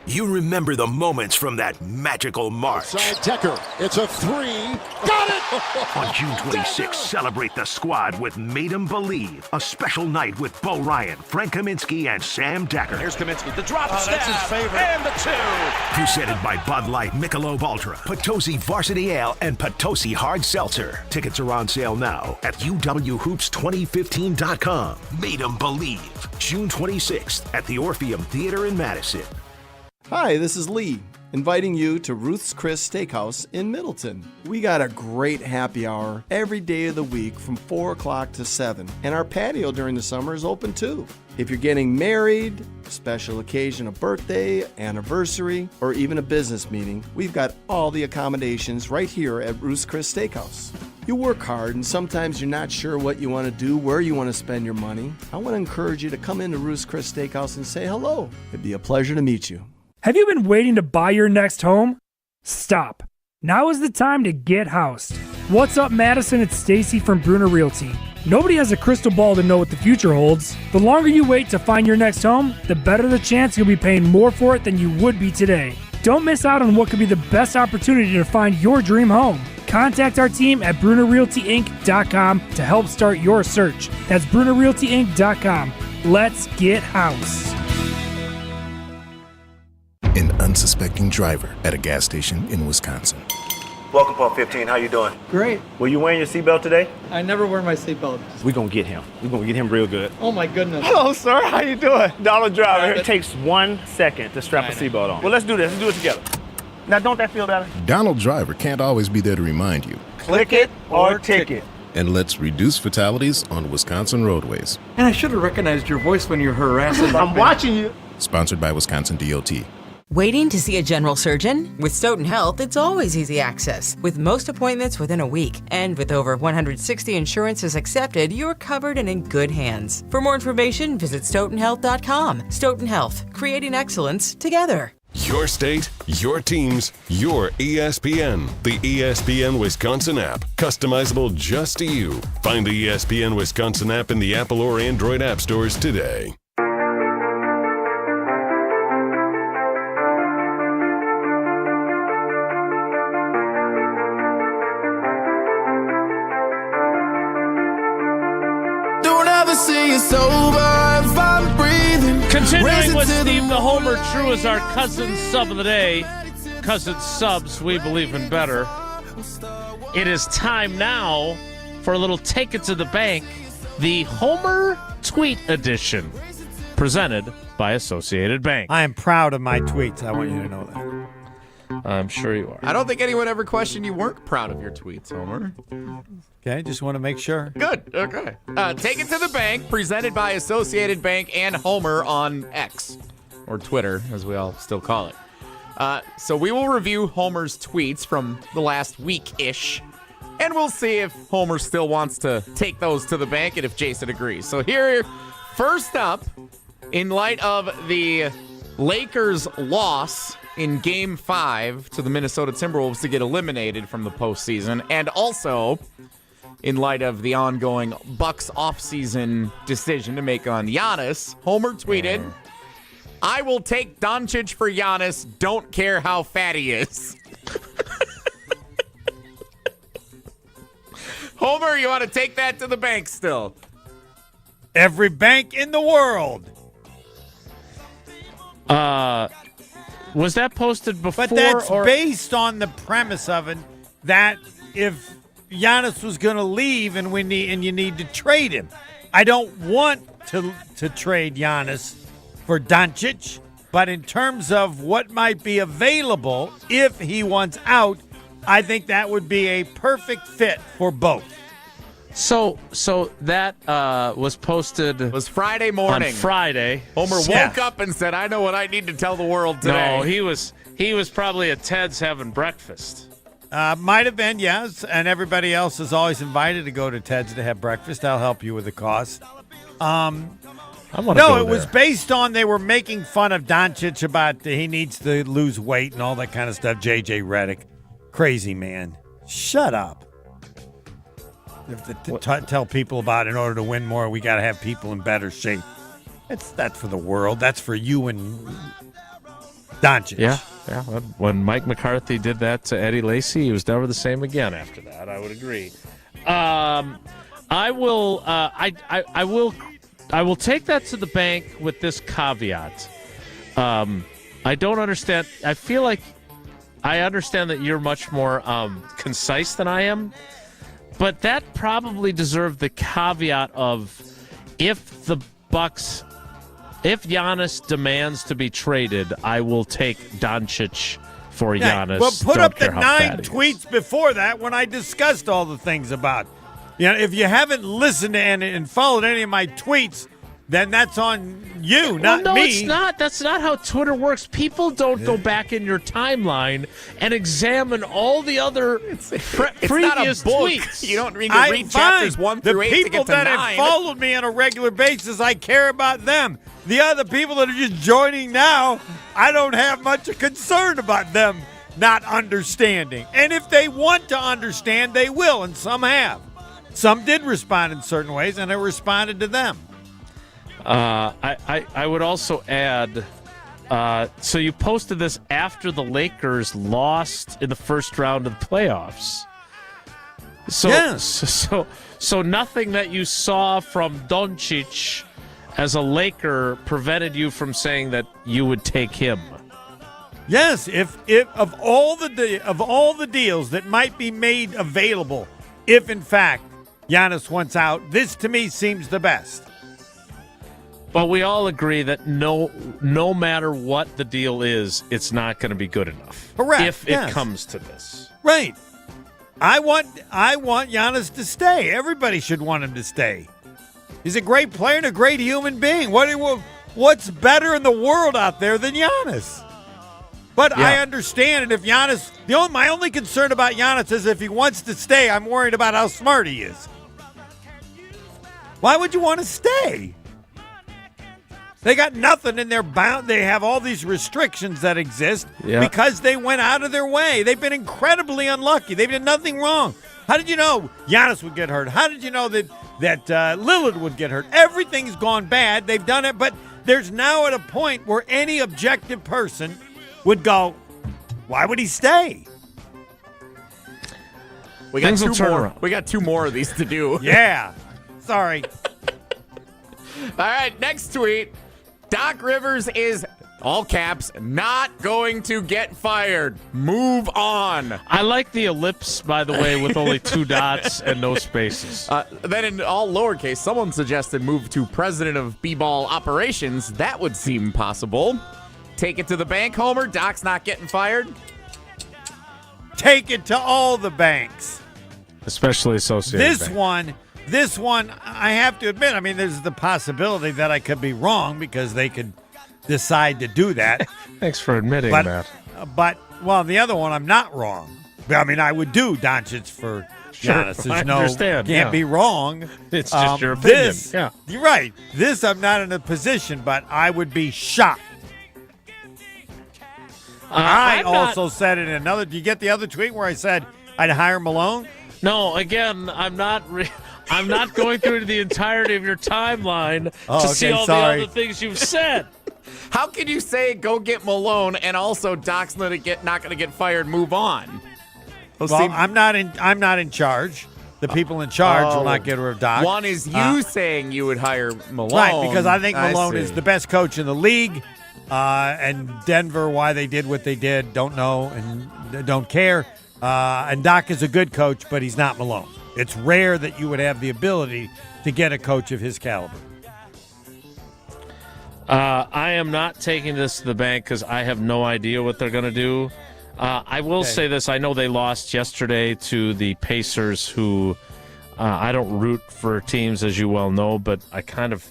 You remember the moments from that magical March. Side Decker, it's a three. Got it! On June 26th, celebrate the squad with Made 'em Believe, a special night with Bo Ryan, Frank Kaminsky, and Sam Decker. Here's Kaminsky, the drop stab, that's his favorite. And the two. Presented by Bud Light, Michelob Ultra, Potosi Varsity Ale, and Potosi Hard Seltzer. Tickets are on sale now at UWHoops2015.com. Made 'em Believe, June 26th at the Orpheum Theater in Madison. Hi, this is Lee, inviting you to Ruth's Chris Steakhouse in Middleton. We got a great happy hour every day of the week from 4 o'clock to 7, and our patio during the summer is open too. If you're getting married, special occasion, a birthday, anniversary, or even a business meeting, we've got all the accommodations right here at Ruth's Chris Steakhouse. You work hard and sometimes you're not sure what you want to do, where you want to spend your money. I want to encourage you to come into Ruth's Chris Steakhouse and say hello. It'd be a pleasure to meet you. Have you been waiting to buy your next home? Stop. Now is the time to get housed. What's up, Madison? It's Stacy from Bruner Realty. Nobody has a crystal ball to know what the future holds. The longer you wait to find your next home, the better the chance you'll be paying more for it than you would be today. Don't miss out on what could be the best opportunity to find your dream home. Contact our team at BrunerRealtyInc.com to help start your search. That's BrunerRealtyInc.com. Let's get housed. An unsuspecting driver at a gas station in Wisconsin. Welcome, Pump 15. How you doing? Great. Were you wearing your seatbelt today? I never wear my seatbelt. We're going to get him. We're going to get him real good. Oh, my goodness. Hello, sir. How you doing? Donald Driver. It takes 1 second to strap a seatbelt on. Well, let's do this. Let's do it together. Now, don't that feel better? Donald Driver can't always be there to remind you. Click it or ticket. And let's reduce fatalities on Wisconsin roadways. And I should have recognized your voice when you're harassing. I'm watching you. Sponsored by Wisconsin DOT. Waiting to see a general surgeon? With Stoughton Health, it's always easy access, with most appointments within a week. And with over 160 insurances accepted, you're covered and in good hands. For more information, visit StoughtonHealth.com. Stoughton Health, creating excellence together. Your state, your teams, your ESPN. The ESPN Wisconsin app. Customizable just to you. Find the ESPN Wisconsin app in the Apple or Android app stores today. Continuing with Steve the Homer True as our cousin sub of the day. Cousin subs, we believe in better. It is time now for a little Take It to the Bank, the Homer Tweet Edition, presented by Associated Bank. I am proud of my tweets. I want you to know that. I'm sure you are. I don't think anyone ever questioned you weren't proud of your tweets, Homer. Okay, just want to make sure. Good, okay. Take It to the Bank, presented by Associated Bank and Homer on X, or Twitter, as we all still call it. So we will review Homer's tweets from the last week-ish, and we'll see if Homer still wants to take those to the bank and if Jason agrees. So here, first up, in light of the Lakers' loss in Game 5 to the Minnesota Timberwolves to get eliminated from the postseason, and also in light of the ongoing Bucks offseason decision to make on Giannis, Homer tweeted, "I will take Doncic for Giannis, don't care how fat he is." Homer, you want to take that to the bank still? Every bank in the world. Was that posted before? But that's based on the premise of it that if Giannis was going to leave and you need to trade him. I don't want to trade Giannis for Doncic, but in terms of what might be available if he wants out, I think that would be a perfect fit for both. So that was posted. It was Friday morning. On Friday, Homer woke up and said, "I know what I need to tell the world today." No, he was probably at Ted's having breakfast. Might have been, yes. And everybody else is always invited to go to Ted's to have breakfast. I'll help you with the cost. It was based on they were making fun of Doncic about he needs to lose weight and all that kind of stuff. JJ Redick, crazy man. Shut up. Tell people about in order to win more, we got to have people in better shape. That's for the world. That's for you and Doncic. Yeah. When Mike McCarthy did that to Eddie Lacy, he was never the same again after that. I would agree. I will take that to the bank with this caveat. I don't understand. I feel like I understand that you're much more concise than I am, but that probably deserved the caveat of if Giannis demands to be traded, I will take Doncic for Giannis. Well, put up the 9 tweets before that when I discussed all the things about. If you haven't listened to and followed any of my tweets, then that's on you, not no, me. It's not. That's not how Twitter works. People don't go back in your timeline and examine all the other previous tweets. You don't read chapters 1 through 8 to get to 9. The people that have followed me on a regular basis, I care about them. The other people that are just joining now, I don't have much concern about them not understanding. And if they want to understand, they will, and some have. Some did respond in certain ways, and I responded to them. I would also add, so you posted this after the Lakers lost in the first round of the playoffs. So, yes. So nothing that you saw from Doncic as a Laker prevented you from saying that you would take him. Yes, if of all the deals that might be made available, if in fact Giannis wants out, this to me seems the best. But we all agree that no matter what the deal is, it's not going to be good enough. Correct. If it comes to this. Right. I want Giannis to stay. Everybody should want him to stay. He's a great player and a great human being. What's better in the world out there than Giannis? But I understand it if Giannis. My only concern about Giannis is if he wants to stay, I'm worried about how smart he is. Why would you want to stay? They got nothing in their bound. They have all these restrictions that exist because they went out of their way. They've been incredibly unlucky. They've done nothing wrong. How did you know Giannis would get hurt? How did you know that Lillard would get hurt? Everything's gone bad. They've done it, but there's now at a point where any objective person would go, why would he stay? We got two more. We got 2 more of these to do. Yeah. Sorry. All right, next tweet. Doc Rivers is, all caps, not going to get fired. Move on. I like the ellipse, by the way, with only 2 dots and no spaces. Then in all lowercase, someone suggested move to president of B-ball operations. That would seem possible. Take it to the bank, Homer. Doc's not getting fired. Take it to all the banks. Especially Associated Bank. This one, I have to admit, I mean, there's the possibility that I could be wrong because they could decide to do that. Thanks for admitting that. But the other one, I'm not wrong. I mean, I would do Doncic for Giannis. I understand. Can't be wrong. It's just your opinion. You're right. This, I'm not in a position, but I would be shocked. I also said it in another. Do you get the other tweet where I said I'd hire Malone? No, again, I'm not going through the entirety of your timeline to see all the other things you've said. How can you say go get Malone and also Doc's not going to get fired? Move on. I'm not in charge. The people in charge will not get rid of Doc. One is you saying you would hire Malone, right? Because I think Malone is the best coach in the league. And Denver, why they did what they did, don't know and don't care. And Doc is a good coach, but he's not Malone. It's rare that you would have the ability to get a coach of his caliber. I am not taking this to the bank because I have no idea what they're going to do. I will say this. I know they lost yesterday to the Pacers, who I don't root for teams, as you well know, but I kind of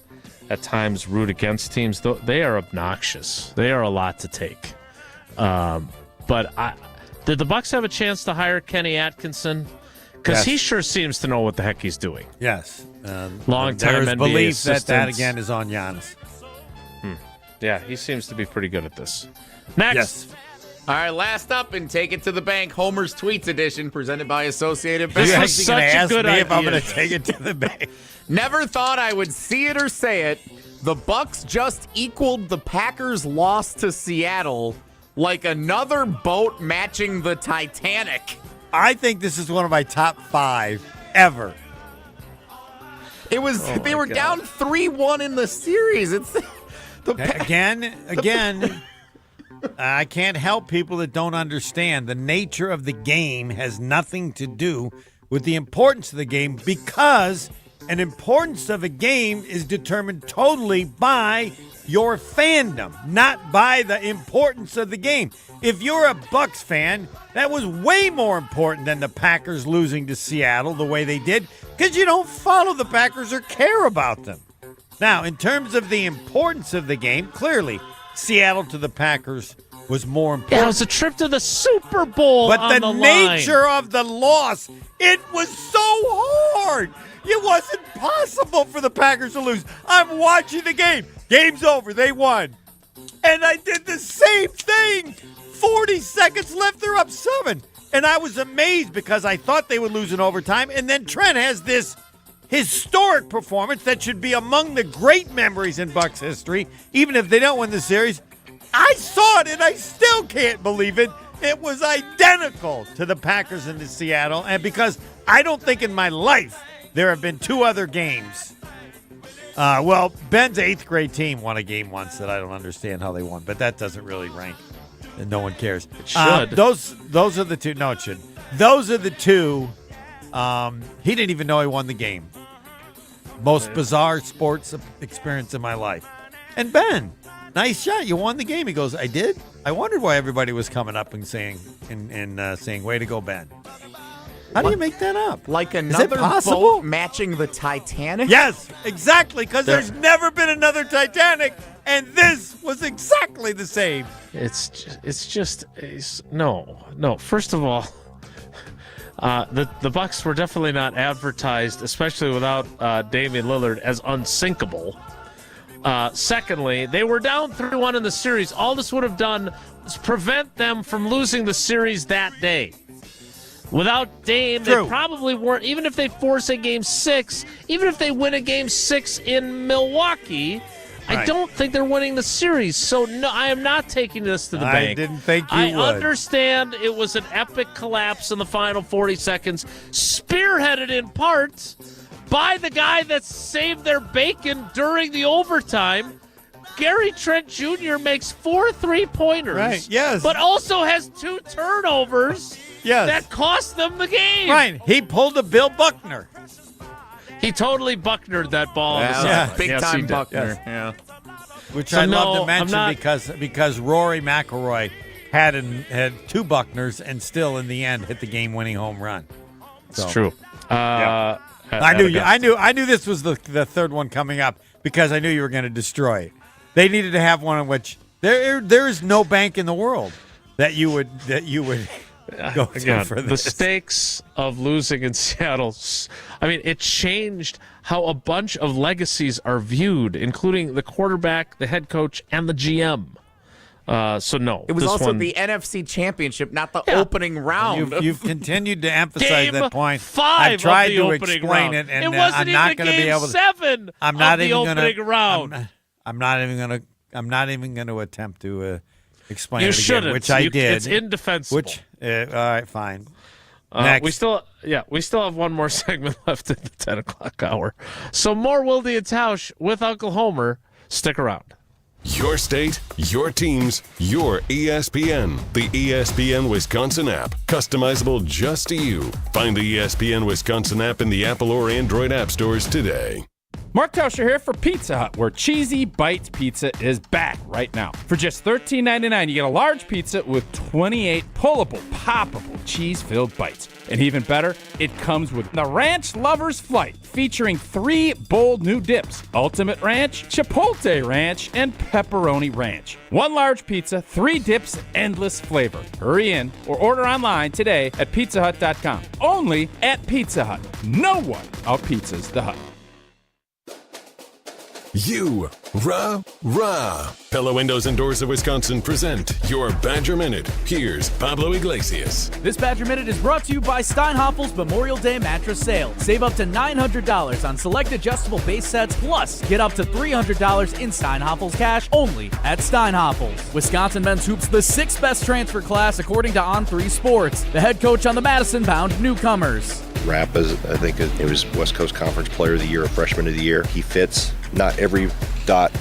at times root against teams. They are obnoxious. They are a lot to take. But did the Bucs have a chance to hire Kenny Atkinson? Because he sure seems to know what the heck he's doing. Yes. Long-time There's NBA belief assistant. that again is on Giannis. Yeah, he seems to be pretty good at this. Next. Yes. All right, last up and take it to the bank. Homer's Tweets edition, presented by Associated Press. This was such a good idea. If I'm going to take it to the bank. Never thought I would see it or say it. The Bucs just equaled the Packers' loss to Seattle like another boat matching the Titanic. I think this is one of my top 5 ever. It was they were down 3-1 in the series. It's Again, I can't help people that don't understand the nature of the game has nothing to do with the importance of the game, because an importance of a game is determined totally by your fandom, not by the importance of the game. If you're a Bucs fan, that was way more important than the Packers losing to Seattle the way they did, because you don't follow the Packers or care about them. Now, in terms of the importance of the game, clearly, Seattle to the Packers was more important. Yeah, it was a trip to the Super Bowl But on the line. nature of the loss, it was so hard. It wasn't possible for the Packers to lose. I'm watching the game. Game's over. They won. And I did the same thing. 40 seconds left. They're up 7. And I was amazed because I thought they would lose in overtime. And then Trent has this historic performance that should be among the great memories in Bucs history, even if they don't win the series. I saw it, and I still can't believe it. It was identical to the Packers and the Seattle, and because I don't think in my life there have been 2 other games. Well, Ben's 8th grade team won a game once that I don't understand how they won, but that doesn't really rank, and no one cares. It should. Those are the 2. No, it shouldn't. Those are the 2. He didn't even know he won the game. Most bizarre sports experience in my life. And Ben, nice shot. You won the game. He goes, I did? I wondered why everybody was coming up and saying, saying, way to go, Ben. How do you make that up? Like Is it another possible? boat matching the Titanic? Yes, exactly, because there's never been another Titanic, and this was exactly the same. No. First of all, the Bucs were definitely not advertised, especially without Damian Lillard, as unsinkable. Secondly, they were down 3-1 in the series. All this would have done was prevent them from losing the series that day. Without Dame, they probably weren't. Even if they force a Game 6, even if they win a Game 6 in Milwaukee, I don't think they're winning the series. So, no, I am not taking this to the bank. I didn't think you would. I understand it was an epic collapse in the final 40 seconds, spearheaded in part by the guy that saved their bacon during the overtime. Gary Trent Jr. makes 4 3-pointers. Right, yes. But also has 2 turnovers. Yes. That cost them the game. Right. He pulled a Bill Buckner. He totally Bucknered that ball. Big time Buckner. Yes. Yeah. Which So I no, love to mention I'm not- because Rory McIlroy had 2 Buckners and still in the end hit the game-winning home run. It's true. I knew this was the third one coming up because I knew you were going to destroy it. They needed to have one in which there is no bank in the world that you would go to for this. The stakes of losing in Seattle, I mean, it changed how a bunch of legacies are viewed, including the quarterback, the head coach, and the GM. So no. It was this also one, the NFC Championship, not the opening round. You've continued to emphasize Game that point. 5 I've tried of the to opening explain round. it, and It wasn't I'm not even going to be Game able to. 7 I'm not of the even opening gonna, round. I'm not even going to attempt to explain You it again, shouldn't. which I did. It's indefensible. Which all right, fine. Next. We still have one more segment left at the 10 o'clock hour. So more Wilde and Tausch with Uncle Homer. Stick around. Your state, your teams, your ESPN. The ESPN Wisconsin app. Customizable just to you. Find the ESPN Wisconsin app in the Apple or Android app stores today. Mark Tauscher here for Pizza Hut, where Cheesy Bites Pizza is back right now. For just $13.99, you get a large pizza with 28 pullable, poppable, cheese-filled bites. And even better, it comes with the Ranch Lover's Flight, featuring 3 bold new dips: Ultimate Ranch, Chipotle Ranch, and Pepperoni Ranch. 1 large pizza, 3 dips, endless flavor. Hurry in or order online today at pizzahut.com. Only at Pizza Hut. No one out-pizzas the Hut. You, rah. Pella Windows and Doors of Wisconsin present your Badger Minute. Here's Pablo Iglesias. This Badger Minute is brought to you by Steinhoffel's Memorial Day mattress sale. Save up to $900 on select adjustable base sets, plus get up to $300 in Steinhoffel's cash only at Steinhoffel's. Wisconsin men's hoops the 6th best transfer class according to On3 Sports. The head coach on the Madison-bound newcomers. Rapp, I think it was West Coast Conference Player of the Year, Freshman of the Year. He fits. Not every dot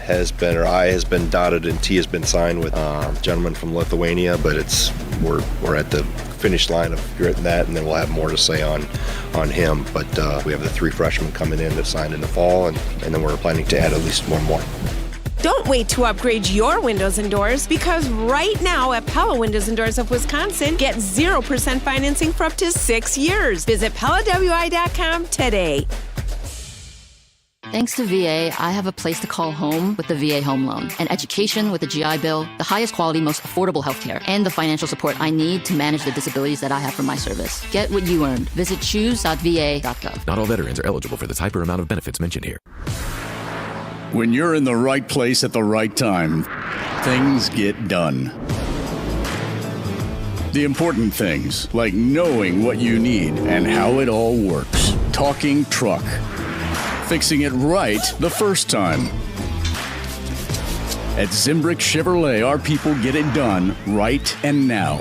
has been, or I has been dotted and T has been signed with a gentleman from Lithuania, but we're at the finish line of getting that, and then we'll have more to say on him. But we have the 3 freshmen coming in that signed in the fall, and then we're planning to add at least 1 more. Don't wait to upgrade your windows and doors, because right now at Pella Windows and Doors of Wisconsin, get 0% financing for up to 6 years. Visit PellaWI.com today. Thanks to VA, I have a place to call home with the VA Home Loan, an education with a GI Bill, the highest quality, most affordable healthcare, and the financial support I need to manage the disabilities that I have from my service. Get what you earned. Visit choose.va.gov. Not all veterans are eligible for the type or amount of benefits mentioned here. When you're in the right place at the right time, things get done. The important things, like knowing what you need and how it all works. Talking truck. Fixing it right the first time. At Zimbrick Chevrolet, our people get it done right and now.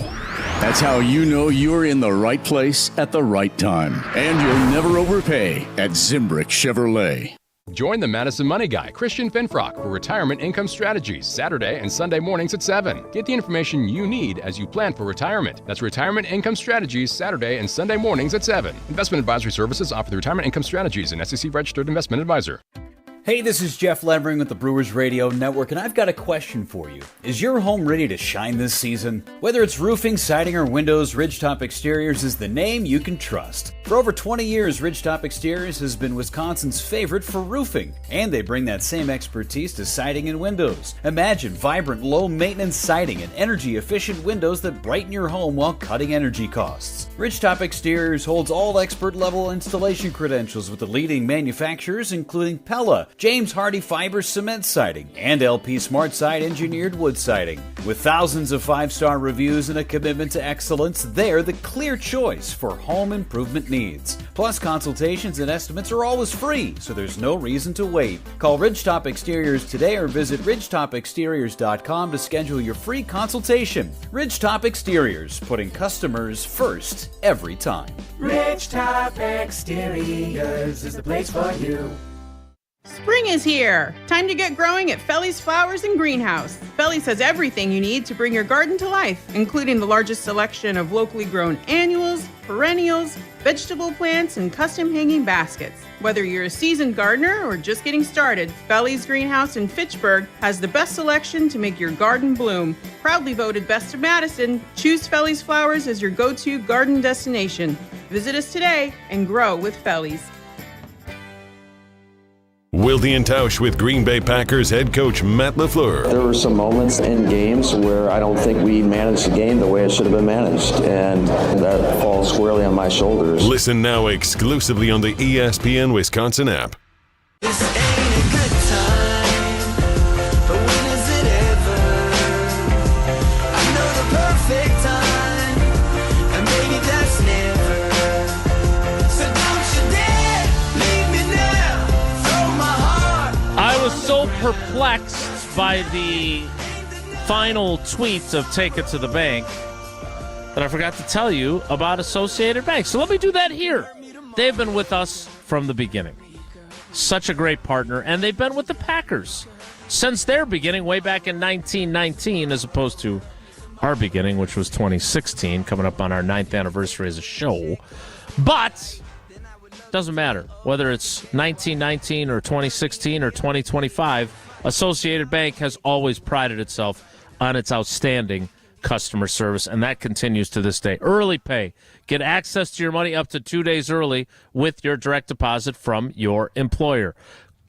That's how you know you're in the right place at the right time. And you'll never overpay at Zimbrick Chevrolet. Join the Madison Money Guy, Christian Finfrock, for Retirement Income Strategies, Saturday and Sunday mornings at 7. Get the information you need as you plan for retirement. That's Retirement Income Strategies, Saturday and Sunday mornings at 7. Investment advisory services offered through Retirement Income Strategies, an SEC-registered investment advisor. Hey, this is Jeff Levering with the Brewers Radio Network, and I've got a question for you. Is your home ready to shine this season? Whether it's roofing, siding, or windows, Ridgetop Exteriors is the name you can trust. For over 20 years, Ridgetop Exteriors has been Wisconsin's favorite for roofing, and they bring that same expertise to siding and windows. Imagine vibrant, low-maintenance siding and energy-efficient windows that brighten your home while cutting energy costs. Ridgetop Exteriors holds all expert-level installation credentials with the leading manufacturers, including Pella, James Hardy Fiber Cement Siding, and LP SmartSide Engineered Wood Siding. With thousands of 5-star reviews and a commitment to excellence, they're the clear choice for home improvement needs. Plus, consultations and estimates are always free, so there's no reason to wait. Call Ridgetop Exteriors today or visit ridgetopexteriors.com to schedule your free consultation. Ridgetop Exteriors, putting customers first every time. Ridgetop Exteriors is the place for you. Spring is here! Time to get growing at Felly's Flowers and Greenhouse. Felly's has everything you need to bring your garden to life, including the largest selection of locally grown annuals, perennials, vegetable plants, and custom hanging baskets. Whether you're a seasoned gardener or just getting started, Felly's Greenhouse in Fitchburg has the best selection to make your garden bloom. Proudly voted Best of Madison, choose Felly's Flowers as your go-to garden destination. Visit us today and grow with Felly's. Wilde and Tausch with Green Bay Packers head coach Matt LaFleur. There were some moments in games where I don't think we managed the game the way it should have been managed, and that falls squarely on my shoulders. Listen now exclusively on the ESPN Wisconsin app. This ain't a good time, but when is it ever? I know the perfect time, and maybe that's never. So don't you dare leave me now, throw my heart. I was so perplexed by the final tweets of Take It to the Bank that I forgot to tell you about Associated Bank. So let me do that here. They've been with us from the beginning. Such a great partner, and they've been with the Packers since their beginning way back in 1919, as opposed to our beginning, which was 2016, coming up on our 9th anniversary as a show. But Doesn't matter whether it's 1919 or 2016 or 2025. Associated Bank has always prided itself on its outstanding customer service, and that continues to this day. Early pay. Get access to your money up to 2 days early with your direct deposit from your employer.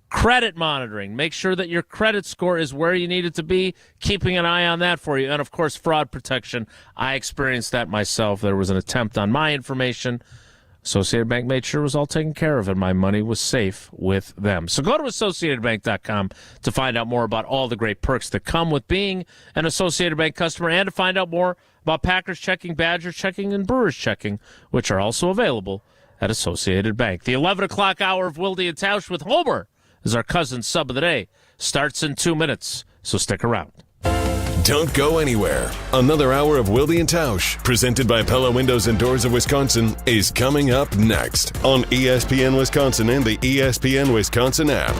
Credit monitoring. Make sure that your credit score is where you need it to be, keeping an eye on that for you. And, of course, fraud protection. I experienced that myself. There was an attempt on my information. Associated Bank made sure it was all taken care of, and my money was safe with them. So go to AssociatedBank.com to find out more about all the great perks that come with being an Associated Bank customer, and to find out more about Packers checking, Badgers checking, and Brewers checking, which are also available at Associated Bank. The 11 o'clock hour of Wilde and Tausch with Homer is our cousin sub of the day. Starts in 2 minutes, so stick around. Don't go anywhere. Another hour of Wilde and Tausch, presented by Pella Windows and Doors of Wisconsin, is coming up next on ESPN Wisconsin and the ESPN Wisconsin app.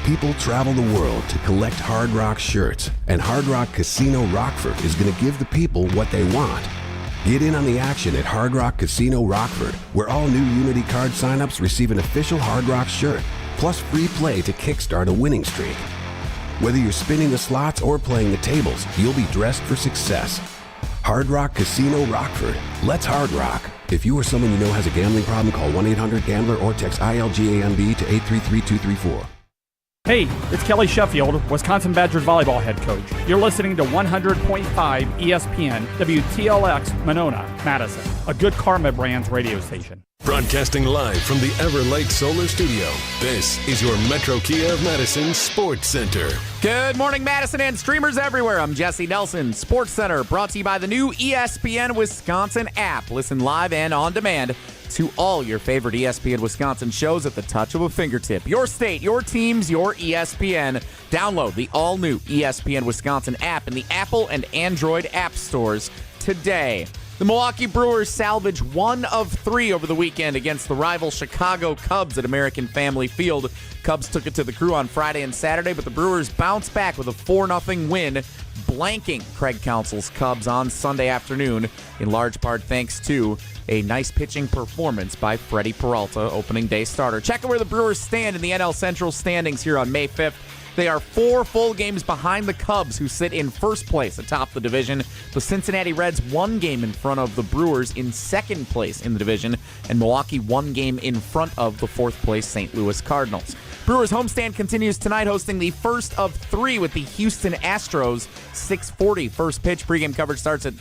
People travel the world to collect Hard Rock shirts, and Hard Rock Casino Rockford is going to give the people what they want. Get in on the action at Hard Rock Casino Rockford, where all new Unity card signups receive an official Hard Rock shirt, plus free play to kickstart a winning streak. Whether you're spinning the slots or playing the tables, you'll be dressed for success. Hard Rock Casino Rockford. Let's Hard Rock. If you or someone you know has a gambling problem, call 1-800-GAMBLER or text ILGAMB to 833-234. Hey, it's Kelly Sheffield, Wisconsin Badgers volleyball head coach. You're listening to 100.5 ESPN, WTLX, Monona, Madison, a good Karma Brands radio station. Broadcasting live from the Everlight Solar Studio, this is your Metro Kia of Madison Sports Center. Good morning, Madison and streamers everywhere. I'm Jesse Nelson. Sports Center brought to you by the new ESPN Wisconsin app. Listen live and on demand to all your favorite ESPN Wisconsin shows at the touch of a fingertip. Your state, your teams, your ESPN. Download the all-new ESPN Wisconsin app in the Apple and Android app stores today. The Milwaukee Brewers salvaged 1 of 3 over the weekend against the rival Chicago Cubs at American Family Field. Cubs took it to the Crew on Friday and Saturday, but the Brewers bounced back with a 4-0 win, blanking Craig Counsell's Cubs on Sunday afternoon, in large part thanks to a nice pitching performance by Freddie Peralta, opening day starter. Check out where the Brewers stand in the NL Central standings here on May 5th. They are 4 full games behind the Cubs, who sit in first place atop the division. The Cincinnati Reds 1 game in front of the Brewers in second place in the division, and Milwaukee 1 game in front of the fourth place St. Louis Cardinals. Brewers homestand continues tonight, hosting the first of 3 with the Houston Astros. 6:40 first pitch. Pregame coverage starts at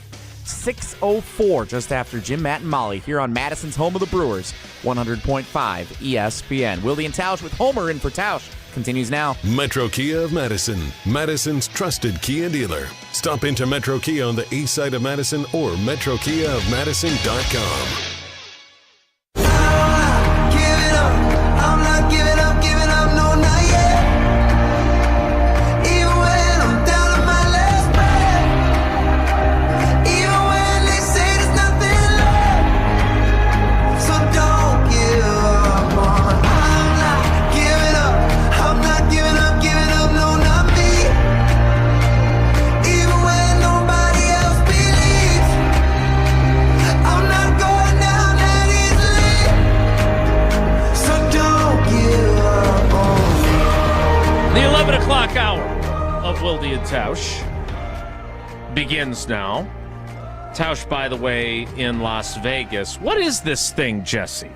6:04, just after Jim, Matt, and Molly, here on Madison's home of the Brewers, 100.5 ESPN. Wilde and Tausch with Homer in for Tausch continues now. Metro Kia of Madison, Madison's trusted Kia dealer. Stop into Metro Kia on the east side of Madison or metrokiaofmadison.com. Hour of Wilde and Tausch begins now. Tausch, by the way, in Las Vegas. What is this thing, Jesse?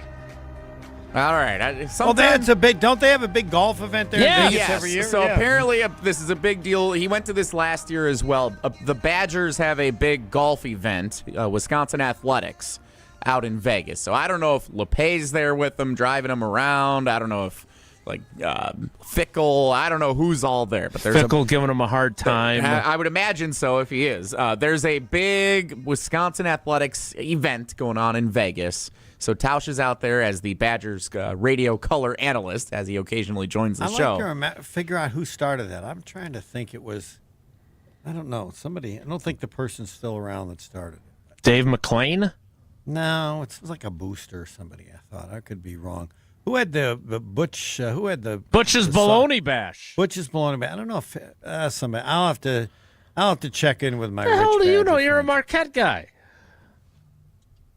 All right. Well, that's a big. Don't they have a big golf event there in Vegas every year? So apparently this is a big deal. He went to this last year as well. The Badgers have a big golf event, Wisconsin Athletics, out in Vegas. So I don't know if LePay's there with them, driving them around. I don't know if Fickle, I don't know who's all there, but there's Fickle giving him a hard time. I would imagine so if he is. There's a big Wisconsin Athletics event going on in Vegas. So Tausch is out there as the Badgers radio color analyst, as he occasionally joins the show. I'd like to figure out who started that. I'm trying to think it was, I don't know, somebody. I don't think the person's still around that started it. Dave McClain? No, it was like a booster or somebody, I thought. I could be wrong. Who had the Butch? Who had the Butch's Bologna Bash? Butch's Bologna Bash. I don't know if somebody. I'll have to check in with my. The hell do you know? You're a Marquette guy.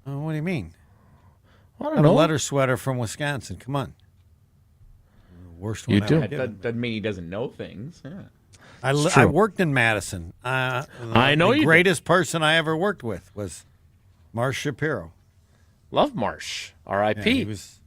Oh, what do you mean? I have a letter sweater from Wisconsin. Come on. Worst one You do. That doesn't mean he doesn't know things. Yeah. I worked in Madison. I know the you greatest person I ever worked with was Marsh Shapiro. Love Marsh. R.I.P. Yeah, he was,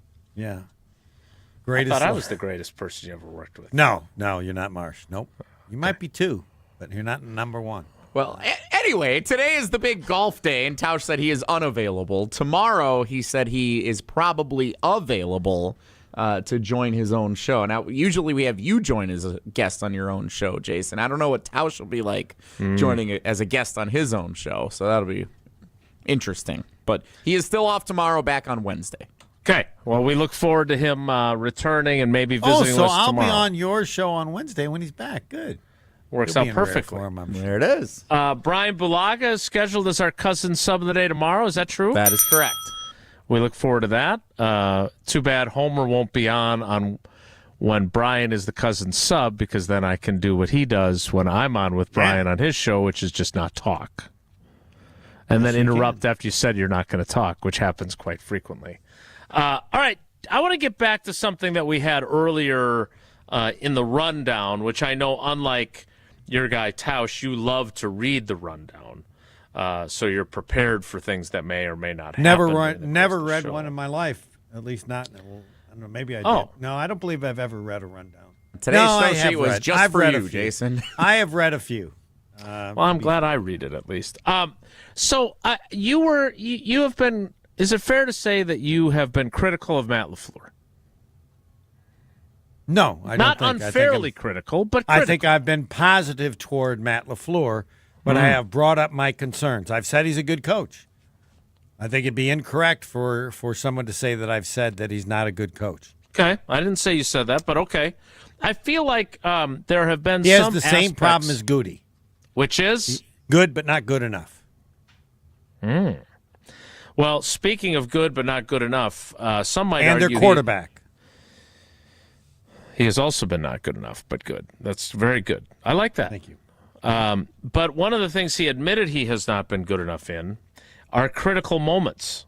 greatest. I thought I was the greatest person you ever worked with. No, you're not Marsh. Nope. You might be 2, but you're not number 1. Well, anyway, today is the big golf day, and Tausch said he is unavailable. Tomorrow, he said he is probably available to join his own show. Now, usually we have you join as a guest on your own show, Jason. I don't know what Tausch will be like joining as a guest on his own show, so that'll be interesting. But he is still off tomorrow, back on Wednesday. Okay. Well, we look forward to him returning and maybe visiting so us I'll tomorrow. be on your show on Wednesday when he's back. Good. Works He'll out be in rare perfectly. form, I'm sure. There it is. Brian Bulaga is scheduled as our cousin sub of the day tomorrow. Is that true? That is correct. We look forward to that. Too bad Homer won't be on when Brian is the cousin sub, because then I can do what he does when I'm on with Brian on his show, which is just not talk. And then interrupt after you said you're not going to talk, which happens quite frequently. All right. I want to get back to something that we had earlier in the rundown, which I know, unlike your guy Tausch, you love to read the rundown. So you're prepared for things that may or may not happen. Never read one in my life. At least not. Well, I don't know. Maybe I did. No, I don't believe I've ever read a rundown. Today's show sheet was just for you, Jason. I have read a few. Well, I'm glad I read it at least. So you have been. Is it fair to say that you have been critical of Matt LaFleur? No, I don't not think. unfairly critical, but critical. I think I've been positive toward Matt LaFleur, but I have brought up my concerns. I've said he's a good coach. I think it'd be incorrect for someone to say that I've said that he's not a good coach. Okay, I didn't say you said that, but okay. I feel like there have been He has some the same aspects, problem as Goody. which is good, but not good enough. Well, speaking of good but not good enough, some might and argue their quarterback. He has also been not good enough, but good. That's very good. I like that. Thank you. But one of the things he admitted he has not been good enough in are critical moments.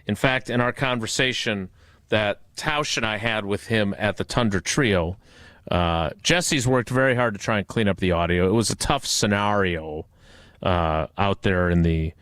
In fact, in our conversation that Tausch and I had with him at the Tundra Trio, Jesse's worked very hard to try and clean up the audio. It was a tough scenario out there in the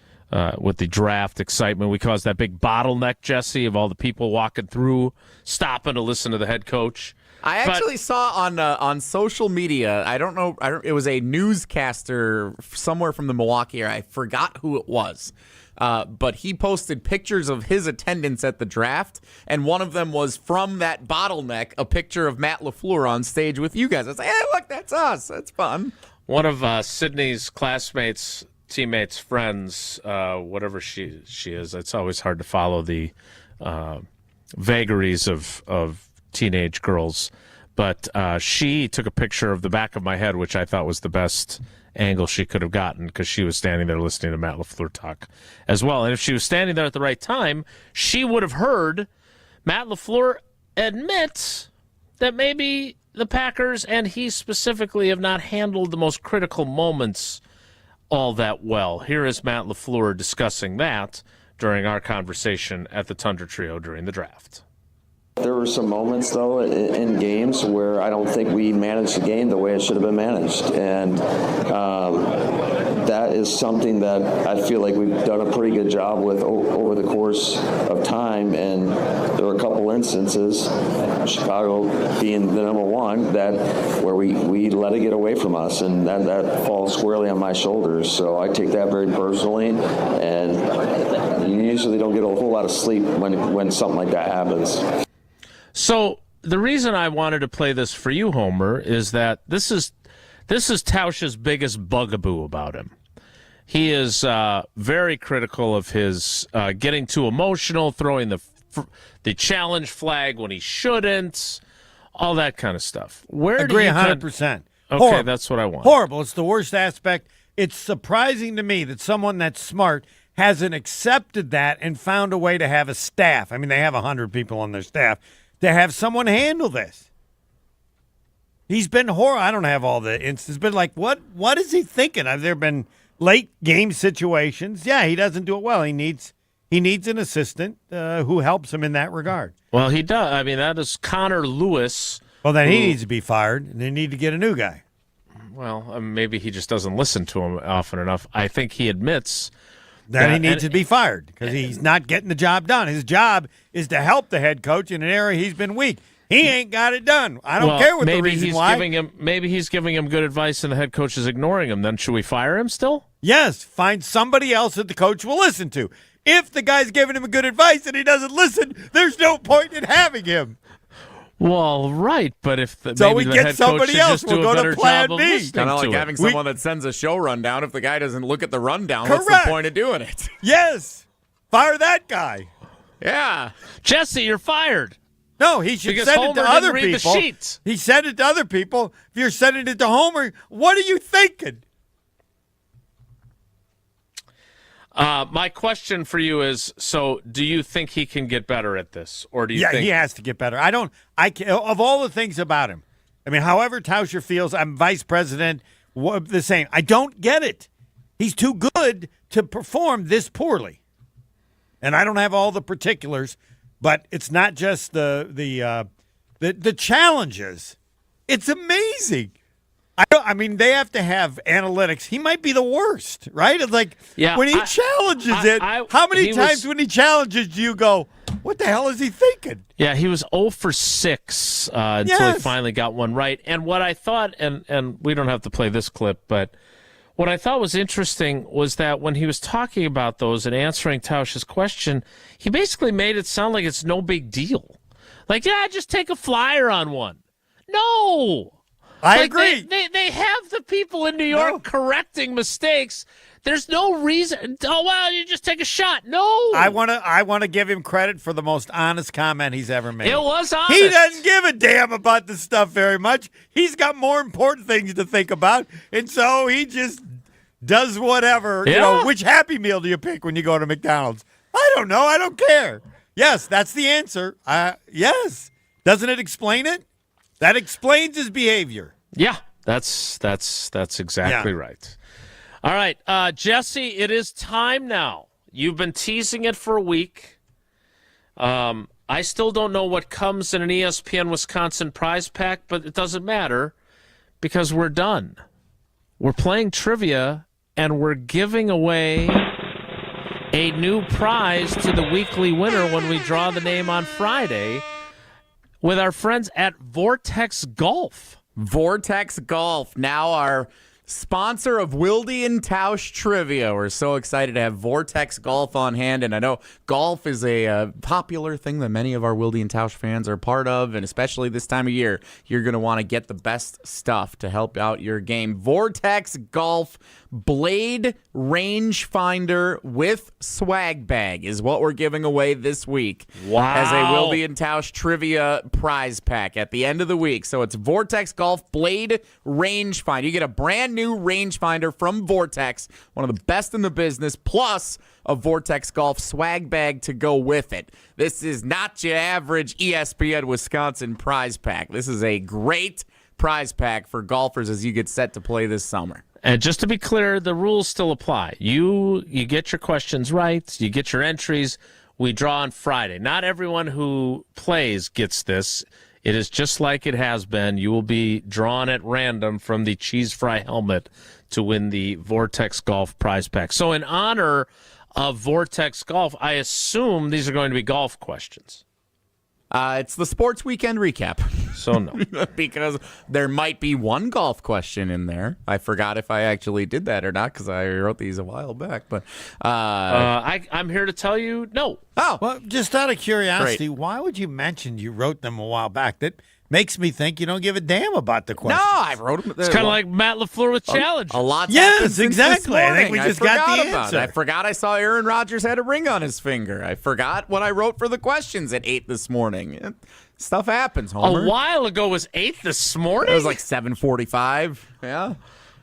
with the draft excitement. We caused that big bottleneck, Jesse, of all the people walking through, stopping to listen to the head coach. I actually saw on social media. I don't know. It was a newscaster somewhere from the Milwaukee area. I forgot who it was, but he posted pictures of his attendance at the draft, and one of them was from that bottleneck, a picture of Matt LaFleur on stage with you guys. I was like, "Hey, look, that's us. That's fun." One of Sydney's classmates, teammates, friends, whatever she is. It's always hard to follow the vagaries of teenage girls, but she took a picture of the back of my head, which I thought was the best angle she could have gotten, because she was standing there listening to Matt LaFleur talk as well. And if she was standing there at the right time, she would have heard Matt LaFleur admit that maybe the Packers and he specifically have not handled the most critical moments all that well. Here is Matt LaFleur discussing that during our conversation at the Tundra Trio during the draft. There were some moments, though, in games where I don't think we managed the game the way it should have been managed. And that is something that I feel like we've done a pretty good job with over the course of time. And there were a couple instances, Chicago being the number one, where we let it get away from us. And that falls squarely on my shoulders. So I take that very personally. And you usually don't get a whole lot of sleep when something like that happens. So the reason I wanted to play this for you, Homer, is that this is Tausch's biggest bugaboo about him. He is very critical of his getting too emotional, throwing the challenge flag when he shouldn't, all that kind of stuff. Agree 100%. Okay, Horrible. that's what I want. Horrible. It's the worst aspect. It's surprising to me that someone that's smart hasn't accepted that and found a way to have a staff. I mean, they have 100 people on their staff. To have someone handle this. He's been horrible. I don't have all the instances, but like, what is he thinking? Have there been late game situations? Yeah, he doesn't do it well. He needs He needs an assistant who helps him in that regard. Well, he does. I mean, that is Connor Lewis. Well, then he needs to be fired, and they need to get a new guy. Well, maybe he just doesn't listen to him often enough. I think he admits that he needs to be fired because he's not getting the job done. His job is to help the head coach in an area he's been weak. He ain't got it done. I don't care what the reason why. Maybe he's giving him good advice and the head coach is ignoring him. Then should we fire him still? Yes, find somebody else that the coach will listen to. If the guy's giving him good advice and he doesn't listen, there's no point in having him. Well, right, but if so we get somebody else, we'll go to Plan B. Kind of like having someone that sends a show rundown. If the guy doesn't look at the rundown, what's the point of doing it? Yes, fire that guy. Yeah, Jesse, you're fired. No, he should send it to other people. He sent it to other people. If you're sending it to Homer, what are you thinking? My question for you is: so, do you think he can get better at this, or do you think he has to get better? Of all the things about him, I mean, however Tauscher feels, I'm vice president. The same. I don't get it. He's too good to perform this poorly, and I don't have all the particulars. But it's not just the challenges. It's amazing. I mean, they have to have analytics. He might be the worst, right? It's like when he challenges it. How many times when he challenges do you go, what the hell is he thinking? Yeah, he was 0 for 6 until he finally got one right. And what I thought, and we don't have to play this clip, but what I thought was interesting was that when he was talking about those and answering Tausch's question, he basically made it sound like it's no big deal. Like, yeah, just take a flyer on one. No. I agree. They have the people in New York correcting mistakes. There's no reason. Oh, well, you just take a shot. No. I want to give him credit for the most honest comment he's ever made. It was honest. He doesn't give a damn about this stuff very much. He's got more important things to think about, and so he just does whatever. Yeah. You know, which Happy Meal do you pick when you go to McDonald's? I don't know. I don't care. Yes, that's the answer. Yes. Doesn't it explain it? That explains his behavior. Yeah, that's exactly right. All right, Jesse, it is time now. You've been teasing it for a week. I still don't know what comes in an ESPN Wisconsin prize pack, but it doesn't matter because we're done. We're playing trivia, and we're giving away a new prize to the weekly winner when we draw the name on Friday with our friends at Vortex Golf. Vortex Golf, now our sponsor of Wilde and Tausch Trivia. We're so excited to have Vortex Golf on hand, and I know golf is a popular thing that many of our Wilde and Tausch fans are part of, and especially this time of year, you're going to want to get the best stuff to help out your game. Vortex Golf Blade Rangefinder with swag bag is what we're giving away this week. Wow. As a Wilde and Tausch Trivia prize pack at the end of the week. So it's Vortex Golf Blade Rangefinder. You get a brand new rangefinder from Vortex, one of the best in the business, plus a Vortex Golf swag bag to go with it. This is not your average ESPN Wisconsin prize pack. This is a great prize pack for golfers as you get set to play this summer. And just to be clear, the rules still apply. You get your questions right, you get your entries, we draw on Friday. Not everyone who plays gets this. It is just like it has been. You will be drawn at random from the cheese fry helmet to win the Vortex Golf prize pack. So in honor of Vortex Golf, I assume these are going to be golf questions. It's the sports weekend recap. So no. Because there might be one golf question in there. I forgot if I actually did that or not because I wrote these a while back. But I'm here to tell you no. Oh. Well, just out of curiosity, why would you mention you wrote them a while back? That makes me think you don't give a damn about the question. No, I wrote them. It's kind of like Matt LaFleur with challenges. A lot's Yes, happened since exactly. this morning. I think we just got the about answer. it. I forgot I saw Aaron Rodgers had a ring on his finger. I forgot what I wrote for the questions at 8 this morning. Stuff happens, Homer. A while ago was 8 this morning? It was like 7:45. Yeah.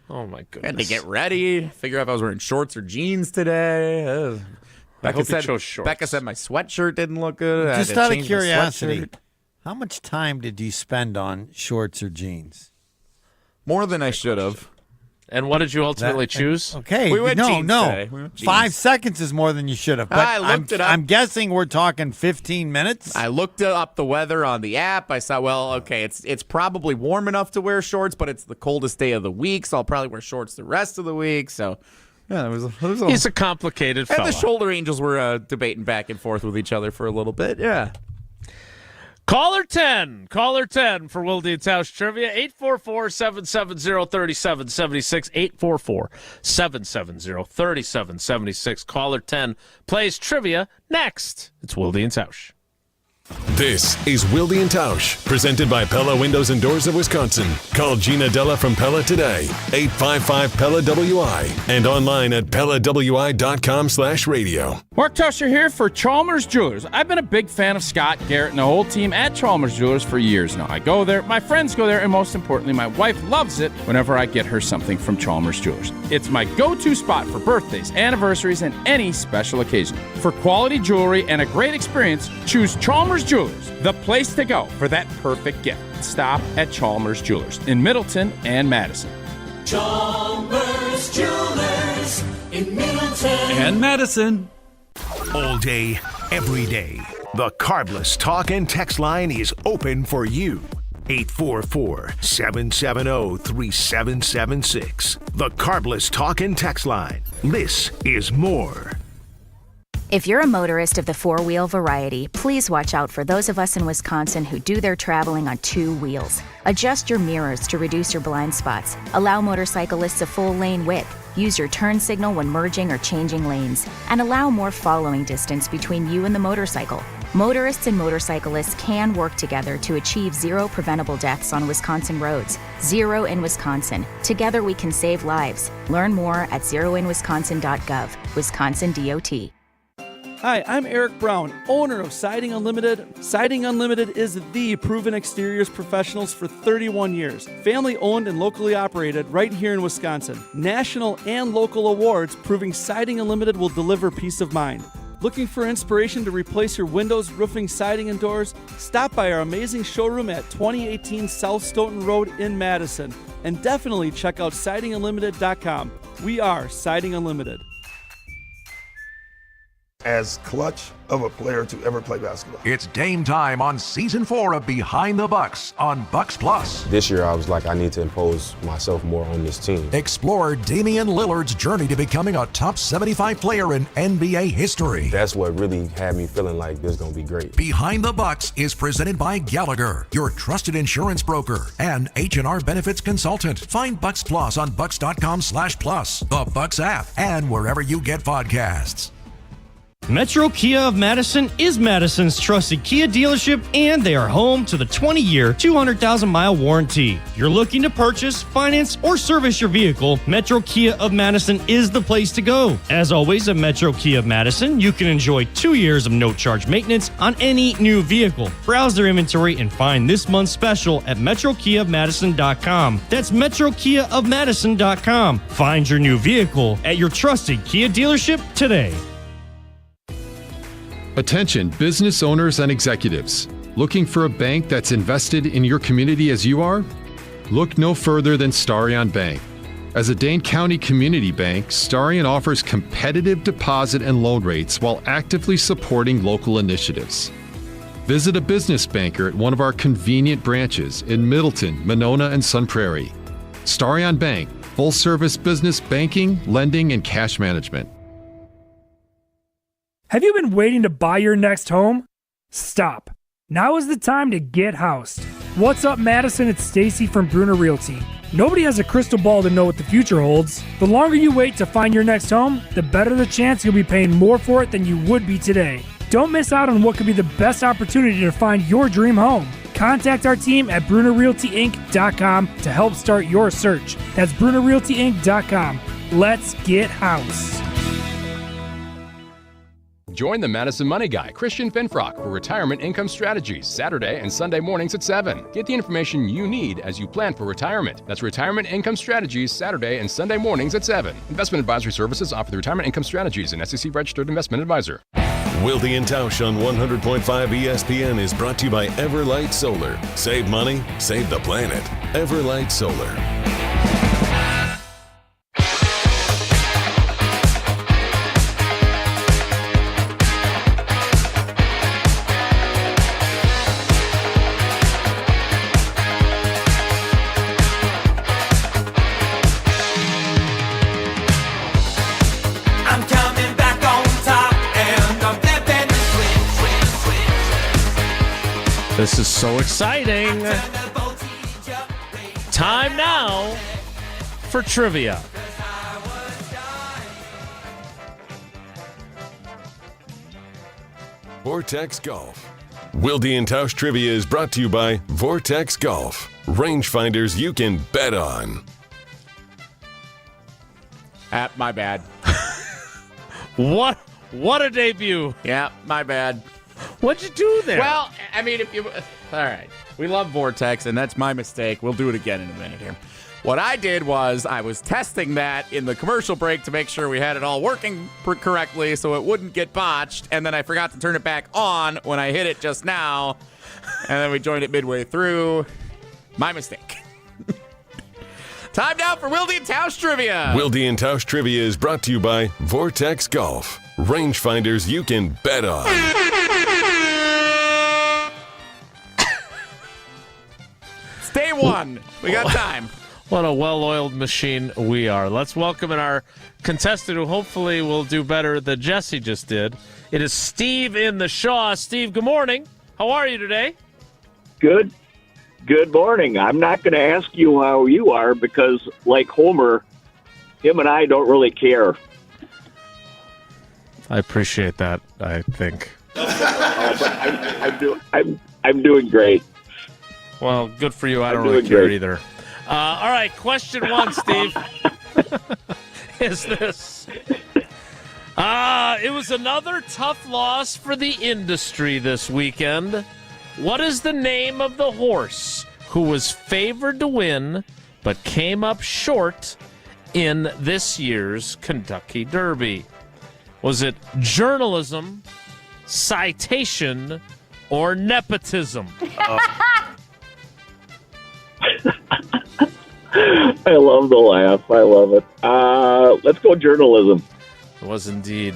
Oh, my goodness. Had to get ready, figure out if I was wearing shorts or jeans today. Becca said my sweatshirt didn't look good. I had Just to out of change my curiosity, sweatshirt. how much time did you spend on shorts or jeans? More than I should have. And what did you ultimately choose? Okay. We went jeans no. today. We went jeans. 5 seconds is more than you should have. But I looked it up. I'm guessing we're talking 15 minutes. I looked up the weather on the app. I saw, well, okay, it's probably warm enough to wear shorts, but it's the coldest day of the week, so I'll probably wear shorts the rest of the week. So, yeah, it was He's a complicated fella. And the shoulder angels were debating back and forth with each other for a little bit. Yeah. Caller 10 for Wilde and Tausch Trivia, 844-770-3776, 844-770-3776. Caller 10 plays trivia next. It's Wilde and Tausch. This is Wilde and Tausch, presented by Pella Windows and Doors of Wisconsin. Call Gina Della from Pella today, 855-PELLA-WI, and online at PellaWI.com/radio. Mark Tusher here for Chalmers Jewelers. I've been a big fan of Scott, Garrett, and the whole team at Chalmers Jewelers for years now. I go there, my friends go there, and most importantly, my wife loves it whenever I get her something from Chalmers Jewelers. It's my go-to spot for birthdays, anniversaries, and any special occasion. For quality jewelry and a great experience, choose Chalmers Jewelers, the place to go for that perfect gift. Stop at Chalmers Jewelers in Middleton and Madison. Chalmers Jewelers in Middleton and Madison. All day, every day, the Carbless Talk and Text line is open for you. 844-770-3776. The Carbless Talk and Text line. This is more. If you're a motorist of the four-wheel variety, please watch out for those of us in Wisconsin who do their traveling on two wheels. Adjust your mirrors to reduce your blind spots. Allow motorcyclists a full lane width. Use your turn signal when merging or changing lanes. And allow more following distance between you and the motorcycle. Motorists and motorcyclists can work together to achieve zero preventable deaths on Wisconsin roads. Zero in Wisconsin. Together we can save lives. Learn more at zeroinwisconsin.gov. Wisconsin DOT. Hi, I'm Eric Brown, owner of Siding Unlimited. Siding Unlimited is the proven exteriors professionals for 31 years. Family owned and locally operated right here in Wisconsin. National and local awards proving Siding Unlimited will deliver peace of mind. Looking for inspiration to replace your windows, roofing, siding, and doors? Stop by our amazing showroom at 2018 South Stoughton Road in Madison. And definitely check out sidingunlimited.com. We are Siding Unlimited. As clutch of a player to ever play basketball. It's game time on Season 4 of Behind the Bucks on Bucks Plus. This year, I was like, I need to impose myself more on this team. Explore Damian Lillard's journey to becoming a top 75 player in NBA history. That's what really had me feeling like this is going to be great. Behind the Bucks is presented by Gallagher, your trusted insurance broker, and H&R Benefits Consultant. Find Bucks Plus on bucks.com/plus, the Bucks app, and wherever you get podcasts. Metro Kia of Madison is Madison's trusted Kia dealership, and they are home to the 20-year, 200,000-mile warranty. If you're looking to purchase, finance, or service your vehicle, Metro Kia of Madison is the place to go. As always, at Metro Kia of Madison, you can enjoy 2 years of no-charge maintenance on any new vehicle. Browse their inventory and find this month's special at metrokiaofmadison.com. That's metrokiaofmadison.com. Find your new vehicle at your trusted Kia dealership today. Attention business owners and executives. Looking for a bank that's invested in your community as you are? Look no further than Starion Bank. As a Dane County community bank, Starion offers competitive deposit and loan rates while actively supporting local initiatives. Visit a business banker at one of our convenient branches in Middleton, Monona, and Sun Prairie. Starion Bank, full-service business banking, lending, and cash management. Have you been waiting to buy your next home? Stop. Now is the time to get housed. What's up, Madison? It's Stacy from Bruner Realty. Nobody has a crystal ball to know what the future holds. The longer you wait to find your next home, the better the chance you'll be paying more for it than you would be today. Don't miss out on what could be the best opportunity to find your dream home. Contact our team at BrunerRealtyInc.com to help start your search. That's BrunerRealtyInc.com. Let's get housed. Join the Madison Money Guy, Christian Finfrock, for Retirement Income Strategies, Saturday and Sunday mornings at 7. Get the information you need as you plan for retirement. That's Retirement Income Strategies, Saturday and Sunday mornings at 7. Investment advisory services offered through Retirement Income Strategies, an SEC-registered investment advisor. Wilde and Tausch on 100.5 ESPN is brought to you by Everlight Solar. Save money, save the planet. Everlight Solar. This is so exciting. Time now for trivia. Vortex Golf. Wilde and Tausch Trivia is brought to you by Vortex Golf. Rangefinders you can bet on. My bad. What a debut. Yeah, my bad. What'd you do there? Well, I mean, if you... All right. We love Vortex, and that's my mistake. We'll do it again in a minute here. What I did was I was testing that in the commercial break to make sure we had it all working correctly so it wouldn't get botched, and then I forgot to turn it back on when I hit it just now, and then we joined it midway through. My mistake. Time now for Wilde and Tausch Trivia. Wilde and Tausch Trivia is brought to you by Vortex Golf. Rangefinders you can bet on. Day one. We got time. What a well-oiled machine we are. Let's welcome in our contestant who hopefully will do better than Jesse just did. It is Steve in the Shaw. Steve, good morning. How are you today? Good morning. I'm not going to ask you how you are because, like Homer, him and I don't really care. I appreciate that, I think. But I'm doing great. Well, good for you. I don't really care either. All right, question one, Steve. Is this? It was another tough loss for the industry this weekend. What is the name of the horse who was favored to win but came up short in this year's Kentucky Derby? Was it journalism, citation, or nepotism? I love the laugh. I love it. Let's go journalism. It was indeed.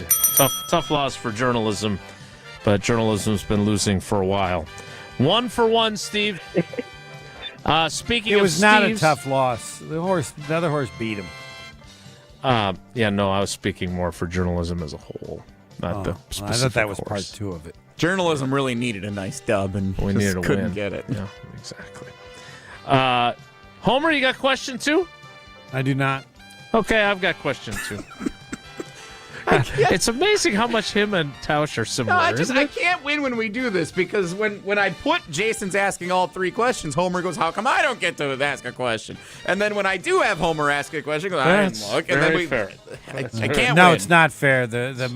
Tough loss for journalism, but journalism's been losing for a while. 1 for 1, Steve. Speaking of It was not a Steve's- tough loss. The other horse beat him. I was speaking more for journalism as a whole, not the specific I thought that was horse. part 2 of it. Journalism really needed a nice dub, and We just needed a couldn't win. get it. Yeah, exactly. Homer, you got question 2? I do not. Okay, I've got question 2. It's amazing how much him and Tausch are similar. No, I isn't it? can't win when we do this because when I put Jason's asking all 3 questions, Homer goes, "How come I don't get to ask a question?" And then when I do have Homer ask a question, he goes, "I didn't look." And then very fair. I can't No, win. it's not fair.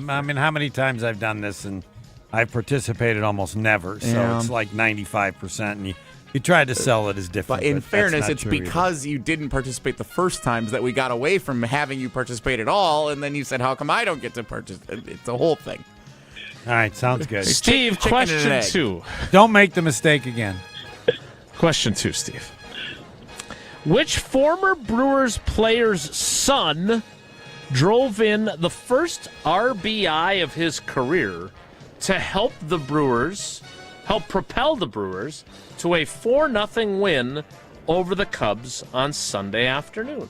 I mean, how many times I've done this and I've participated almost never. So Yeah. it's like 95%. And you tried to sell it as different. But in that's fairness, not it's true either. because you didn't participate the first times that we got away from having you participate at all. And then you said, "How come I don't get to participate?" It's a whole thing. All right, sounds good. Steve, Chicken and question an egg. 2. Don't make the mistake again. Question 2, Steve. Which former Brewers player's son drove in the first RBI of his career to help propel the Brewers to a 4-0 win over the Cubs on Sunday afternoon?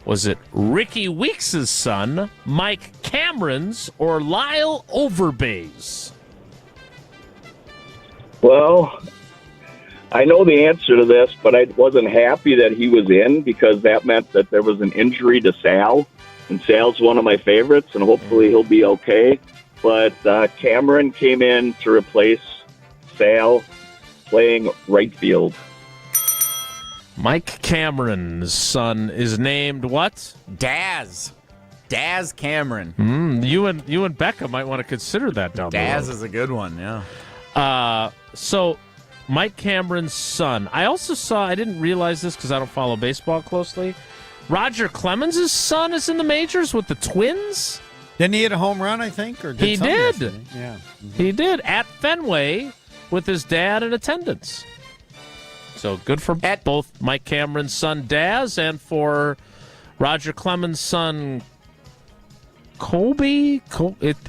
Was it Ricky Weeks' son, Mike Cameron's, or Lyle Overbay's? Well, I know the answer to this, but I wasn't happy that he was in because that meant that there was an injury to Sal, and Sal's one of my favorites, and hopefully he'll be okay. But Cameron came in to replace Sal, playing right field. Mike Cameron's son is named what? Daz Cameron. You and Becca might want to consider that down the road. Daz is a good one, yeah. So Mike Cameron's son. I also saw, I didn't realize this because I don't follow baseball closely, Roger Clemens' son is in the majors with the Twins. Didn't he hit a home run, I think? Or He something did. yesterday? Yeah. He did, at Fenway with his dad in attendance. So good for both Mike Cameron's son, Daz, and for Roger Clemens' son, Kobe.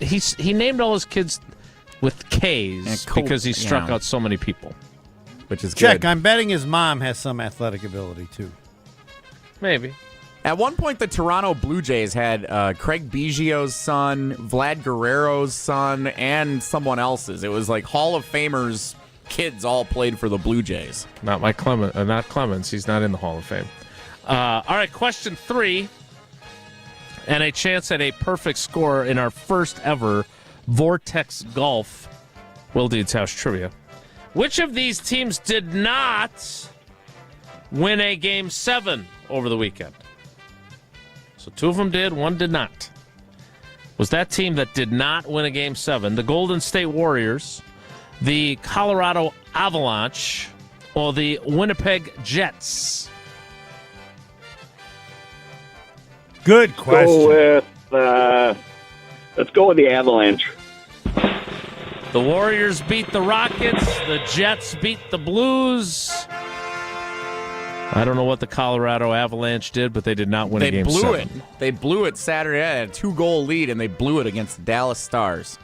He named all his kids with K's because he struck out so many people. Which is Check. good. I'm betting his mom has some athletic ability, too. Maybe. At one point, the Toronto Blue Jays had Craig Biggio's son, Vlad Guerrero's son, and someone else's. It was like Hall of Famers kids all played for the Blue Jays. Not Clemens. He's not in the Hall of Fame. All right, question 3. And a chance at a perfect score in our first ever Vortex Golf Wilde and Tausch trivia. Which of these teams did not win a Game 7 over the weekend? So 2 of them did, 1 did not. Was that team that did not win a Game 7 the Golden State Warriors, the Colorado Avalanche, or the Winnipeg Jets? Good question. Let's go with the Avalanche. The Warriors beat the Rockets. The Jets beat the Blues. I don't know what the Colorado Avalanche did, but they did not win a Game 7. They blew it Saturday. They had a 2-goal lead, and they blew it against the Dallas Stars.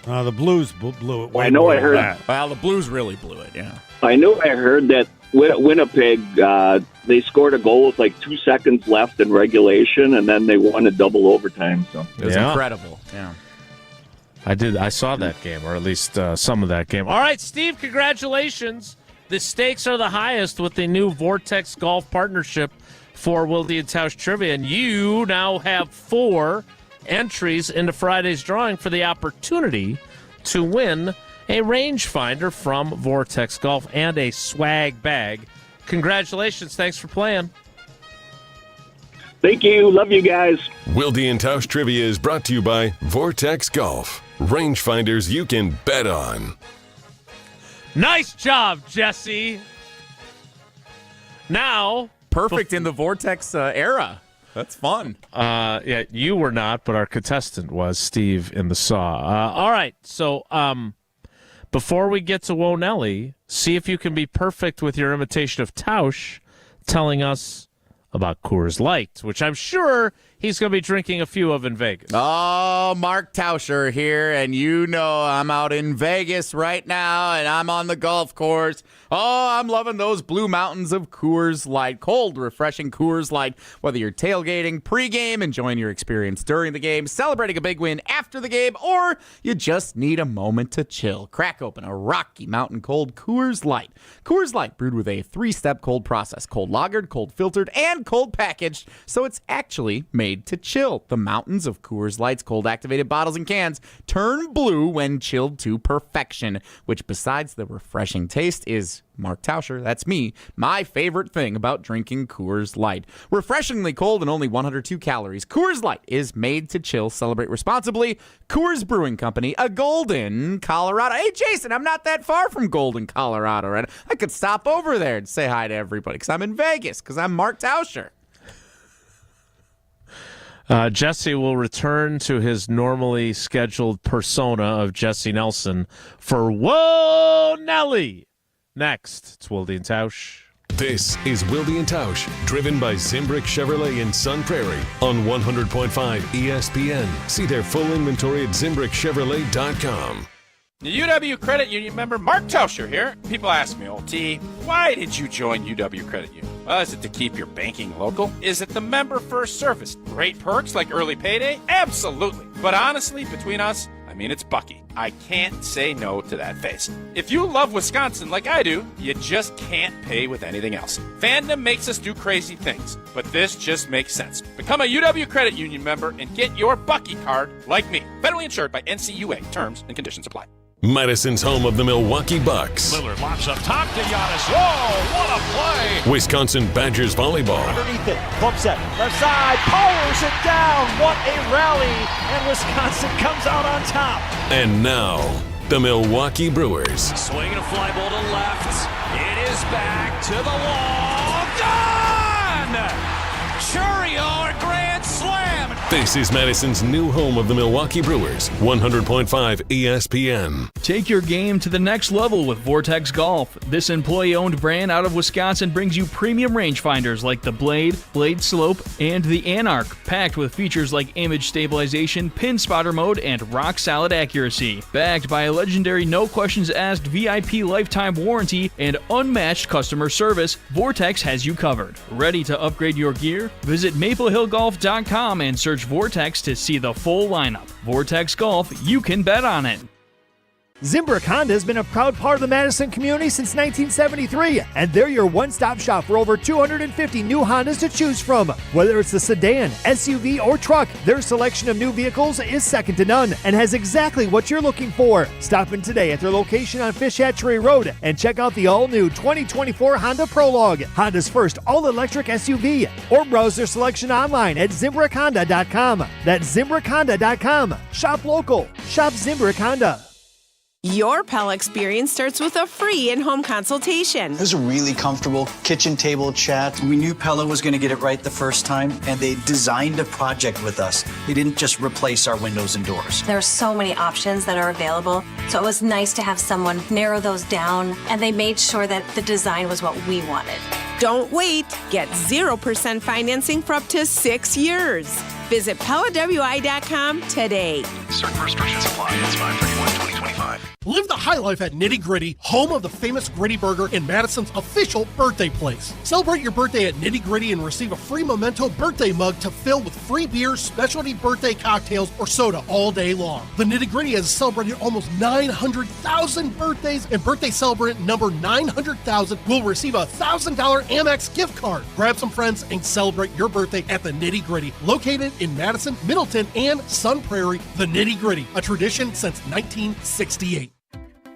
The Blues blew it. I know I heard that. Well, the Blues really blew it, yeah. I know I heard that Winnipeg, they scored a goal with like 2 seconds left in regulation, and then they won a double overtime. So it was incredible. Yeah, I saw that game, or at least some of that game. All right, Steve, congratulations. The stakes are the highest with the new Vortex Golf partnership for Wilde and Tausch Trivia, and you now have 4 entries into Friday's drawing for the opportunity to win a rangefinder from Vortex Golf and a swag bag. Congratulations. Thanks for playing. Thank you. Love you guys. Wilde and Tausch Trivia is brought to you by Vortex Golf. Rangefinders you can bet on. Nice job, Jesse. Now, perfect in the Vortex era. That's fun. Yeah, you were not, but our contestant was, Steve in the Saw. All right, so before we get to Wonelli, see if you can be perfect with your imitation of Tausch, telling us about Coors Light, which I'm sure he's going to be drinking a few of in Vegas. Oh, Mark Tauscher here, and you know I'm out in Vegas right now, and I'm on the golf course. Oh, I'm loving those blue mountains of Coors Light. Cold, refreshing Coors Light. Whether you're tailgating, pregame, enjoying your experience during the game, celebrating a big win after the game, or you just need a moment to chill. Crack open a Rocky Mountain Cold Coors Light. Coors Light brewed with a 3-step cold process. Cold lagered, cold filtered, and cold packaged, so it's actually made to chill. The mountains of Coors Light's cold activated bottles and cans turn blue when chilled to perfection, which besides the refreshing taste is, Mark Tauscher, that's me, my favorite thing about drinking Coors Light. Refreshingly cold and only 102 calories. Coors Light is made to chill. Celebrate responsibly. Coors Brewing Company, a Golden, Colorado. Hey, Jason, I'm not that far from Golden, Colorado. Right? I could stop over there and say hi to everybody because I'm in Vegas because I'm Mark Tauscher. Jesse will return to his normally scheduled persona of Jesse Nelson for Whoa Nelly. Next, it's Wilde and Tausch. This is Wilde and Tausch, driven by Zimbrick Chevrolet in Sun Prairie on 100.5 ESPN. See their full inventory at ZimbrickChevrolet.com. The UW Credit Union member Mark Tauscher here. People ask me, old T, why did you join UW Credit Union? Well, is it to keep your banking local? Is it the member first service? Great perks like early payday? Absolutely. But honestly, between us, I mean, it's Bucky. I can't say no to that face. If you love Wisconsin like I do, you just can't pay with anything else. Fandom makes us do crazy things, but this just makes sense. Become a UW Credit Union member and get your Bucky card like me. Federally insured by NCUA. Terms and conditions apply. Madison's home of the Milwaukee Bucks. Lillard lobs up top to Giannis. Whoa, what a play! Wisconsin Badgers volleyball. Underneath it, pump set, left side, powers it down. What a rally! And Wisconsin comes out on top. And now, the Milwaukee Brewers. Swinging a fly ball to left. It is back to the wall. Gone! Churio, a grand slam. This is Madison's new home of the Milwaukee Brewers, 100.5 ESPN. Take your game to the next level with Vortex Golf. This employee-owned brand out of Wisconsin brings you premium rangefinders like the Blade, Blade Slope, and the Anarch, packed with features like image stabilization, pin spotter mode, and rock-solid accuracy. Backed by a legendary no-questions-asked VIP lifetime warranty and unmatched customer service, Vortex has you covered. Ready to upgrade your gear? Visit maplehillgolf.com and search Vortex to see the full lineup. Vortex Golf, you can bet on it. Zimbrick Honda has been a proud part of the Madison community since 1973, and they're your one-stop shop for over 250 new Hondas to choose from. Whether it's the sedan, SUV, or truck, their selection of new vehicles is second to none and has exactly what you're looking for. Stop in today at their location on Fish Hatchery Road and check out the all-new 2024 Honda Prologue, Honda's first all-electric SUV, or browse their selection online at ZimbrickHonda.com. That's ZimbrickHonda.com. Shop local. Shop Zimbrick Honda. Your Pella experience starts with a free in-home consultation. It was a really comfortable kitchen table chat. We knew Pella was going to get it right the first time, and they designed a project with us. They didn't just replace our windows and doors. There are so many options that are available, so it was nice to have someone narrow those down, and they made sure that the design was what we wanted. Don't wait. Get 0% financing for up to 6 years. Visit PellaWI.com today. Certain restrictions apply. It's 5/31/2025. Live the high life at Nitty Gritty, home of the famous Gritty Burger in Madison's official birthday place. Celebrate your birthday at Nitty Gritty and receive a free memento birthday mug to fill with free beers, specialty birthday cocktails, or soda all day long. The Nitty Gritty has celebrated almost 900,000 birthdays, and birthday celebrant number 900,000 will receive a $1,000 Amex gift card. Grab some friends and celebrate your birthday at the Nitty Gritty, located in Madison, Middleton, and Sun Prairie. The Nitty Gritty, a tradition since 1968.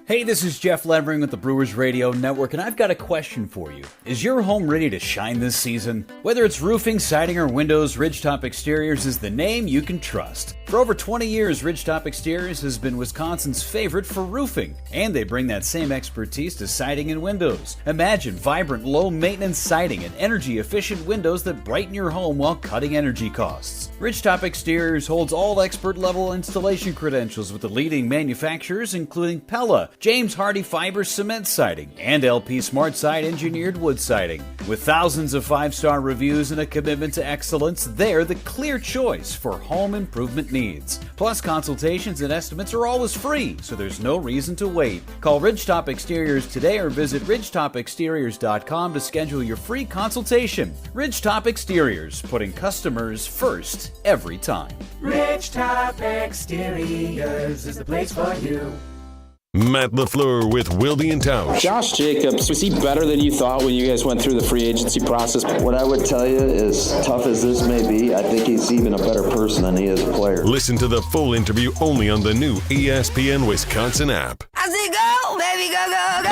Hey, this is Jeff Levering with the Brewers Radio Network, and I've got a question for you. Is your home ready to shine this season? Whether it's roofing, siding, or windows, Ridgetop Exteriors is the name you can trust. For over 20 years, Ridgetop Exteriors has been Wisconsin's favorite for roofing, and they bring that same expertise to siding and windows. Imagine vibrant, low-maintenance siding and energy-efficient windows that brighten your home while cutting energy costs. Ridgetop Exteriors holds all expert-level installation credentials with the leading manufacturers, including Pella, James Hardy Fiber Cement Siding, and LP Smart Side Engineered Wood Siding. With thousands of 5-star reviews and a commitment to excellence, they're the clear choice for home improvement needs. Plus, consultations and estimates are always free, so there's no reason to wait. Call Ridgetop Exteriors today or visit ridgetopexteriors.com to schedule your free consultation. Ridgetop Exteriors, putting customers first every time. Ridgetop Exteriors is the place for you. Matt LaFleur with Wilde and Tausch. Josh Jacobs, was he better than you thought when you guys went through the free agency process? What I would tell you, as tough as this may be, I think he's even a better person than he is a player. Listen to the full interview only on the new ESPN Wisconsin app. I say go, baby, go, go, go.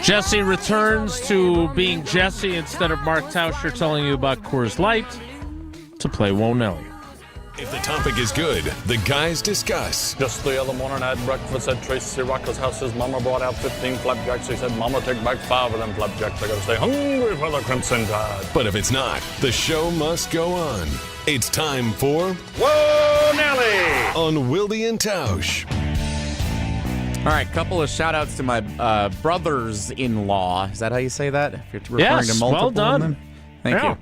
Jesse returns to being Jesse instead of Mark Tauscher telling you about Coors Light to play Won't Nelly. If the topic is good, the guys discuss. Just the other morning I had breakfast at Tracy Rocker's house. His mama brought out 15 flapjacks. He said, Mama, take back 5 of them flapjacks. I gotta stay hungry for the Crimson Tide. But if it's not, the show must go on. It's time for Whoa, Nelly! On Wilde and Tausch. All right, couple of shout-outs to my brothers-in-law. Is that how you say that? If you're referring to multiple well done. women? Thank you.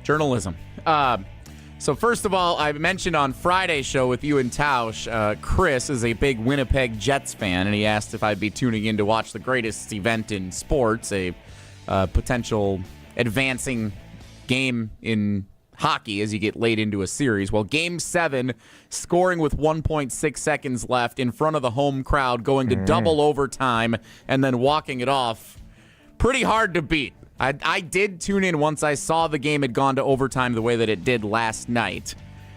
Journalism. So first of all, I mentioned on Friday's show with you and Tausch, Chris is a big Winnipeg Jets fan, and he asked if I'd be tuning in to watch the greatest event in sports, a potential advancing game in hockey as you get late into a series. Well, Game 7, scoring with 1.6 seconds left in front of the home crowd, going to double overtime, and then walking it off. Pretty hard to beat. I did tune in once I saw the game had gone to overtime the way that it did last night.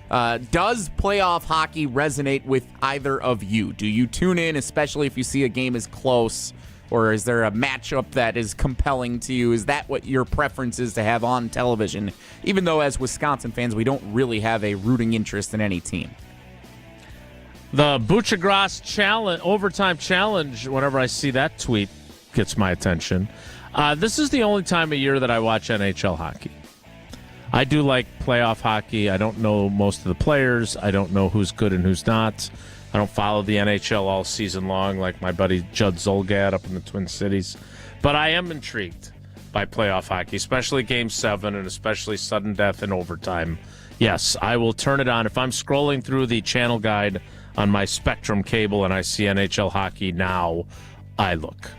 Does playoff hockey resonate with either of you? Do you tune in, especially if you see a game is close? Or is there a matchup that is compelling to you? Is that what your preference is to have on television? Even though as Wisconsin fans, we don't really have a rooting interest in any team. The Buchagras challenge, overtime challenge, whenever I see that tweet, gets my attention. This is the only time of year that I watch NHL hockey. I do like playoff hockey. I don't know most of the players. I don't know who's good and who's not. I don't follow the NHL all season long like my buddy Judd Zolgad up in the Twin Cities. But I am intrigued by playoff hockey, especially Game 7 and especially sudden death and overtime. Yes, I will turn it on. If I'm scrolling through the channel guide on my Spectrum cable and I see NHL hockey now, I look.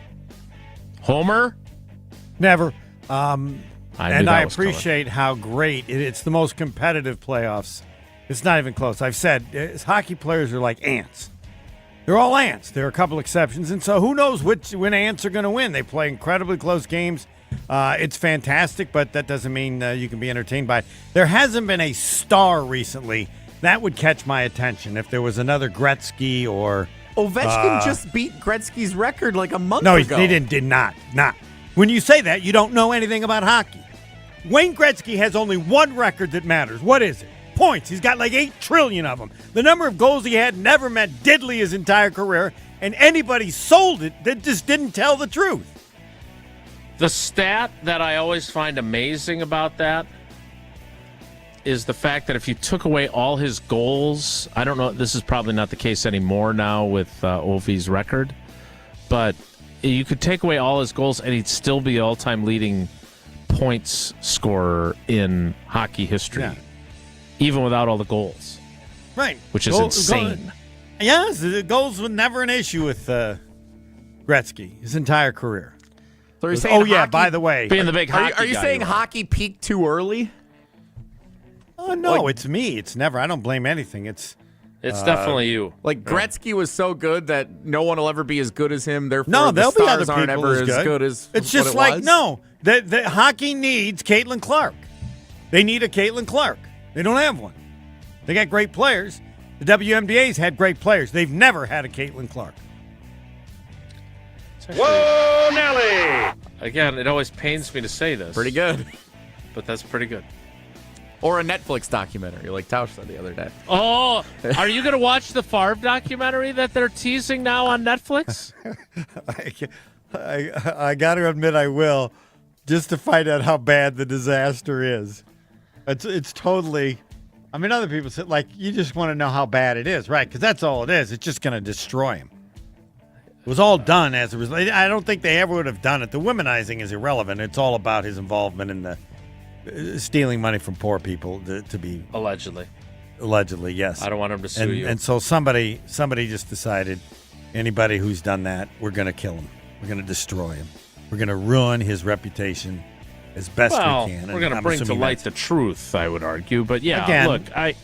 Homer? Never. I appreciate how great it's the most competitive playoffs. It's not even close. I've said hockey players are like ants. They're all ants. There are a couple exceptions, and so who knows when ants are going to win. They play incredibly close games. It's fantastic, but that doesn't mean you can be entertained by it. There hasn't been a star recently that would catch my attention. If there was another Gretzky or Ovechkin just beat Gretzky's record like a month no, ago. No, he did not. When you say that, you don't know anything about hockey. Wayne Gretzky has only one record that matters. What is it? Points. He's got like 8 trillion of them. The number of goals he had never meant diddly his entire career, and anybody sold it that just didn't tell the truth. The stat that I always find amazing about that is the fact that if you took away all his goals, I don't know, this is probably not the case anymore now with Ovi's record, but you could take away all his goals and he'd still be all-time leading points scorer in hockey history, even without all the goals. Right. Which is insane. Yes, the goals were never an issue with Gretzky his entire career. So you're saying hockey, by the way. Being the big hockey Are you guy saying hockey peaked too early? Oh, no, it's me. It's never. I don't blame anything. It's definitely you. Like Gretzky was so good that no one will ever be as good as him. Therefore, no, there'll the be other stars aren't people ever as good as it's just what it like was. no. The hockey needs Caitlin Clark. They need a Caitlin Clark. They don't have one. They got great players. The WNBA's had great players. They've never had a Caitlin Clark. Whoa, Nelly! Again, it always pains me to say this. Pretty good. But that's pretty good. Or a Netflix documentary, like Tausch said the other day. Oh, are you going to watch the Favre documentary that they're teasing now on Netflix? I got to admit I will, just to find out how bad the disaster is. It's totally... I mean, other people say, like, you just want to know how bad it is, right? Because that's all it is. It's just going to destroy him. It was all done as a result. I don't think they ever would have done it. The womanizing is irrelevant. It's all about his involvement in the stealing money from poor people to be... Allegedly. Allegedly, yes. I don't want him to sue you. And so somebody just decided, anybody who's done that, we're going to kill him. We're going to destroy him. We're going to ruin his reputation as best we can. We're going to bring to light the truth, I would argue. But yeah, again, look, I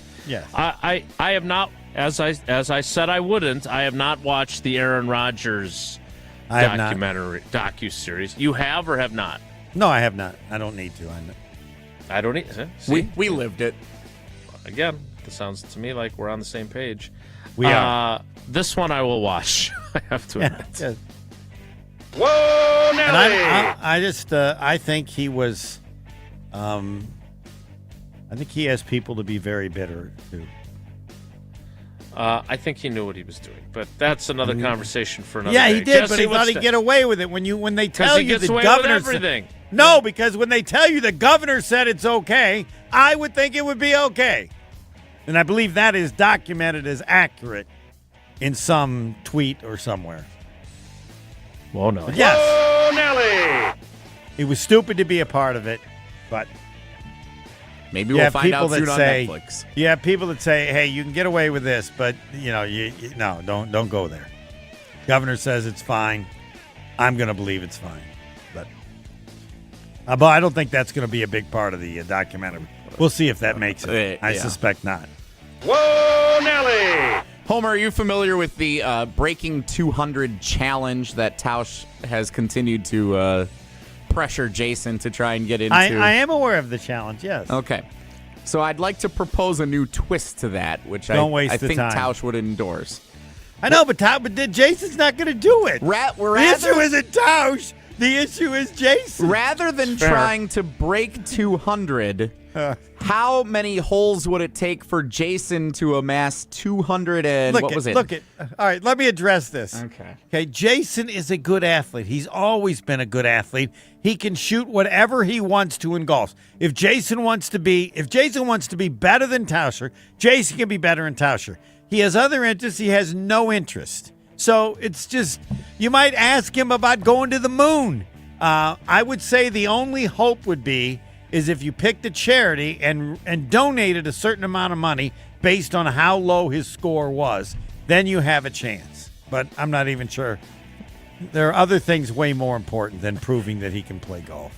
have not, as I said I wouldn't, I have not watched the Aaron Rodgers docuseries. You have or have not? No, I have not. I don't need to. I don't need to. We lived it. Again, this sounds to me like we're on the same page. We are. This one I will watch, I have to admit. Yeah. Whoa, Nelly! And I think he was, I think he has people to be very bitter, too. I think he knew what he was doing, but that's another conversation for another day. Yeah, he did, but he thought he'd get away with it. When they tell you the governor everything. No, because when they tell you the governor said it's okay, I would think it would be okay. And I believe that is documented as accurate in some tweet or somewhere. Whoa, Nelly. Yes. Whoa, Nelly! It was stupid to be a part of it, but maybe we'll find out soon on Netflix. You have people that say, hey, you can get away with this, but, no, don't go there. Governor says it's fine. I'm going to believe it's fine. But I don't think that's going to be a big part of the documentary. We'll see if that makes it. I suspect not. Whoa, Nelly! Homer, are you familiar with the Breaking 200 challenge that Tausch has continued to pressure Jason to try and get into? I am aware of the challenge, yes. Okay. So I'd like to propose a new twist to that, which I think Tausch would endorse. I know, but Jason's not going to do it. The issue isn't Tausch. The issue is Jason. Rather than trying to break 200, how many holes would it take for Jason to amass 200 and what was it? All right, let me address this. Okay, Jason is a good athlete. He's always been a good athlete. He can shoot whatever he wants to in golf. If Jason wants to be better than Tauscher, Jason can be better than Tauscher. He has other interests. He has no interest. So it's just, you might ask him about going to the moon. I would say the only hope would be is if you picked a charity and donated a certain amount of money based on how low his score was. then you have a chance. But I'm not even sure. There are other things way more important than proving that he can play golf.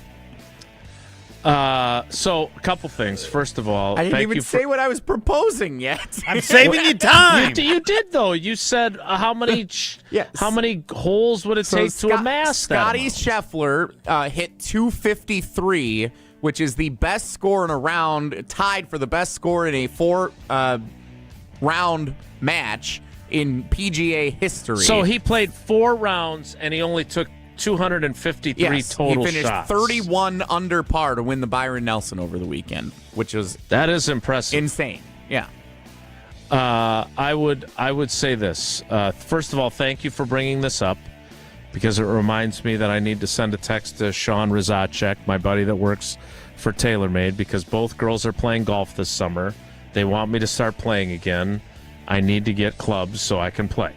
So a couple things. First of all, I didn't even say what I was proposing yet. I'm saving you time. You did though. You said how many holes would it take to amass that? Scotty Scheffler hit 253, which is the best score in a round, tied for the best score in a 4-round match in PGA history. So he played 4 rounds and he only took 253 total he finished shots. 31 under par to win the Byron Nelson over the weekend, which was that is impressive, insane. Yeah. I would say this. First of all, thank you for bringing this up because it reminds me that I need to send a text to Sean Rizacek, my buddy that works for TaylorMade, because both girls are playing golf this summer. They want me to start playing again. I need to get clubs so I can play.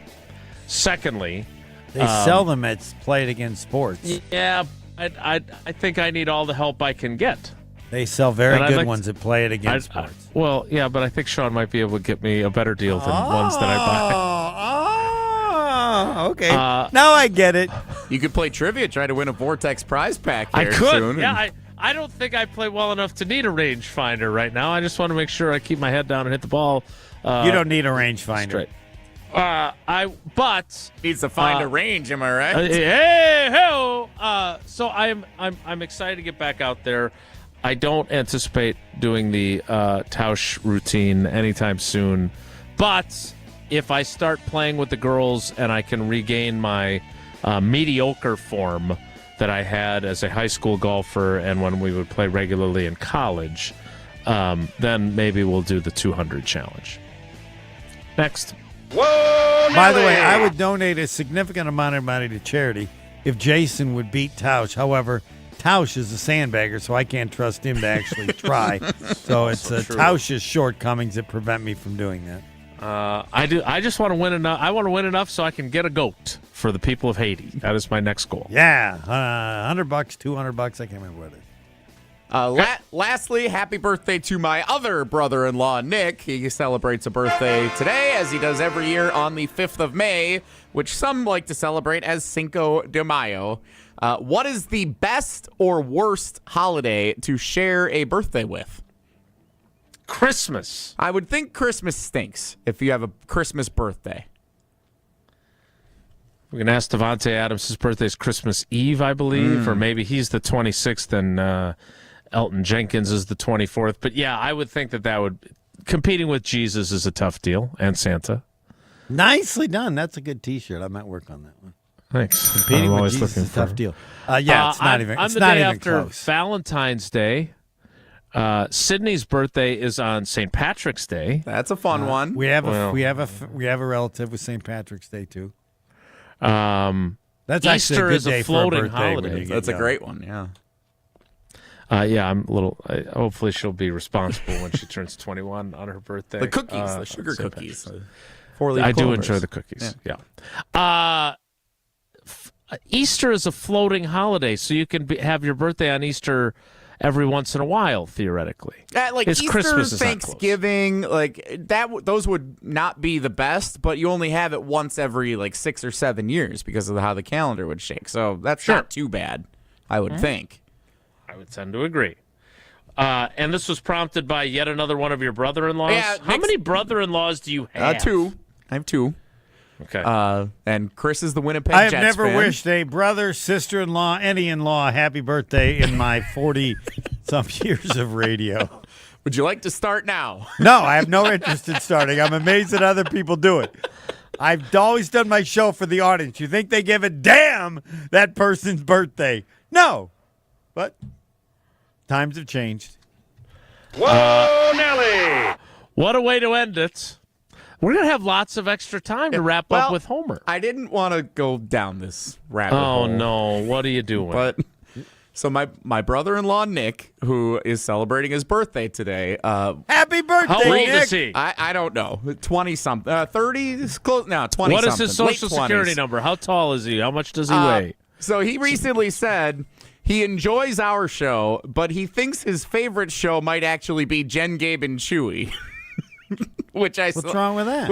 Secondly, they sell them at Play It Again Sports. Yeah, I think I need all the help I can get. They sell very good ones at Play It Again Sports. Well, yeah, but I think Sean might be able to get me a better deal than ones that I buy. Oh, okay. Now I get it. You could play trivia, try to win a Vortex prize pack here I could. soon. Yeah, I don't think I play well enough to need a rangefinder right now. I just want to make sure I keep my head down and hit the ball. You don't need a rangefinder. Straight. But needs to find a range. Am I right? So I'm excited to get back out there. I don't anticipate doing the Tausch routine anytime soon. But if I start playing with the girls and I can regain my mediocre form that I had as a high school golfer and when we would play regularly in college, then maybe we'll do the 200 challenge. Next. Whoa, by the way, I would donate a significant amount of money to charity if Jason would beat Tausch. However, Tausch is a sandbagger, so I can't trust him to actually try. So it's Tausch's shortcomings that prevent me from doing that. I just want to win enough. I want to win enough so I can get a goat for the people of Haiti. That is my next goal. Yeah, $100, $200. I can't remember what it is. Lastly, happy birthday to my other brother-in-law, Nick. He celebrates a birthday today, as he does every year on the 5th of May, which some like to celebrate as Cinco de Mayo. What is the best or worst holiday to share a birthday with? Christmas. I would think Christmas stinks if you have a Christmas birthday. We can ask Devontae Adams. His birthday is Christmas Eve, I believe, or maybe he's the 26th and Elton Jenkins is the 24th. But yeah, I would think that would competing with Jesus is a tough deal, and Santa. Nicely done. That's a good T-shirt. I might work on that one. Thanks. Competing with Jesus is a tough deal. Yeah, it's not even. It's not even close. Valentine's Day. Sydney's birthday is on St. Patrick's Day. That's a fun one. We have a relative with St. Patrick's Day too. That's Easter actually a good is day a floating for a birthday holiday. That's a great one. Yeah. Yeah, I'm a little. Hopefully, she'll be responsible when she turns 21 on her birthday. The cookies, the sugar cookies. I do enjoy the cookies. Yeah. Easter is a floating holiday, so you can have your birthday on Easter every once in a while, theoretically. Like it's Easter, Christmas, Thanksgiving, like that. Those would not be the best, but you only have it once every 6 or 7 years because of how the calendar would shake. So that's not too bad, I would think. I would tend to agree. And this was prompted by yet another one of your brother-in-laws. Yeah, how many brother-in-laws do you have? 2. I have 2. Okay. And Chris is the Winnipeg I have Jets never fan. wished a brother, sister-in-law, any in-law happy birthday in my 40-some years of radio. Would you like to start now? No, I have no interest in starting. I'm amazed that other people do it. I've always done my show for the audience. You think they give a damn that person's birthday? No. But times have changed. Whoa, Nelly! What a way to end it. We're going to have lots of extra time to wrap up with Homer. I didn't want to go down this rabbit hole. Oh, no. What are you doing? But so my brother-in-law, Nick, who is celebrating his birthday today. Happy birthday, How old Nick. is he? I don't know. 20-something. 30 is close now. 20-something. What is his social late 20s. security number? How tall is he? How much does he weigh? So he recently said he enjoys our show, but he thinks his favorite show might actually be Jen, Gabe, and Chewy. What's wrong with that?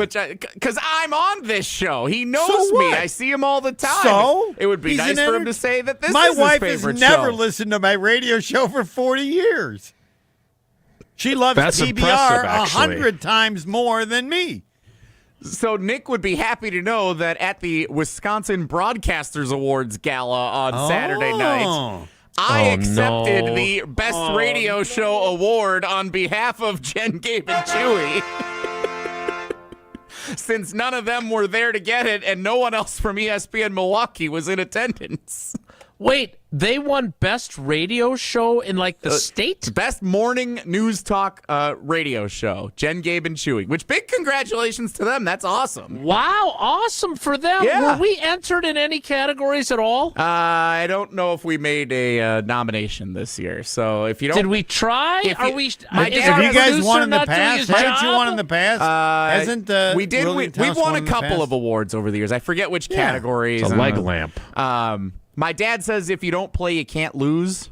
Because I'm on this show. He knows So me. what? I see him all the time. So it would be he's nice an for him to say that this My is wife his has favorite never show. listened to my radio show for 40 years. She loves That's PBR impressive, actually. 100 times more than me. So Nick would be happy to know that at the Wisconsin Broadcasters Awards Gala on Saturday night, I accepted the Best Radio Show award on behalf of Jen, Gabe, and Chewy. Since none of them were there to get it and no one else from ESPN Milwaukee was in attendance. Wait, they won Best Radio Show in the state? Best morning news talk radio show. Jen, Gabe, and Chewy. Which big congratulations to them. That's awesome. Wow, awesome for them. Yeah. Were we entered in any categories at all? I don't know if we made a nomination this year. So if you don't, Did we try? If Are you- we? My is dad- our Have you guys producer won in the not doing past? his Haven't you job? won in the past? Hasn't we did? William We Tausch won a in the couple past? of awards over the years. I forget which Yeah. categories. It's a leg lamp. My dad says if you don't play, you can't lose.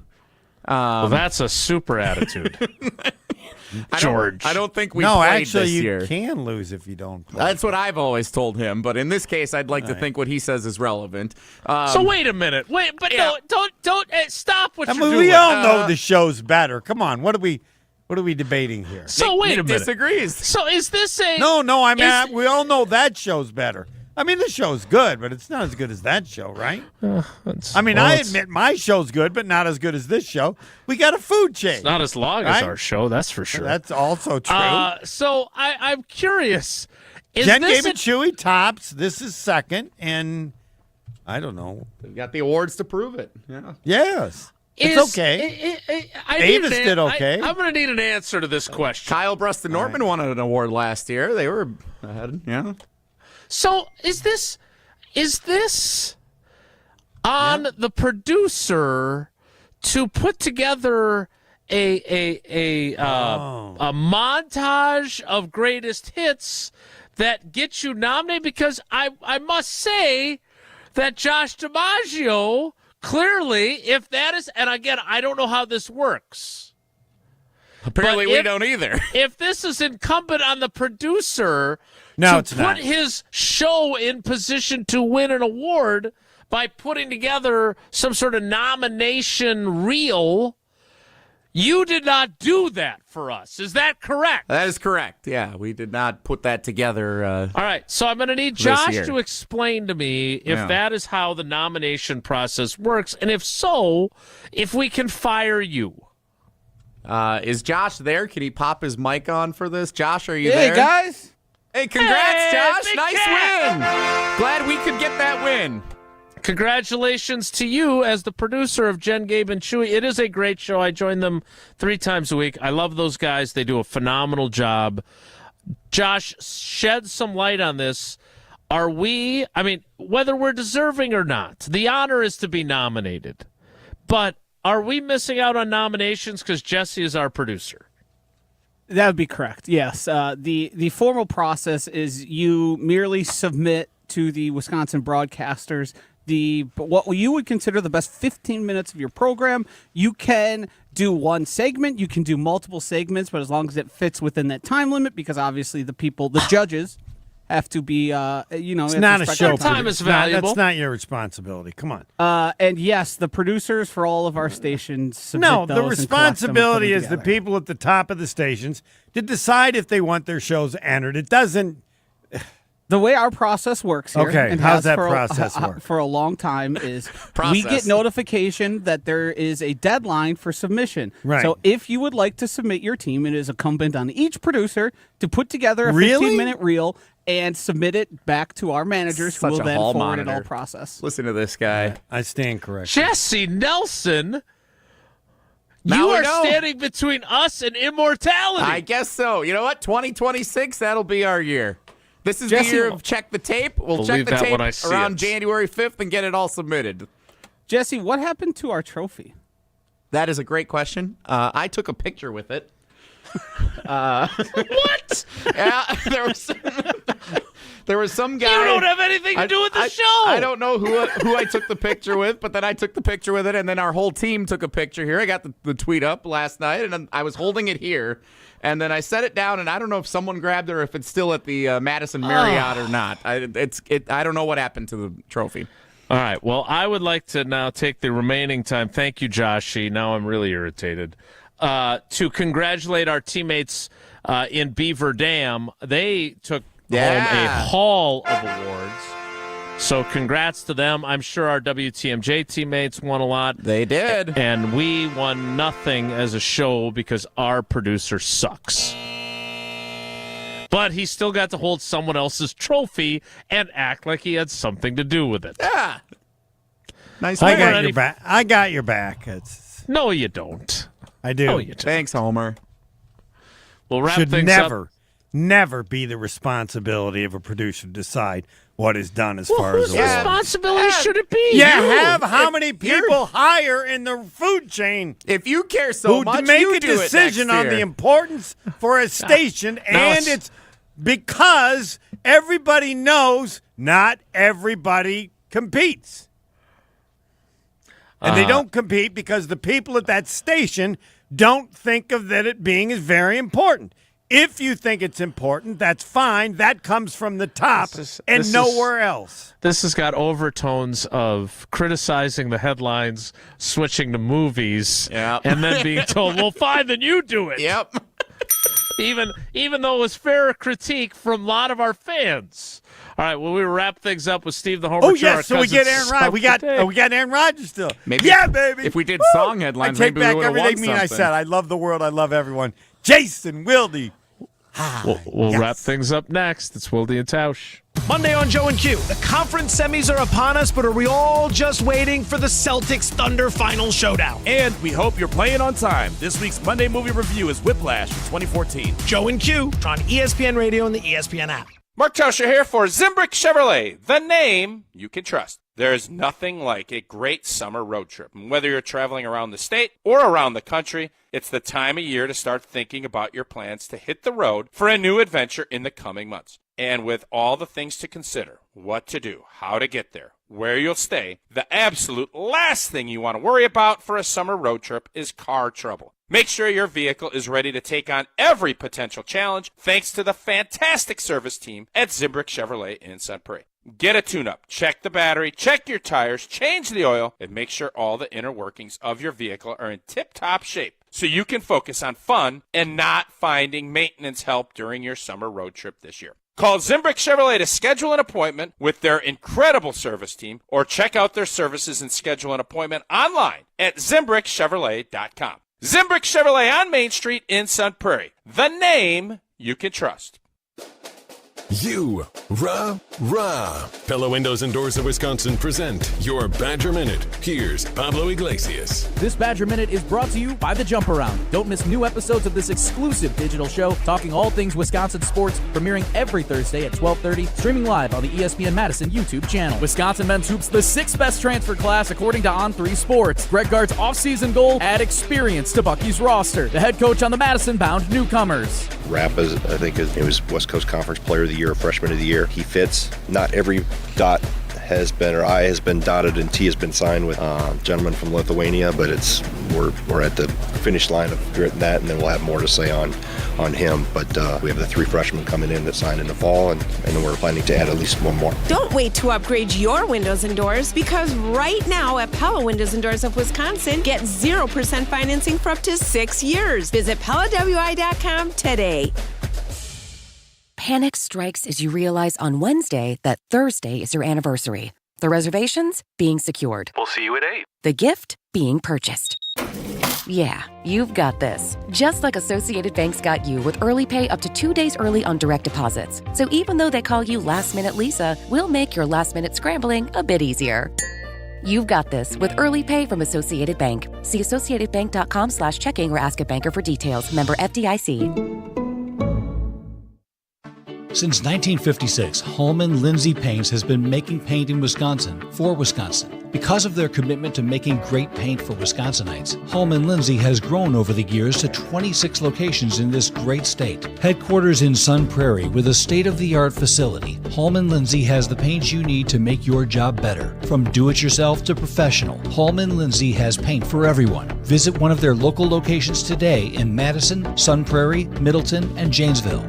Well, that's a super attitude. George. I don't think we No, played actually, this you year. can lose if you don't play. That's what I've always told him. But in this case, I'd like to think what he says is relevant. So wait a minute. Wait, but yeah. no, don't stop what I you're mean, doing. we all know the show's better. Come on, what are we debating here? So wait a Nick minute. disagrees. So is this a No, I mean, Is- we all know that show's better. I mean, this show's good, but it's not as good as that show, right? I admit my show's good, but not as good as this show. We got a food chain. It's not as long right? as our show, that's for sure. That's also true. So I'm curious. Is Jen, this Gabe, and Chewy tops. This is second, and I don't know. We've got the awards to prove it. Yeah. Yes. It's okay. Davis did okay. I'm going to need an answer to this question. Kyle Bruston Norman won an award last year. They were ahead. Yeah. So is this on the producer to put together a montage of greatest hits that gets you nominated? Because I must say that Josh DiMaggio clearly, if that is, and again, I don't know how this works. Apparently, we don't either. If this is incumbent on the producer No, to it's put not. his show in position to win an award by putting together some sort of nomination reel, you did not do that for us. Is that correct? That is correct. Yeah, we did not put that together. All right, so I'm going to need this Josh year. to explain to me if Yeah. that is how the nomination process works, and if so, if we can fire you. Is Josh there? Can he pop his mic on for this? Josh, are you Hey, there? guys. Hey, congrats, Hey, Josh. big Nice cat. win. Glad we could get that win. Congratulations to you as the producer of Jen, Gabe, and Chewy. It is a great show. I join them 3 times a week. I love those guys. They do a phenomenal job. Josh, shed some light on this. Are we, whether we're deserving or not, the honor is to be nominated. But are we missing out on nominations because Jesse is our producer? That would be correct. Yes. The formal process is you merely submit to the Wisconsin broadcasters what you would consider the best 15 minutes of your program. You can do one segment, you can do multiple segments, but as long as it fits within that time limit, because obviously the judges have to be, It's not a show. Time is valuable. That's not your responsibility. Come on. And yes, the producers for all of our stations submit No, those the and collect them and put responsibility them is the together. people at the top of the stations to decide if they want their shows entered. It doesn't. The way our process works here, Okay, and how's has that for process a, work? for a long time, is we Process. get notification that there is a deadline for submission. Right. So if you would like to submit your team, it is incumbent on each producer to put together a Really? 15-minute reel and submit it back to our managers, who Such will a then hall forward it all monitor. process. Listen to this guy. I stand corrected. Jesse Nelson, Now you we are know. standing between us and immortality. I guess so. You know what? 2026, that'll be our year. This is Jesse- the year of check the tape. We'll Believe check the that tape when I see around it. January 5th and get it all submitted. Jesse, what happened to our trophy? That is a great question. I took a picture with it. What? Yeah, there There was some guy. You don't have anything to do with the show. I don't know who I took the picture with, but then I took the picture with it, and then our whole team took a picture here. I got the tweet up last night, and I was holding it here, and then I set it down, and I don't know if someone grabbed it or if it's still at the Madison Marriott or not. I don't know what happened to the trophy. All right. Well, I would like to now take the remaining time. Thank you, Joshy. Now I'm really irritated. To congratulate our teammates in Beaver Dam. They took home a haul of awards. So congrats to them. I'm sure our WTMJ teammates won a lot. They did. And we won nothing as a show because our producer sucks. But he still got to hold someone else's trophy and act like he had something to do with it. Yeah. Nice. I got your back. I got your back. No, you don't. I do. No, you don't. Thanks, Homer. We'll wrap Should things never, up. never be the responsibility of a producer to decide what is done as far as whose responsibility should it be? You have how many people higher in the food chain? If you care so who much, make you a do it decision next on year. the importance for a station, and it's because everybody knows not everybody competes. And they don't compete because the people at that station don't think of that it being as very important. If you think it's important, that's fine. That comes from the top and nowhere else. This has got overtones of criticizing the headlines, switching to movies, and then being told, well, fine, then you do it. Yep. Even though it was fair critique from a lot of our fans. All right, well, we wrap things up with Steve the Homer. Oh, yes, so we get Aaron Rodgers. We got Aaron Rodgers still. Maybe baby. If we did song headlines, I take maybe back we would have won everything I something. said. I love the world. I love everyone. Jason, Wilde. We'll wrap things up next. It's Wilde and Tausch. Monday on Joe and Q. The conference semis are upon us, but are we all just waiting for the Celtics-Thunder final showdown? And we hope you're playing on time. This week's Monday movie review is Whiplash from 2014. Joe and Q on ESPN Radio and the ESPN app. Mark Tauscher here for Zimbrick Chevrolet, the name you can trust. There's nothing like a great summer road trip. And whether you're traveling around the state or around the country, it's the time of year to start thinking about your plans to hit the road for a new adventure in the coming months. And with all the things to consider, what to do, how to get there, where you'll stay, the absolute last thing you want to worry about for a summer road trip is car trouble. Make sure your vehicle is ready to take on every potential challenge thanks to the fantastic service team at Zimbrick Chevrolet in Sun Prairie. Get a tune-up, check the battery, check your tires, change the oil, and make sure all the inner workings of your vehicle are in tip-top shape so you can focus on fun and not finding maintenance help during your summer road trip this year. Call Zimbrick Chevrolet to schedule an appointment with their incredible service team or check out their services and schedule an appointment online at ZimbrickChevrolet.com. Zimbrick Chevrolet on Main Street in Sun Prairie. The name you can trust. Pella Windows and Doors of Wisconsin present your Badger Minute. Here's Pablo Iglesias. This Badger Minute is brought to you by The Jump Around. Don't miss new episodes of this exclusive digital show talking all things Wisconsin sports, premiering every Thursday at 12:30, streaming live on the ESPN Madison YouTube channel. Wisconsin men's hoops, the sixth best transfer class according to On3 Sports. Greg Gard's offseason goal, add experience to Bucky's roster. The head coach on the Madison-bound newcomers. Rapp, I think, it was West Coast Conference Player of the Year, Freshman of the Year. He fits. Not every dot has been, or I has been dotted and T has been signed with a gentleman from Lithuania, but we're at the finish line of that, and then we'll have more to say on him. But we have the 3 freshmen coming in that signed in the fall, and then we're planning to add at least one more. Don't wait to upgrade your windows and doors, because right now at Pella Windows and Doors of Wisconsin, get 0% financing for up to 6 years. Visit PellaWI.com today. Panic strikes as you realize on Wednesday that Thursday is your anniversary. The reservations being secured. We'll see you at 8. The gift being purchased. Yeah, you've got this. Just like Associated Bank's got you with early pay up to 2 days early on direct deposits. So even though they call you Last Minute Lisa, we'll make your last minute scrambling a bit easier. You've got this with early pay from Associated Bank. See associatedbank.com/checking or ask a banker for details. Member FDIC. Since 1956, Holman Lindsay Paints has been making paint in Wisconsin for Wisconsin. Because of their commitment to making great paint for Wisconsinites, Holman Lindsay has grown over the years to 26 locations in this great state. Headquarters in Sun Prairie with a state-of-the-art facility, Holman Lindsay has the paint you need to make your job better. From do-it-yourself to professional, Holman Lindsay has paint for everyone. Visit one of their local locations today in Madison, Sun Prairie, Middleton, and Janesville.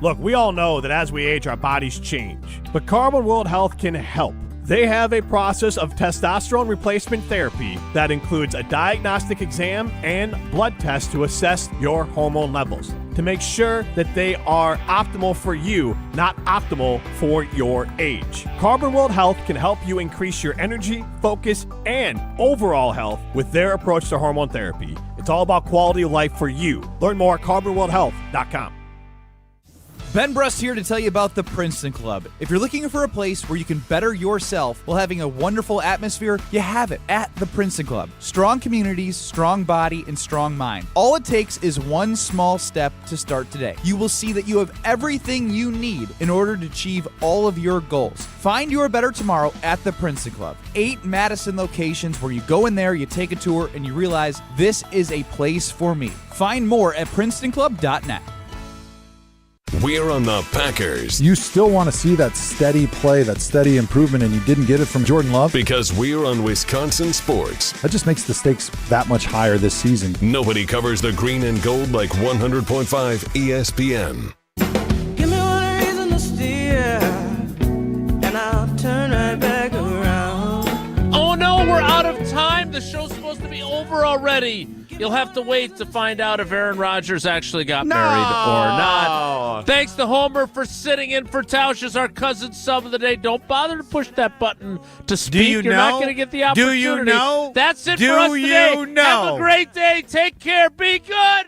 Look, we all know that as we age, our bodies change, but Carbon World Health can help. They have a process of testosterone replacement therapy that includes a diagnostic exam and blood tests to assess your hormone levels to make sure that they are optimal for you, not optimal for your age. Carbon World Health can help you increase your energy, focus, and overall health with their approach to hormone therapy. It's all about quality of life for you. Learn more at carbonworldhealth.com. Ben Brust here to tell you about the Princeton Club. If you're looking for a place where you can better yourself while having a wonderful atmosphere, you have it at the Princeton Club. Strong communities, strong body, and strong mind. All it takes is one small step to start today. You will see that you have everything you need in order to achieve all of your goals. Find your better tomorrow at the Princeton Club. 8 Madison locations where you go in there, you take a tour, and you realize this is a place for me. Find more at PrincetonClub.net. We're on the Packers. You still want to see that steady play, that steady improvement, and you didn't get it from Jordan Love? Because we're on Wisconsin sports. That just makes the stakes that much higher this season. Nobody covers the green and gold like 100.5 ESPN. Give me one reason to steer, and I'll turn right back around. Oh no, we're out of time. The show's supposed to be over already. You'll have to wait to find out if Aaron Rodgers actually got married or not. Thanks to Homer for sitting in for Tausch as our cousin sub of the day. Don't bother to push that button to speak. You're not going to get the opportunity. Do you know? That's it for us today. Do you know? Have a great day. Take care. Be good.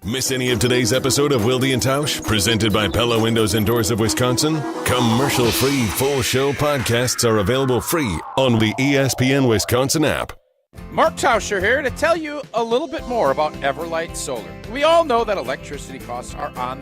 Miss any of today's episode of Wilde and Tausch? Presented by Pella Windows and Doors of Wisconsin? Commercial-free full show podcasts are available free on the ESPN Wisconsin app. Mark Tauscher here to tell you a little bit more about Everlight Solar. We all know that electricity costs are on